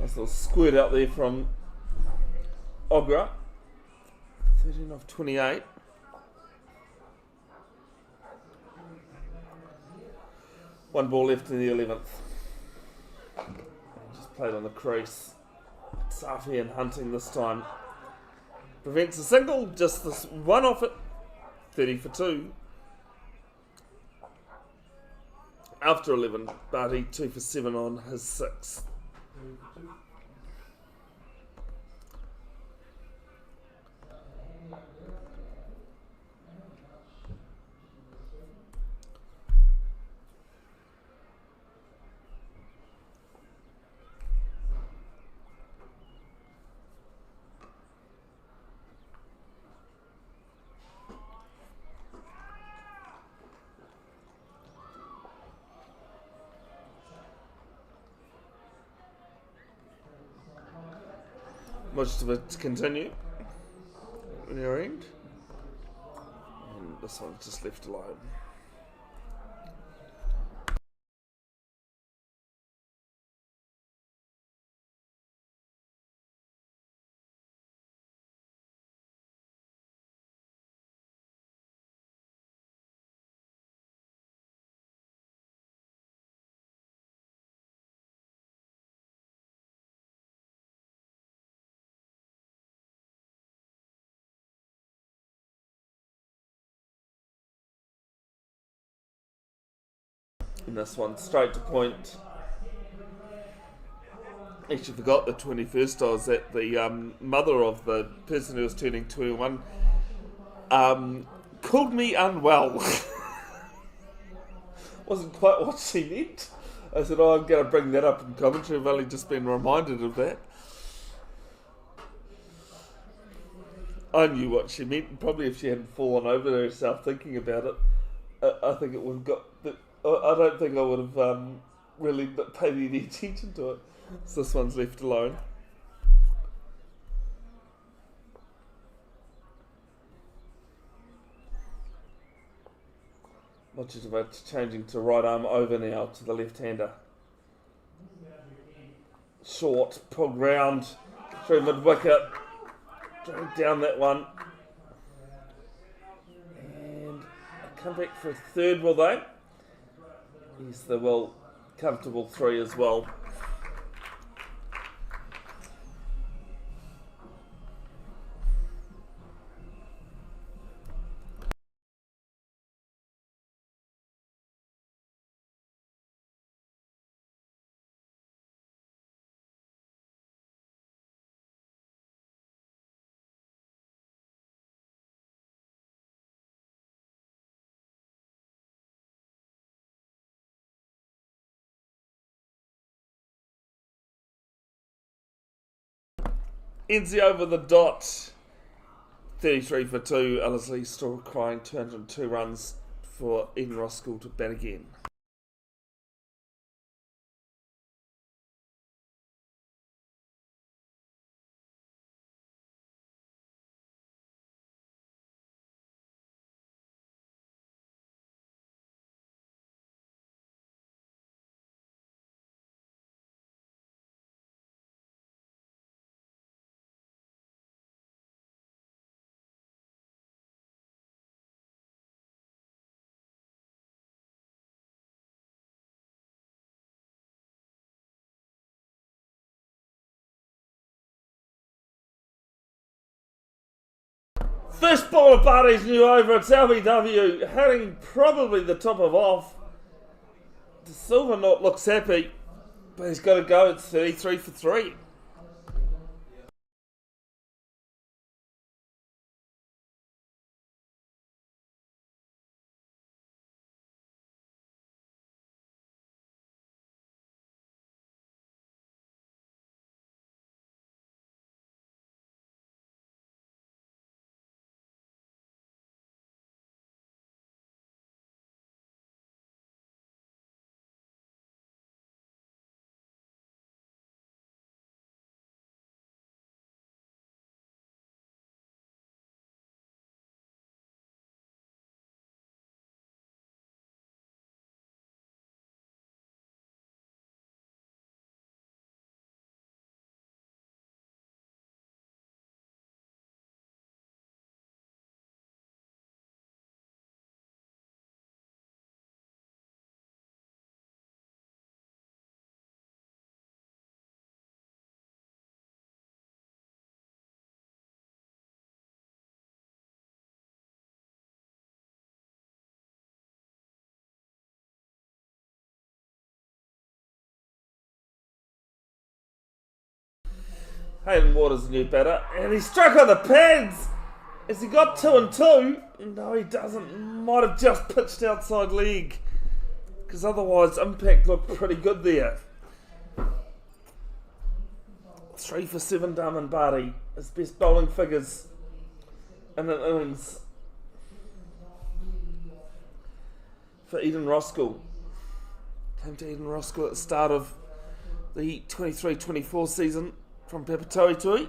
Nice little squirt out there from Ogra. 13 off 28. One ball left in the 11th. Just played on the crease. Safi and Hunting this time. Prevents a single, just this one off it. 30 for 2. After 11, Barty 2 for 7 on his 6th. Most of it to continue in your end. And this one's just left alone. And this one straight to point. Actually forgot the 21st. I was at the mother of the person who was turning 21. Called me unwell. Wasn't quite what she meant. I said, I'm going to bring that up in commentary. I've only just been reminded of that. I knew what she meant, and probably if she hadn't fallen over herself thinking about it, I think it would have got... I don't think I would have really paid any attention to it. So this one's left alone. Much is about changing to right arm over now to the left-hander. Short, pulled round, through mid-wicket. Drag down that one. And come back for a third, will they? Yes, they will. Comfortable 3 as well. Enzi over the dot. 33 for 2. Ellerslie still requiring 202 runs for Eden Roskill to bat again. First ball of Barty's new over at LBW, hitting probably the top of off. The Silver Knot looks happy, but he's got to go at 33 for 3. Hayden Waters, the new batter, and he struck on the pads. Has he got 2 and 2? No, he doesn't. Might have just pitched outside leg, because otherwise impact looked pretty good there. 3 for 7, Darman Barty. His best bowling figures in an innings for Eden Roskill. Came to Eden Roskill at the start of the 23-24 season from Papatoetoe.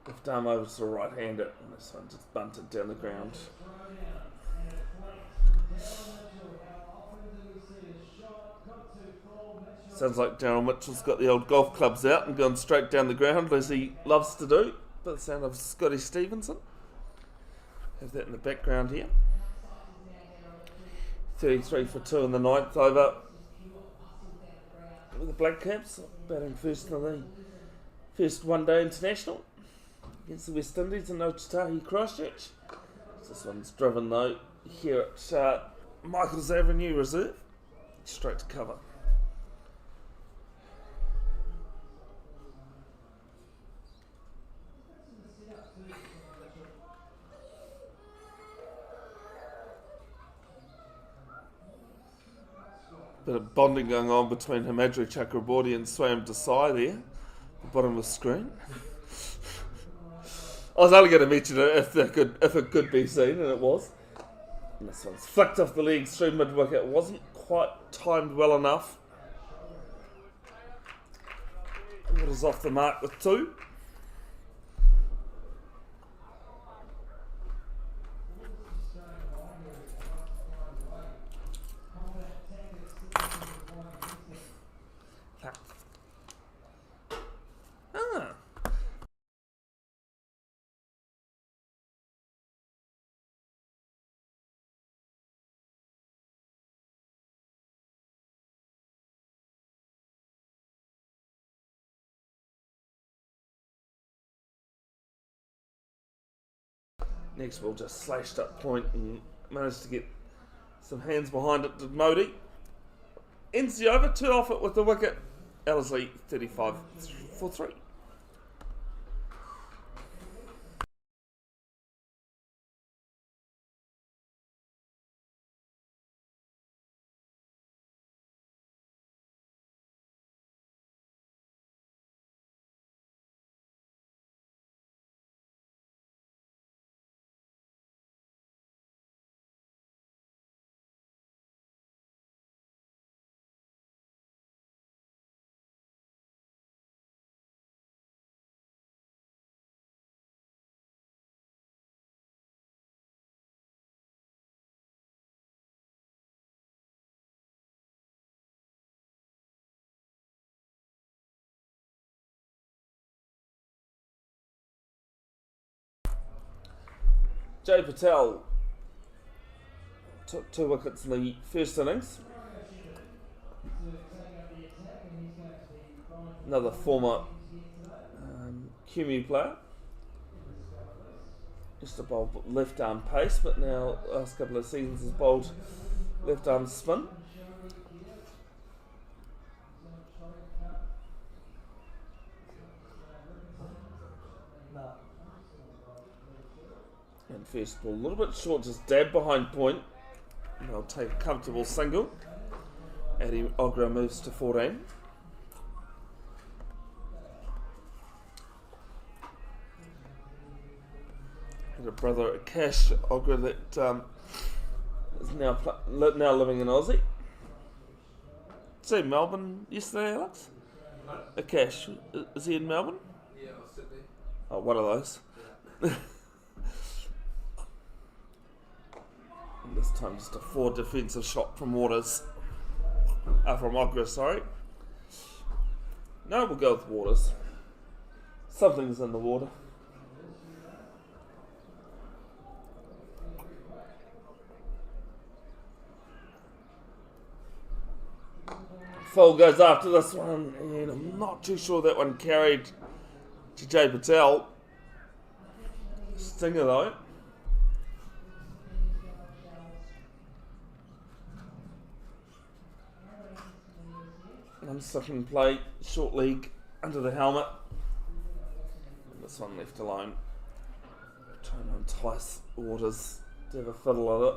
Left arm over to the right-hander, and this one just bunted down the ground. Sounds like Darryl Mitchell's got the old golf clubs out and gone straight down the ground, as he loves to do. By the sound of Scotty Stevenson. Have that in the background here. 33 for 2 in the 9th over with the Black Caps, batting first in the first one-day international against the West Indies in Otatahi, Christchurch. This one's driven though here at Michael's Avenue Reserve, straight to cover. Bit of bonding going on between Himadri Chakraborty and Swam Desai there, the bottom of the screen. I was only going to mention it if it could be seen, and it was. And this one's flicked off the legs through mid-wicket. It wasn't quite timed well enough. It was off the mark with 2. Next ball just slashed up point and managed to get some hands behind it to Modi. Ends the over, 2 off it with the wicket. Ellerslie 35 for 3. Jay Patel took 2 wickets in the first innings. Another former Kumeu player. Used to bowl left arm pace, but now last couple of seasons has bowled left arm spin. And first ball a little bit short, just dab behind point. And they'll take a comfortable single. Eddie Ogra moves to 14. Had a brother at Cash Ogra that is now living in Aussie. See Melbourne yesterday, Alex? A Cash, is he in Melbourne? Yeah, or Sydney. Oh, one of those. Yeah. This time just a 4 defensive shot from Waters. From Ogra, sorry. No, we'll go with Waters. Something's in the water. Full goes after this one, and I'm not too sure that one carried to Jay Patel. Stinger though. One stuck and play short league under the helmet. And this one left alone. Trying to entice Waters to have a fiddle at it.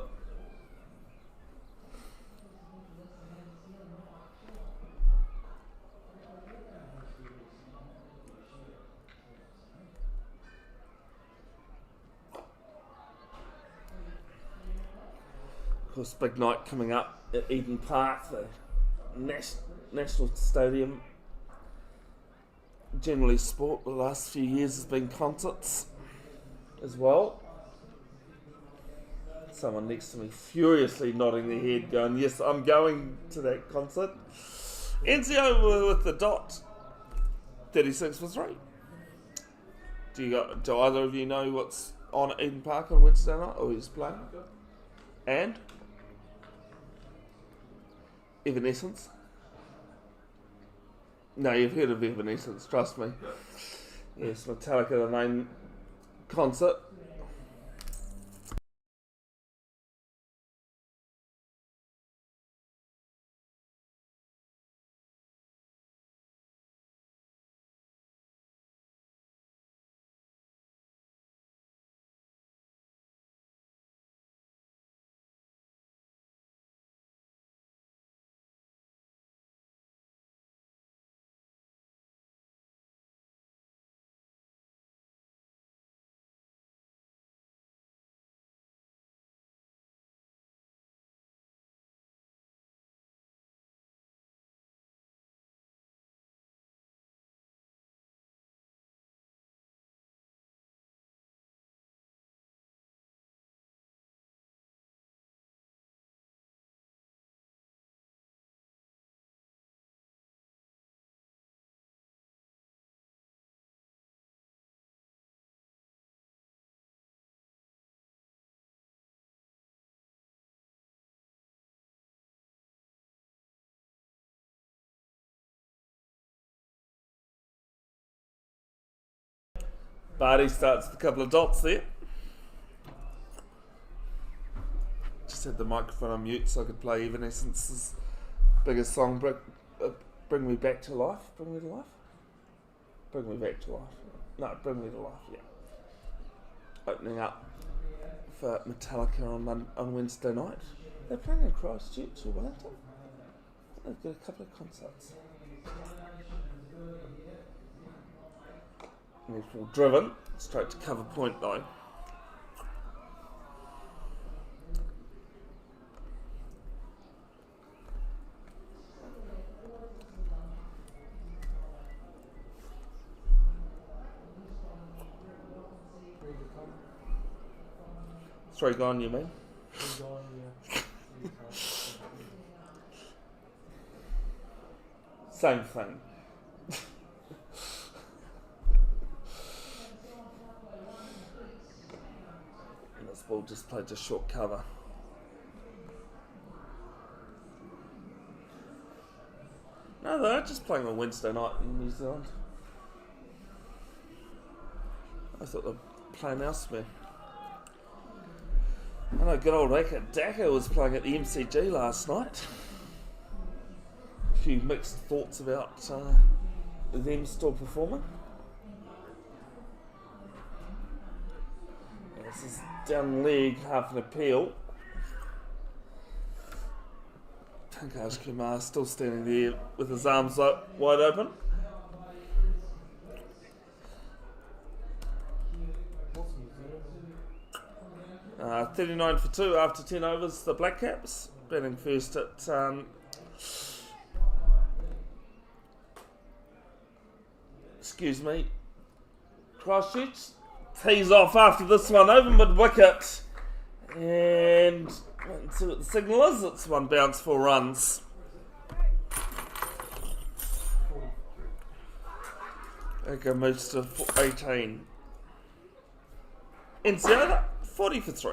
Of course, big night coming up at Eden Park, the National Stadium. Generally sport the last few years has been concerts as well. Someone next to me furiously nodding their head going, yes, I'm going to that concert. NCO with the dot, 36 for 3. Do either of you know what's on at Eden Park on Wednesday night, or who's playing? And? Evanescence? No, you've heard of Evanescence, trust me. Yes, Metallica, the main concert. Barty starts with a couple of dots there. Just had the microphone on mute so I could play Evanescence's biggest song, Bring Me Back to Life. Bring Me to Life? Bring Me Back to Life. No, Bring Me to Life, yeah. Opening up for Metallica on Wednesday night. They're playing in Christchurch or Wellington. They've got a couple of concerts. Netball driven, straight to cover point though. Three gone, you mean? Same thing. And this ball just played to short cover. No, they're just playing on Wednesday night in New Zealand. I thought they'd play elsewhere. I know good old Daka was playing at the MCG last night. A few mixed thoughts about them still performing. Yeah, this is down leg, half an appeal. Pankaj Kumar still standing there with his arms wide open. 39 for 2 after 10 overs, the Black Caps. Batting first at Christchurch. Tees off after this one over mid-wicket. And let's see what the signal is. It's one bounce, 4 runs. Eka moves to 18. NCO 40 for 3.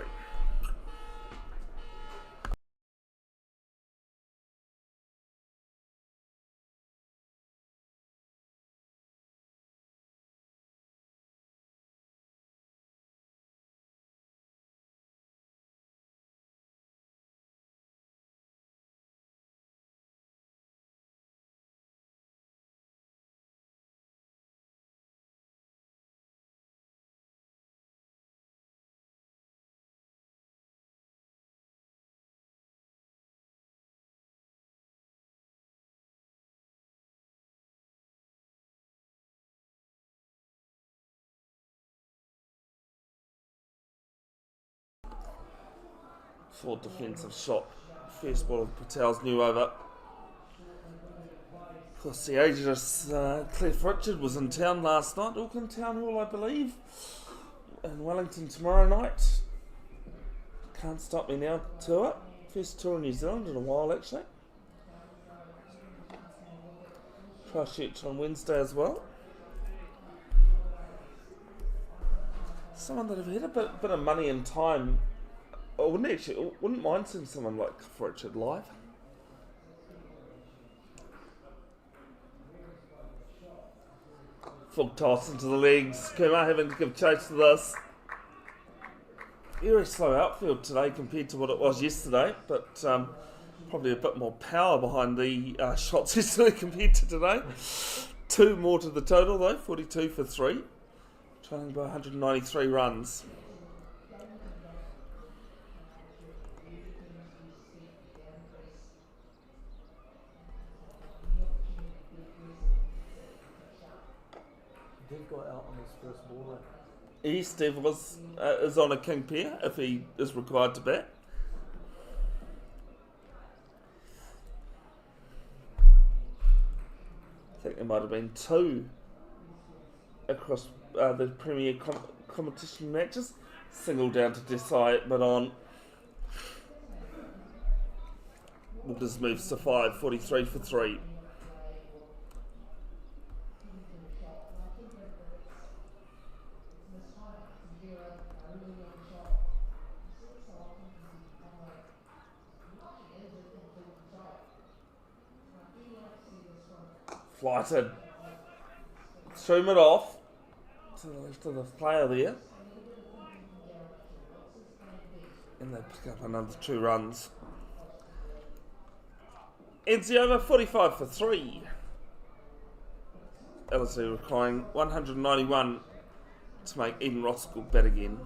for defensive shot. First ball of Patel's new over. Of course, the ageless Cliff Richard was in town last night, Auckland Town Hall, I believe, in Wellington tomorrow night. Can't stop me now tour. First tour in New Zealand in a while, actually. Christchurch on Wednesday as well. Someone that have had a bit of money and time. I wouldn't mind seeing someone like Cliff Richard live. Full toss into the legs. Kumeu having to give chase to this. Very slow outfield today compared to what it was yesterday, but probably a bit more power behind the shots yesterday compared to today. 2 more to the total though, 42 for 3. Trailing by 193 runs. Dave got out on his first ball. Steve is on a king pair if he is required to bat. I think there might have been 2 across the Premier competition matches. Single down to Desai, but on. Waters moves to 5, 43 for 3. Flighted through mid off to the left of the player there, and they pick up another 2 runs. Ends the over 45 for 3. Ellerslie requiring 191 to make even Roskill bet again.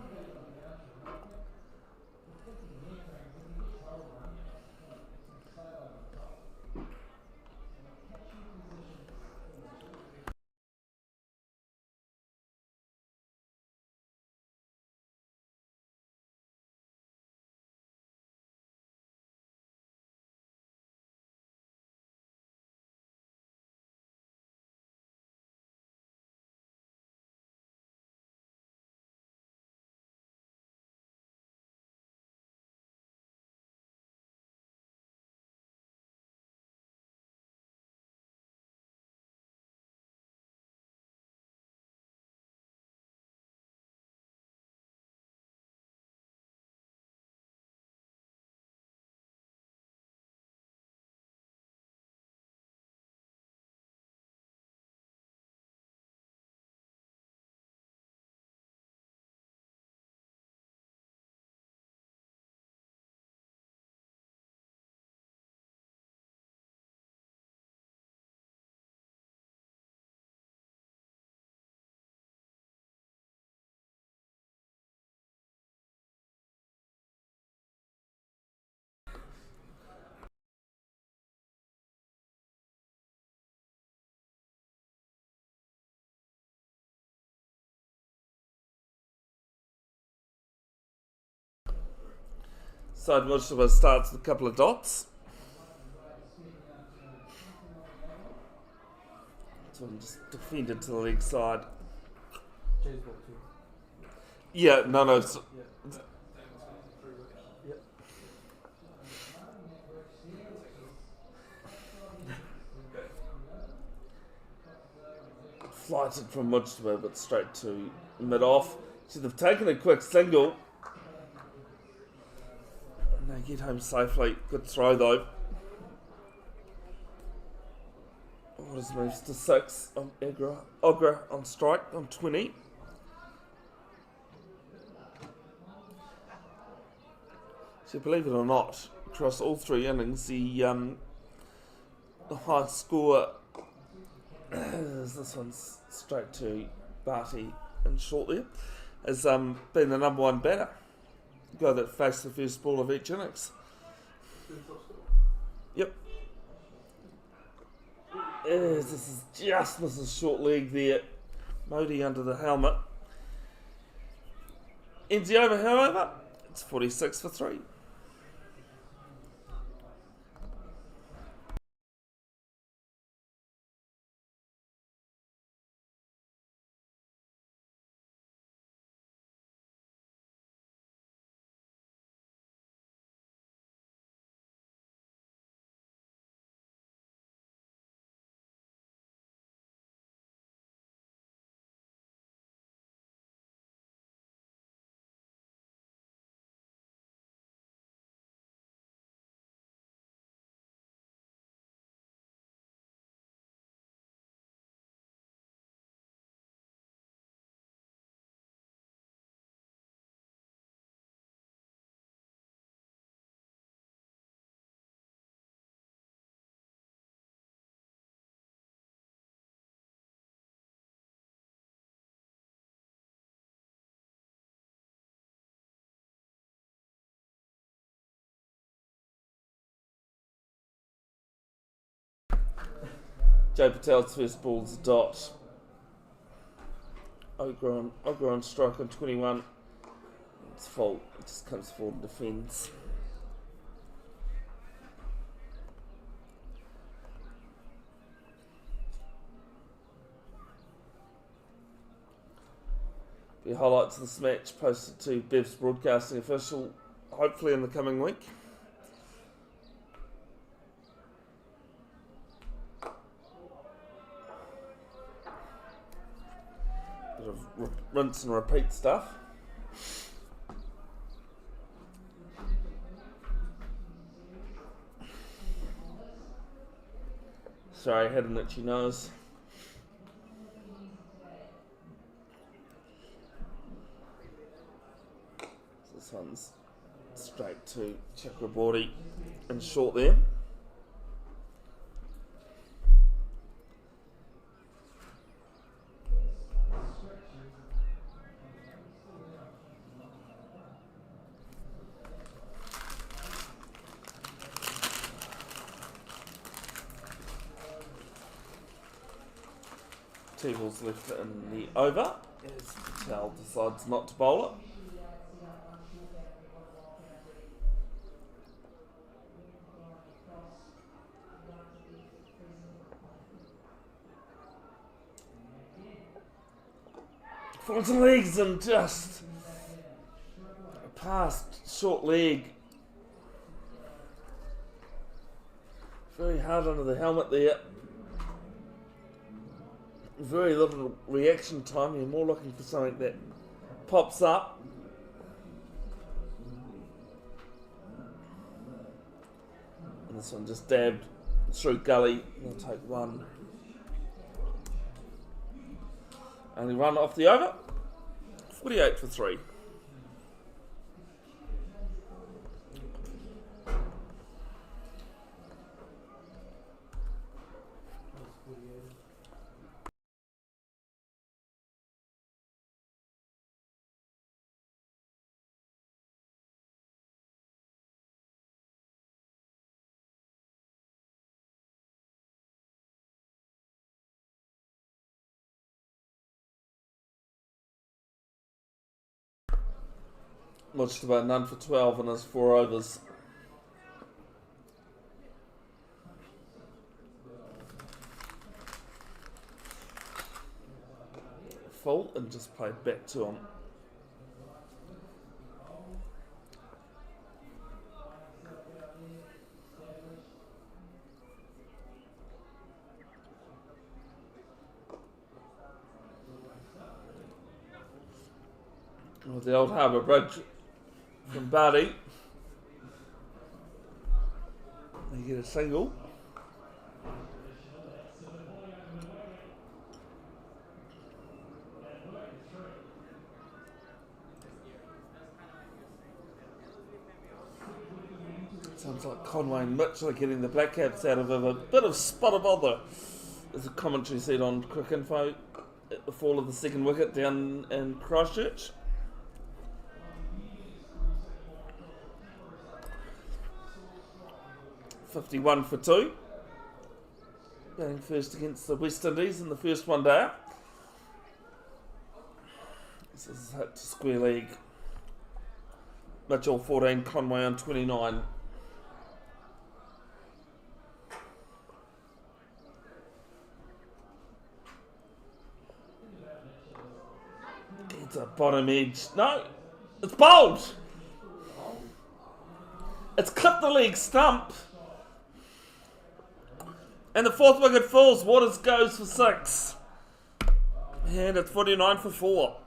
Side Washington starts with a couple of dots. So I'm just defended to the leg side. Yeah, no. Flighted from Mudgewell, but straight to mid off. So they've taken a quick single. And they get home safely. Good throw though. Waters moves to 6 on Ogra on strike on 20. So believe it or not, across all 3 innings, the high score is this one's straight to Barty in short there, has been the number 1 batter. The guy that faced the first ball of each innings. Yep. This is just misses short leg there. Modi under the helmet. Ends the over, however. It's 46 for 3. Joe Patel's first ball's a dot. Ogron strike on 21. It's fault. It just comes forward and defends. The highlights of this match posted to Bev's broadcasting official, hopefully in the coming week. Bit of rinse and repeat stuff. Sorry, I had an itchy nose. This one's straight to Chakraborty and short there. Two balls left in the over as Patel decides not to bowl it. Falls and legs and just past short leg. Very hard under the helmet there. Very little reaction time. You're more looking for something that pops up. And this one just dabbed through gully. They'll take one. Only run off the over. 48 for 3. Much about none for 12 in his 4 overs. Full and just played back to him. Well, the old Harbour Bridge from Barty. They get a single. Sounds like Conway and Mitchell are getting the black caps out of a bit of spot of bother. As a commentary said on Quick Info at the fall of the second wicket down in Christchurch. $51 for 2. Batting first against the West Indies in the first one day out. This is hit to square leg. Mitchell 14, Conway on 29. It's a bottom edge. No, it's bowled. It's clipped the leg stump. And the fourth wicket falls. Waters goes for 6. And it's 49 for 4.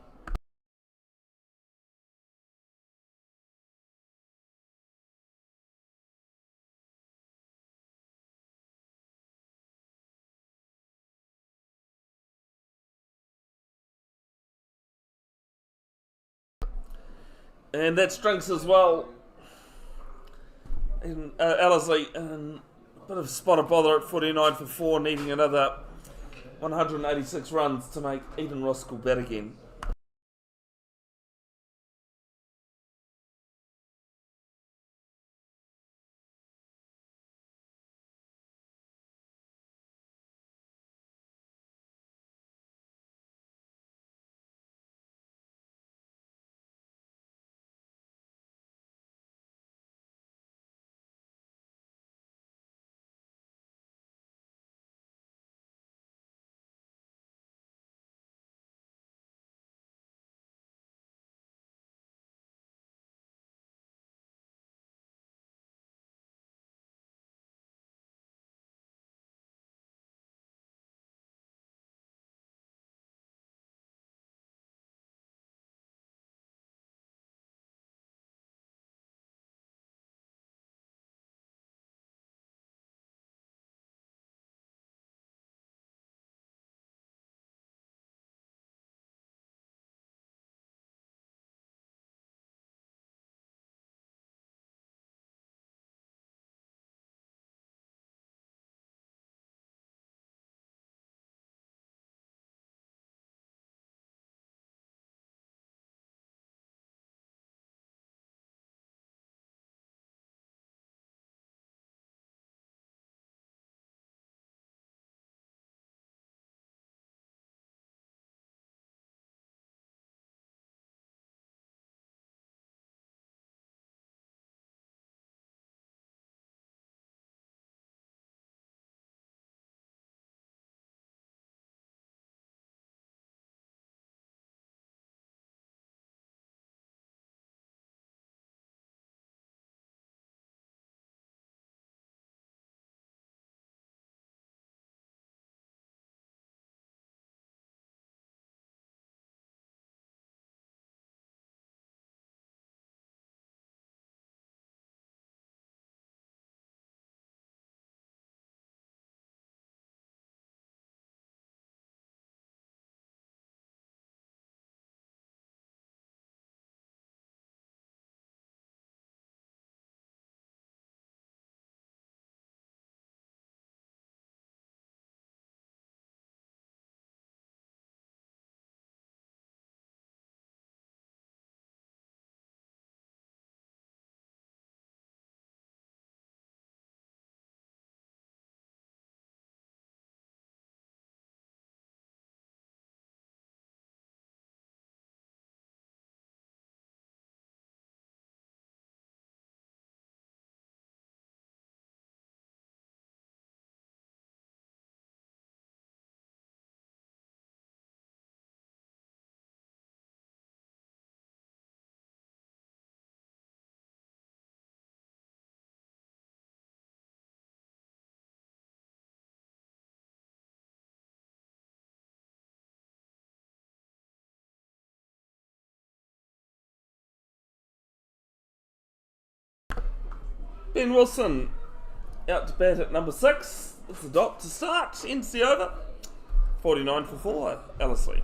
And that strings as well in Ellerslie. And a bit of spot of bother at 49 for 4, needing another 186 runs to make Eden Roskill bat again. Ben Wilson out to bat at number 6. It's the dot to start. Ends the over. 49 for 4. Ellerslie.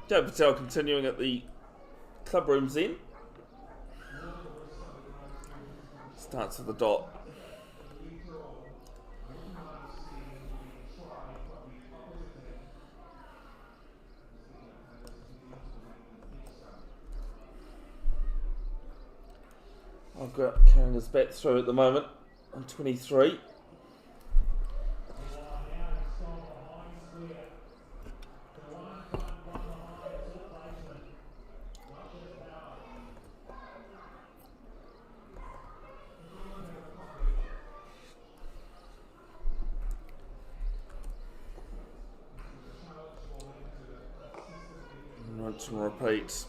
Joe Patel continuing at the club room's end. Starts with the dot. I've got carrying his bat through at the moment on 23. Rinse and repeat.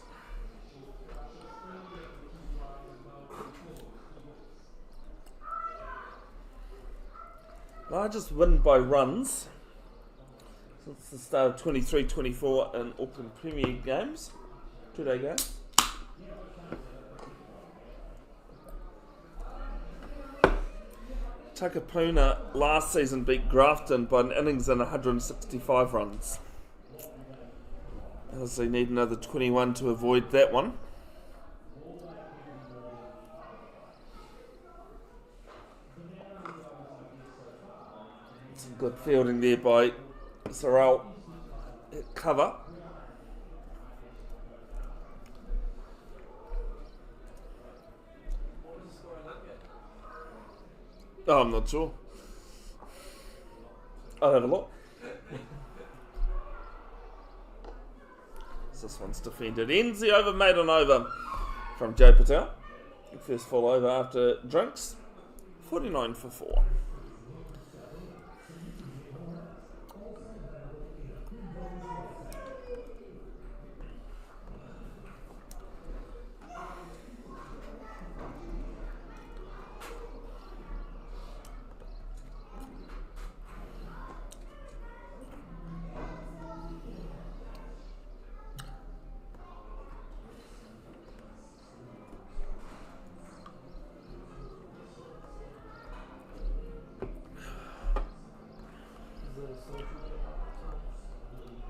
Largest win by runs since the start of 23-24 in Auckland Premier games, 2-day games. Takapuna last season beat Grafton by an innings and 165 runs. As they need another 21 to avoid that one. Some good fielding there by Sorrell at cover. Oh, I'm not sure. I'll have a look. This one's defended. Ends the over, made on over from Joe Patel. First fall over after drinks. 49 for 4.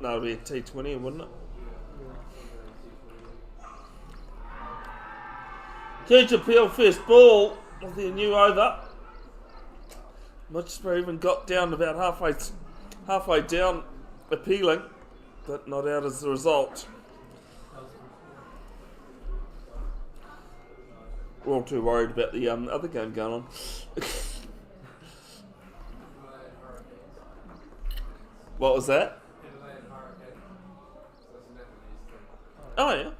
No, it'd be a T20, wouldn't it? Huge appeal first ball of their new over. Mitchell even got down about halfway down appealing, but not out as the result. We're all too worried about the other game going on. What was that? Oh yeah. I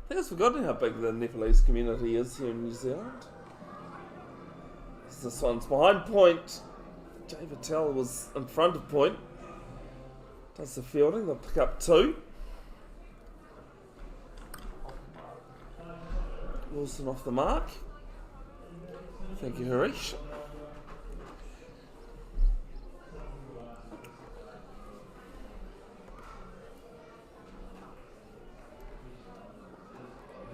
think I've forgotten how big the Nepalese community is here in New Zealand. This one's behind point. Jay Patel was in front of point. Does the fielding, they'll pick up 2. Wilson off the mark. Thank you, Harish.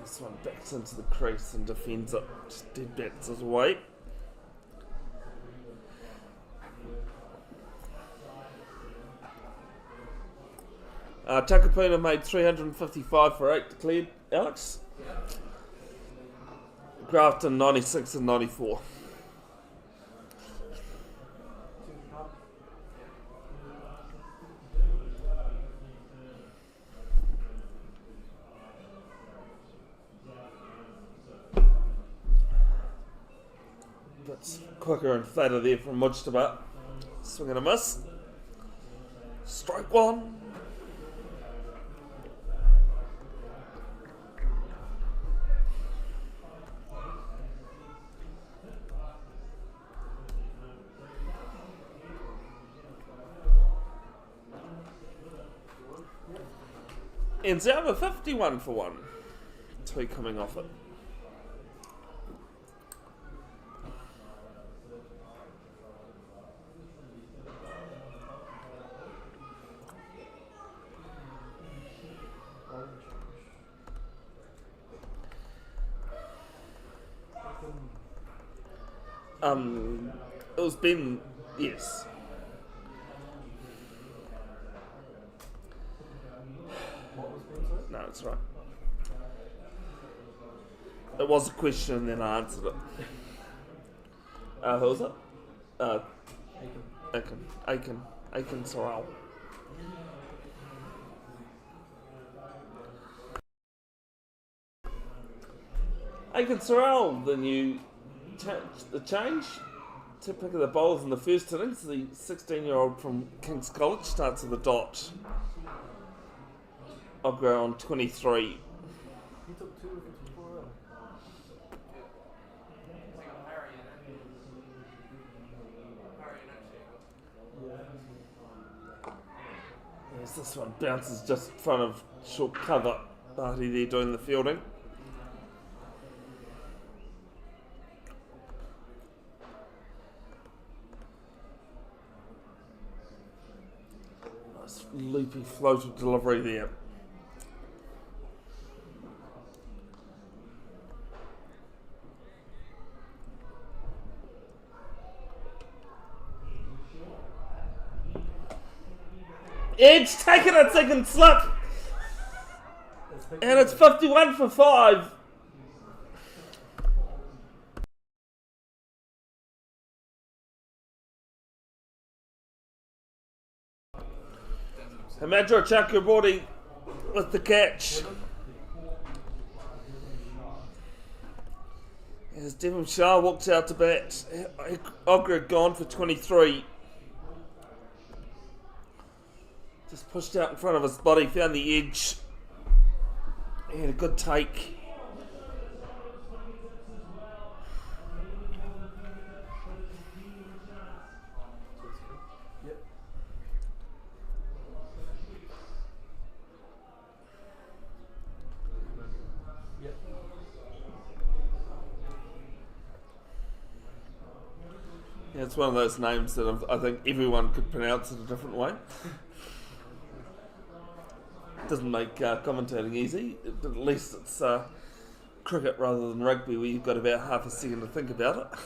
This one backs into the crease and defends it. Just dead bats it away. Takapuna made 355 for 8 declared. Alex? Grafton 96 and 94. Quicker and flatter there from Mujtaba. Swing and a miss. Strike one. Ends over 51 for 1. 2 coming off it. It was Ben, yes. No, it's right. It was a question and then I answered it. Who was it? Aiken Sorrell. Aiken Sorrell, the change to pick of the bowlers in the first innings. The 16-year-old from King's College starts at the dot. I'll go on 23. He took 2 wickets before that. Yes, this one bounces just in front of short cover. Barty there doing the fielding. Nice loopy floated delivery there. Edge taking a second slip. And it's 51 for 5. Himadra Chakraborty with the catch. As Devon Shah walks out to bat, Ogra gone for 23. Just pushed out in front of his body, found the edge. He had a good take. Yeah, it's one of those names that I think everyone could pronounce it a different way. Doesn't make commentating easy, but at least it's cricket rather than rugby where you've got about half a second to think about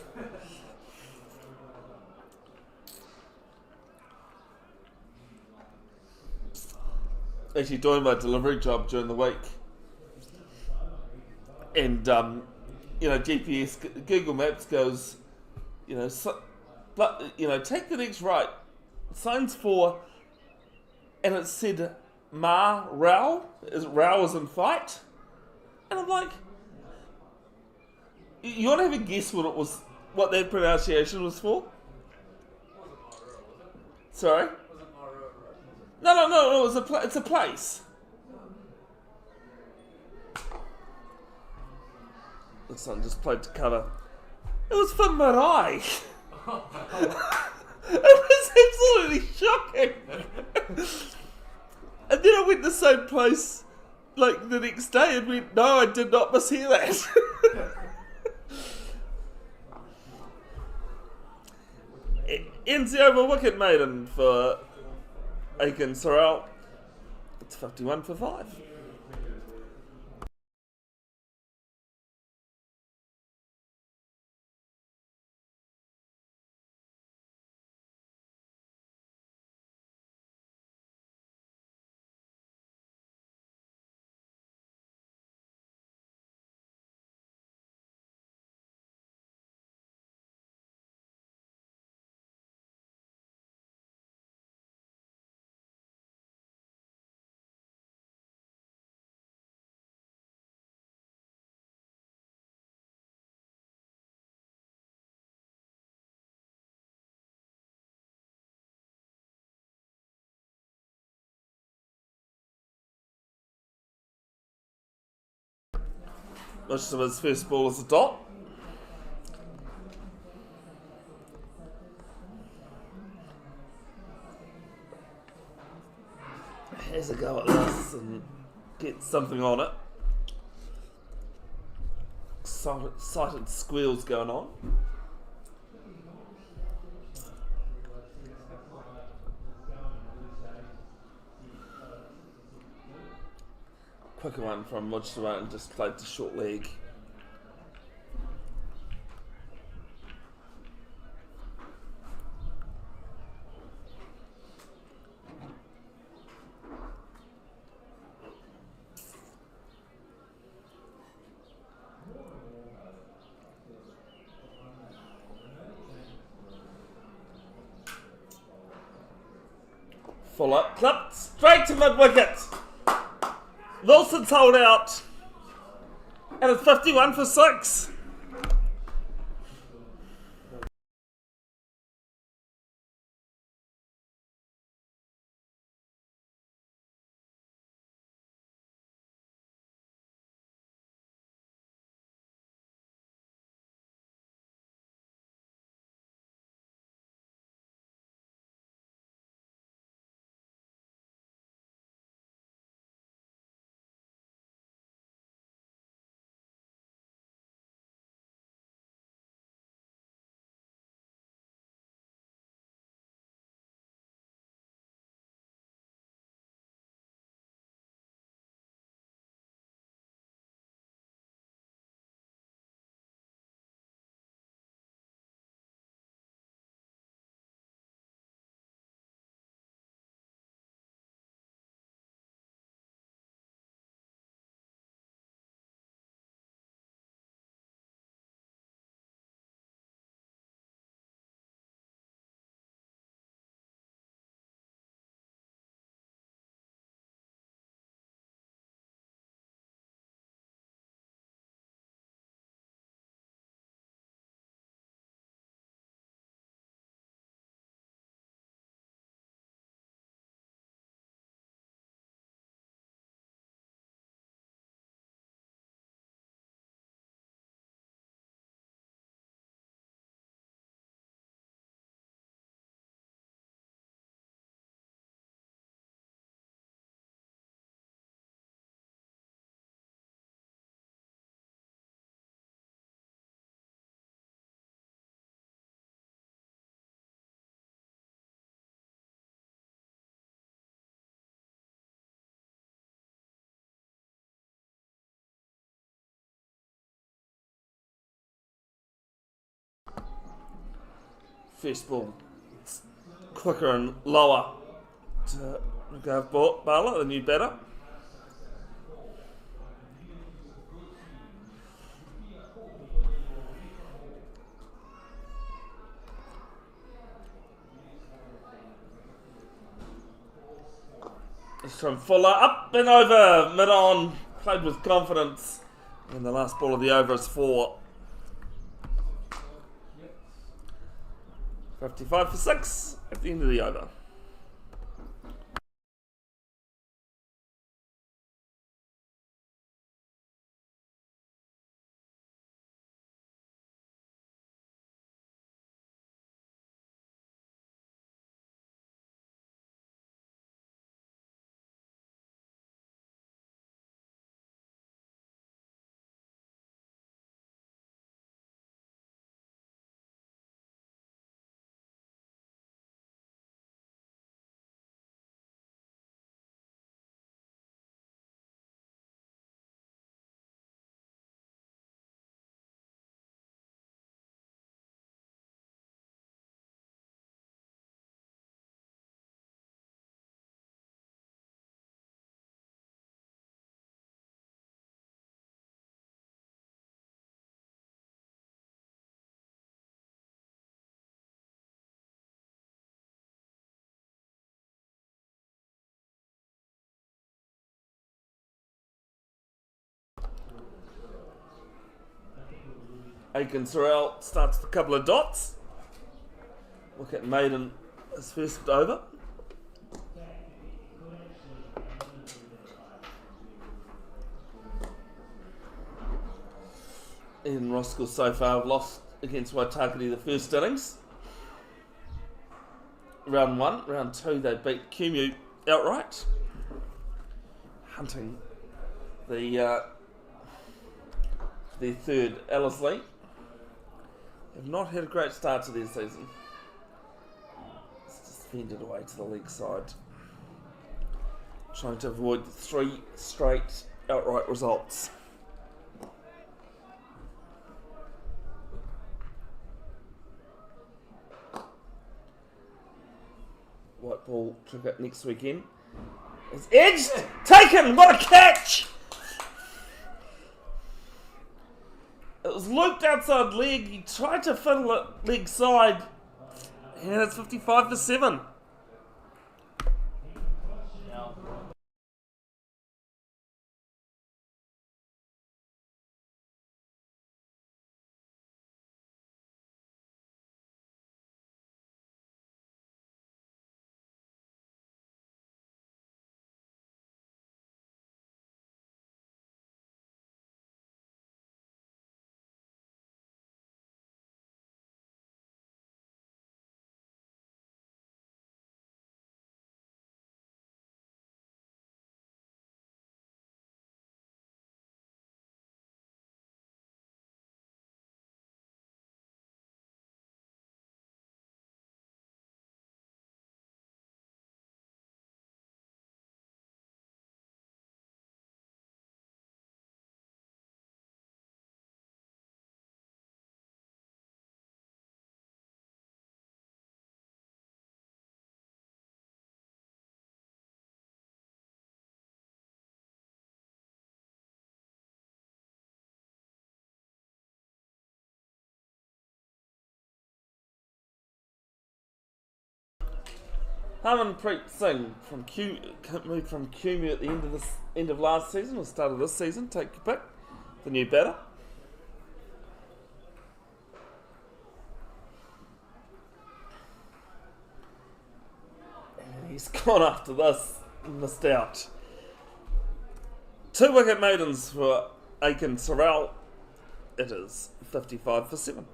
it. Actually doing my delivery job during the week, and GPS, Google Maps goes, take the next right, signs for, and it said Ma Rao, Rao is in fight, and I'm like, you want to have a guess what that pronunciation was for? Sorry? No, it's a place. This one just played to cover. It was for Marae. It was absolutely shocking. And then I went to the same place like the next day and went, no, I did not mishear that. Ends the over wicket maiden for Aiken Sorrell. It's 51 for 5. Most of his first ball is a dot. Has a go at this and get something on it. Excited squeals going on. Quicker one from Mujtaba and just played the short leg. Fuller clipped straight to mid wicket. Wilson's hold out. And it's 51 for 6. First ball. It's quicker and lower to go Barla, the new batter. It's from Fuller, up and over, mid on, played with confidence. And the last ball of the over is 4. 55 for 6 at the end of the over. Aiken Sorrell starts with a couple of dots. Look at Maiden, his first over. in Roskill so far have lost against Waitakere the first innings. Round 1. Round 2 they beat Kumeu outright. Hunting their third Ellerslie. Have not had a great start to their season. It's just fended away to the leg side. Trying to avoid 3 straight outright results. White ball cricket next weekend. It's edged! Taken! What a catch! It was looped outside leg. He tried to fiddle it leg side. And it's 55 for 7. Harmanpreet Singh moved from Kumeu at the end of last season or start of this season. Take your pick. The new batter. And he's gone after this. Missed out. 2 wicket maidens for Aiken Sorrell. It is 55 for 7.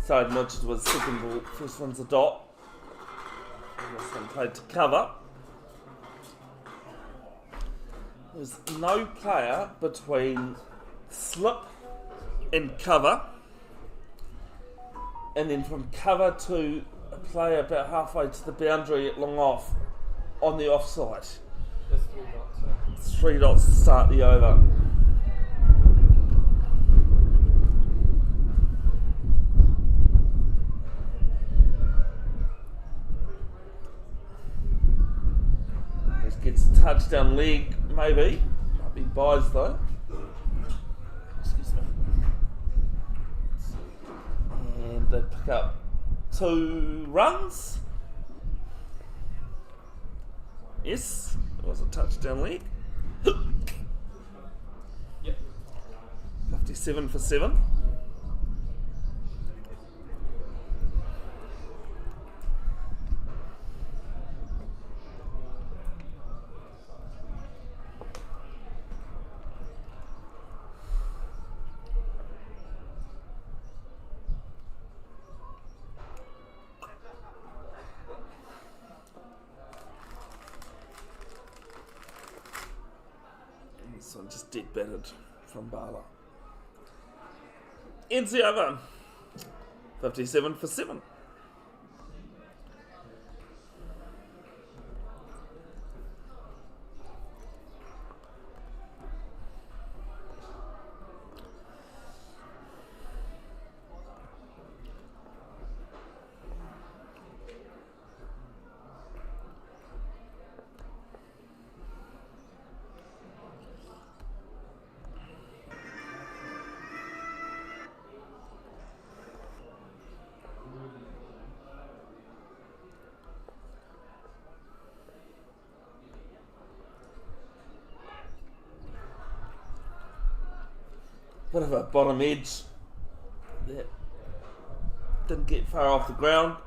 Side nudged was second ball, first one's a dot. And this one played to cover. There's no player between slip and cover. And then from cover to a player about halfway to the boundary at long off on the offside. There's 3 dots. It's 3 dots to start the over. Gets a touchdown leg, maybe. Might be buys though. Excuse me. And they pick up 2 runs. Yes, it was a touchdown leg. Yep. 57 for 7. This one just dead battered from Bala. Ends the over. 57 for 7. Bit of a bottom edge that didn't get far off the ground.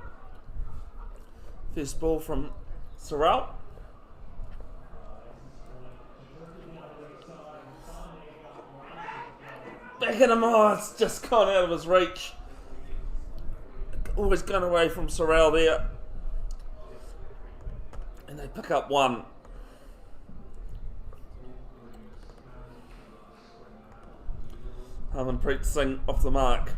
First ball from Sorrell. Back in him, it's just gone out of his reach. Always gone away from Sorrell there. And they pick up 1. Harmanpreet Singh off the mark.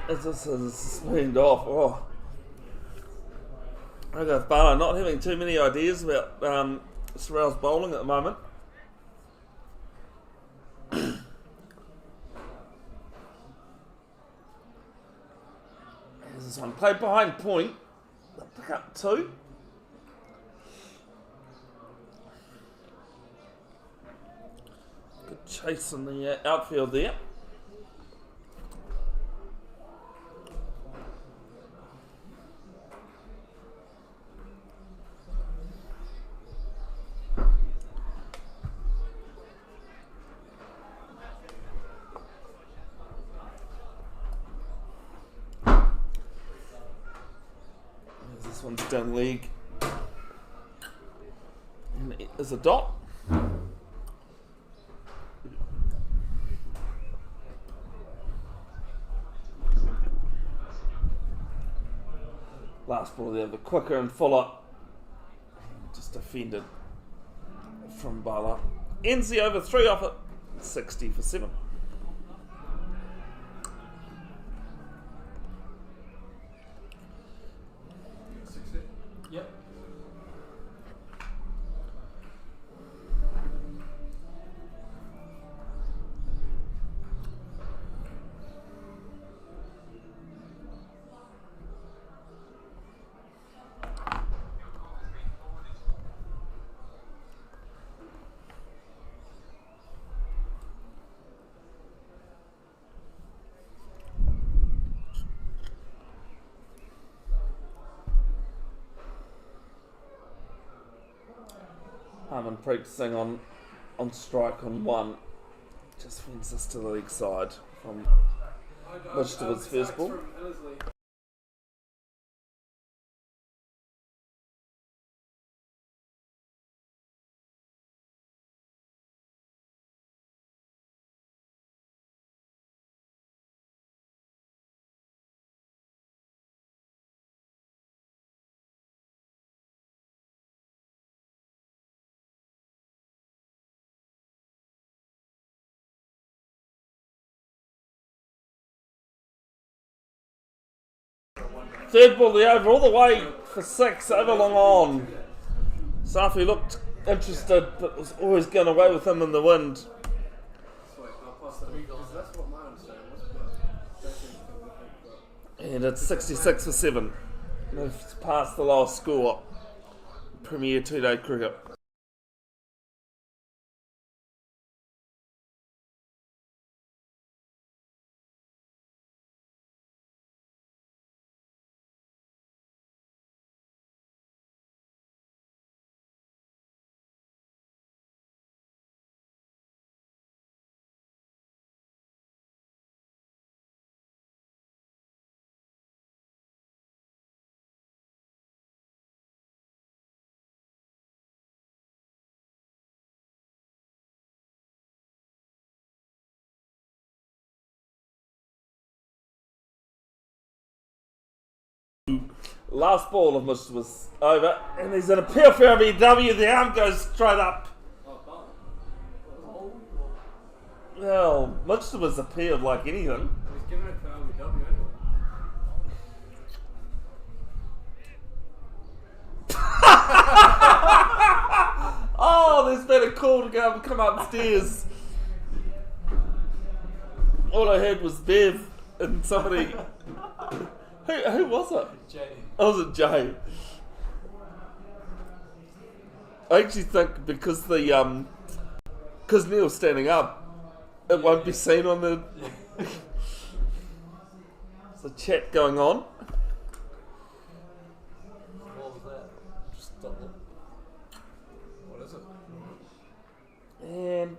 As this is spooned off. Oh. I go Bala not having too many ideas about Sorrell's bowling at the moment. Here's this one. Played behind point. They'll pick up 2. Good chase in the outfield there. This one's down league. And there's a dot. Last ball there, the quicker and fuller. Just defended from Bala. Ends the over 3 off it. 60 for 7. Yep. Harmanpreet Singh on strike on 1. Just fends this to the leg side from which to his first ball. From Ellerslie. Third ball the over all the way for 6 over long on. Safi looked interested but was always going away with him in the wind. Sweet, I'll pass that because that's what my understanding was, but don't think And it's 66 for 7. Moves past the lowest score. Premier 2-day cricket. Last ball of Mitch was over, and there's an appeal for RBW. The arm goes straight up. Well, Mitch was appealed like anything. He's giving it to LBW anyway. Oh, there's been a call to go and come upstairs. All I heard was Bev and somebody. Who was it? Jay. Oh, was it Jay? I actually think because because Neil's standing up, it won't be seen on the. There's a chat going on. What was that? Just double. What is it? And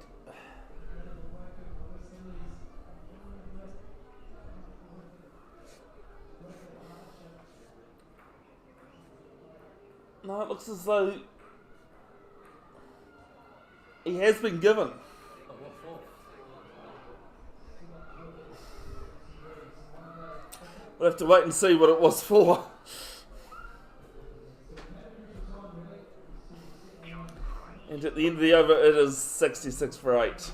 no, it looks as though he has been given. Oh, what for? We'll have to wait and see what it was for. And at the end of the over, it is 66 for 8.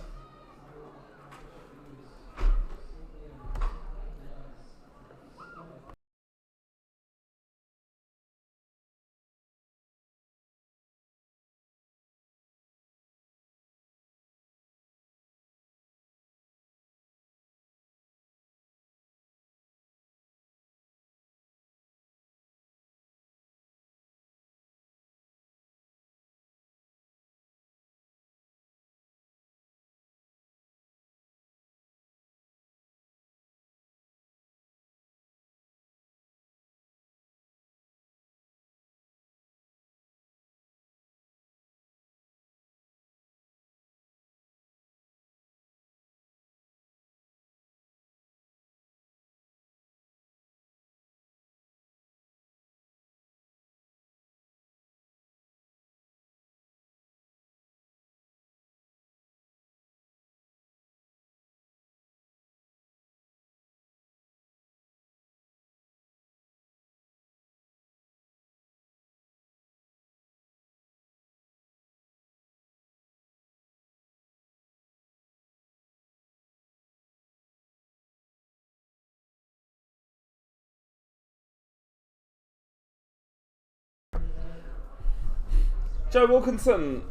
Joe Wilkinson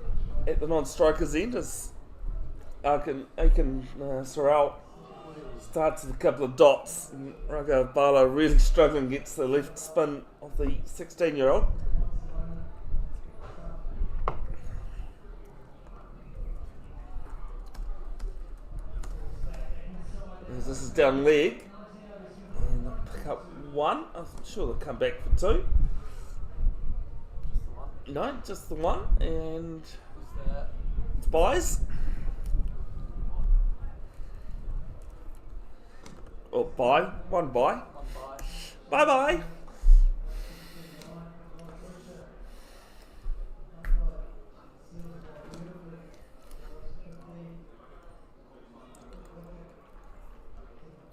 at the non-strikers end as Aiken Sorrell starts with a couple of dots. And Raga Barlow really struggling against the left spin of the 16-year-old. As this is down leg. And they'll pick up one. I'm sure they'll come back for two. No, just the one, and it's buys. Or buy, one buy. Bye bye.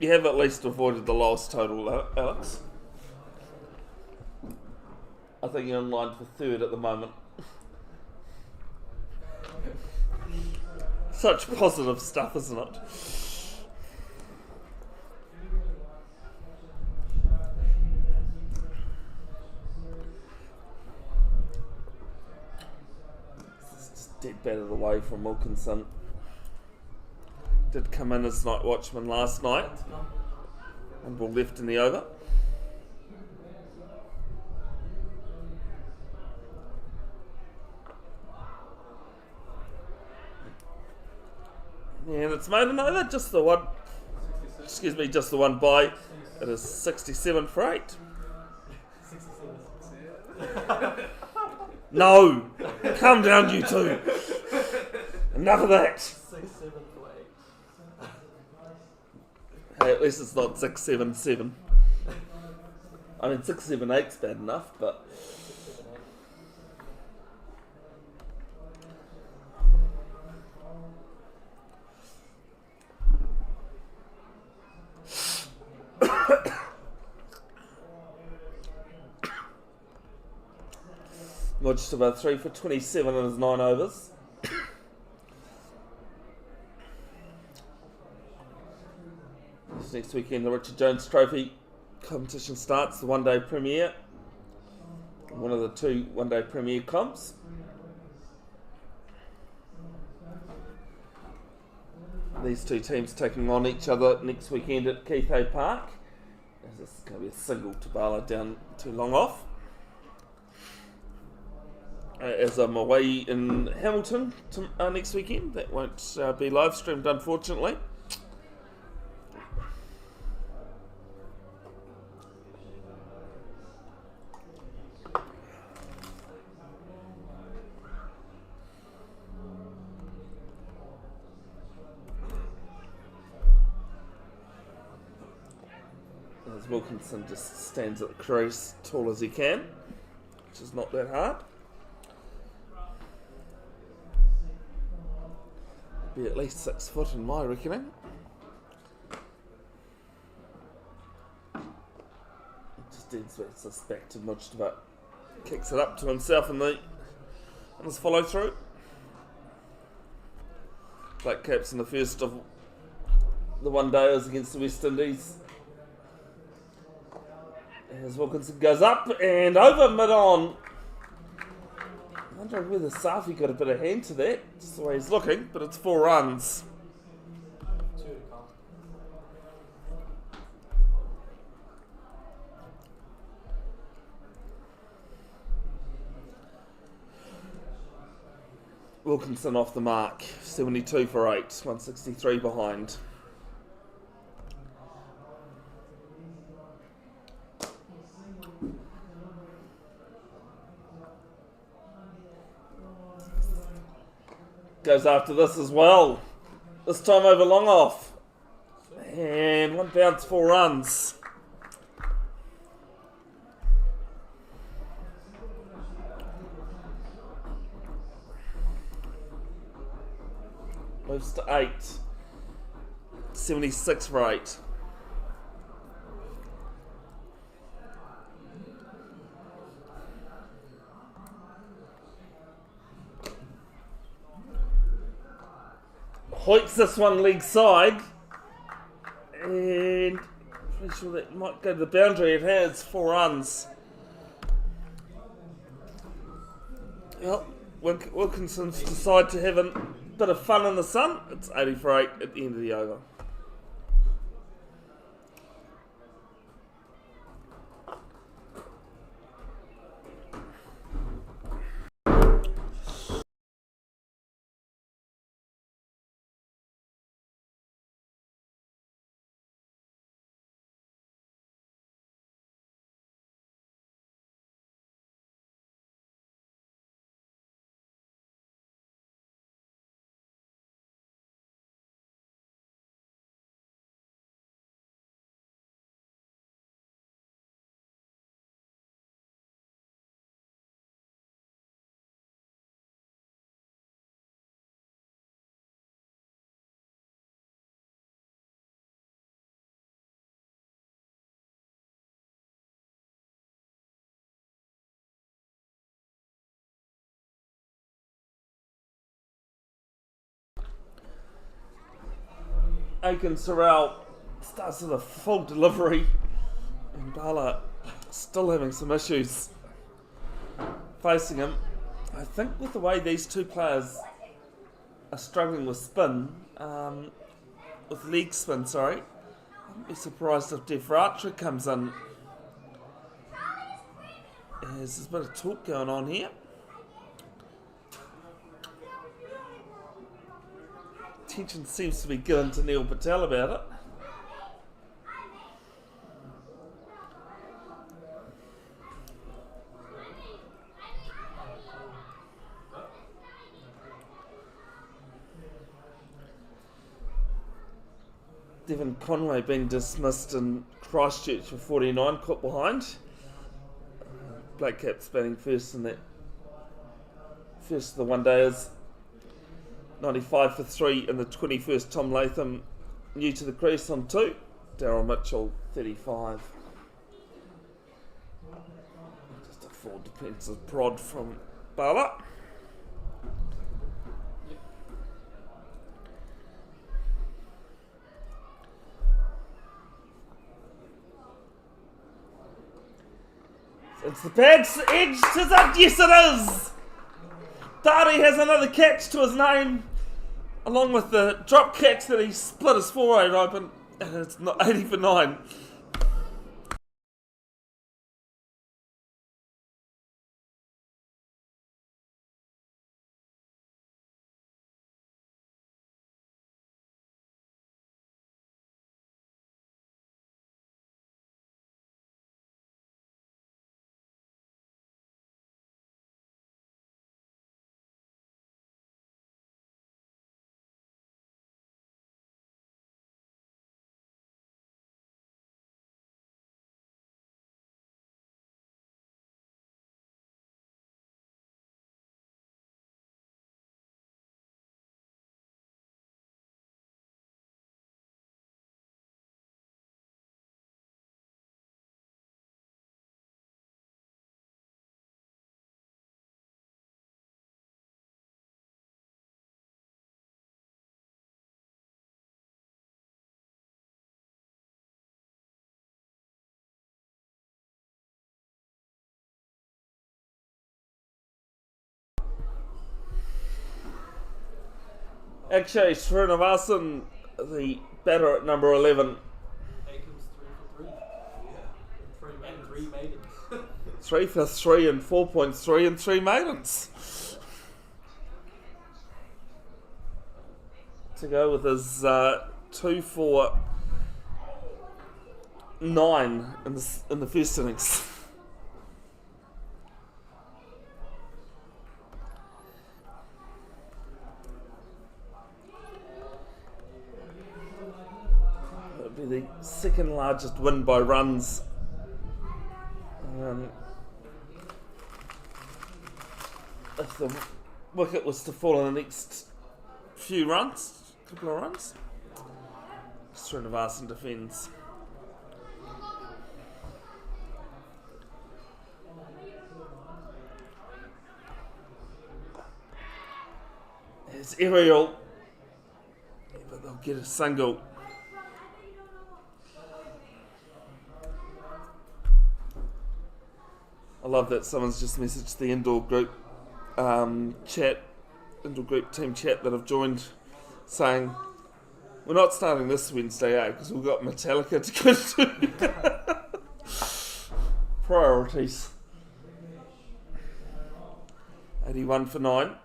You have at least avoided the lowest total, Alex. I think you're in line for third at the moment. Such positive stuff, isn't it? This is just dead batted away from Wilkinson. Did come in as night watchman last night. And ball left in the over. And it's made an over, just the one. Excuse me, just the one buy. It is 67 for 8. No! Calm down, you two. Enough of that. 67 for 8. Hey, at least it's not 677. I mean, 678's bad enough, but. George to 3 for 27 in his 9 overs. This next weekend, the Richard Jones Trophy competition starts, the one-day premiere. One of the 2 one-day premiere comps. These 2 teams taking on each other next weekend at Keith Hay Park. This is going to be a single to Bala down too long off. As I'm away in Hamilton next weekend, that won't be live streamed, unfortunately. As Wilkinson just stands at the crease, tall as he can, which is not that hard. Be at least 6 foot in my reckoning. Just deads this back to Mujtaba. Kicks it up to himself in his follow through. Black Caps in the first of the one-dayers against the West Indies. As Wilkinson goes up and over mid-on. I'm wondering whether Safi got a bit of hand to that, just the way he's looking, but it's 4 runs. Wilkinson off the mark, 72 for 8, 163 behind. Goes after this as well. This time over long off. And 1 bounce, 4 runs. Moves to 8. 76 for 8. Hoiks this one leg side, and pretty sure that might go to the boundary. It has 4 runs. Well, Wilkinson's decided to have a bit of fun in the sun. It's 80 for 8 at the end of the over. Aiken Sorrell starts with a full delivery, and Bala still having some issues facing him. I think with the way these 2 players are struggling with spin, with leg spin, sorry, I wouldn't be surprised if Defratra comes in. There's a bit of talk going on here. Attention seems to be given to Neil Patel about it. Devon Conway being dismissed in Christchurch for 49, caught behind. Black Caps batting first in that first of the one-dayers. 95 for 3 in the 21st. Tom Latham new to the crease on 2. Daryl Mitchell 35. Just a full defensive prod from bowler. It's the pad's edge. Is it? Yes, it is. Dari has another catch to his name, along with the drop catch that he split his forehead open, and it's not 80 for 9. Actually, Srinivasan, the batter at number 11. Aikens 3 for 3. Yeah. And 3 maidens. 3 for 3 and 4.3 and 3 maidens. To go with his 2 for 9 in the first innings. Be the second largest win by runs. If the wicket was to fall in the next couple of runs, Srinivasan defends. It's aerial, but they'll get a single. I love that someone's just messaged the indoor group team chat that I've joined, saying we're not starting this Wednesday, because we've got Metallica to go to. Priorities. 81 for 9.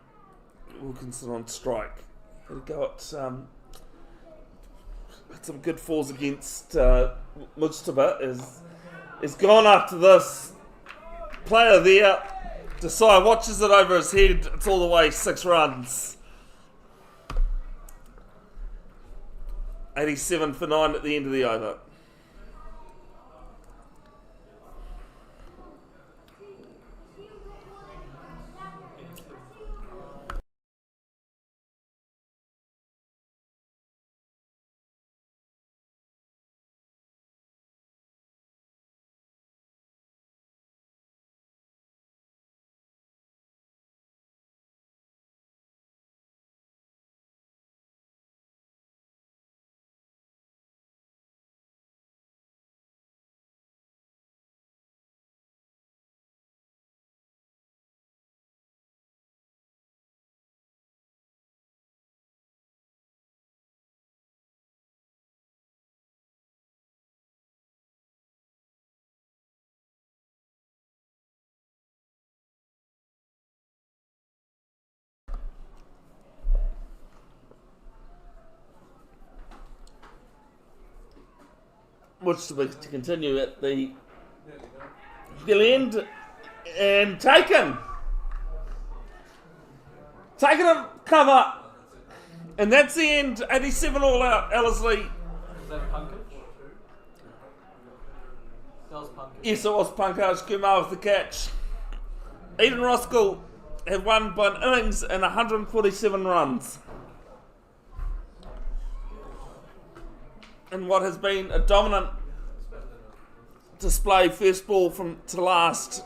Wilkinson on strike. Had to go at had some good falls against Mujtaba. Is gone after this. Player there. Desai watches it over his head. It's all the way 6 runs. 87 for 9 at the end of the over. Which to continue at the end and taken him cover, and that's the end. 87 all out. Ellerslie. Was that Punkage? That was Punkage. Yes, it was Punkage. Kumeu with the catch. Eden Roskill have won by an innings and 147 runs. In what has been a dominant display, first ball to last.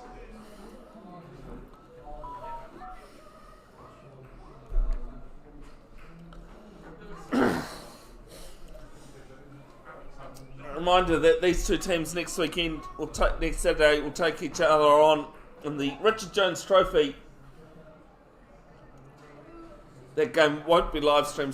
reminder that these two teams next Saturday will take each other on in the Richard Jones Trophy. That game won't be live streamed,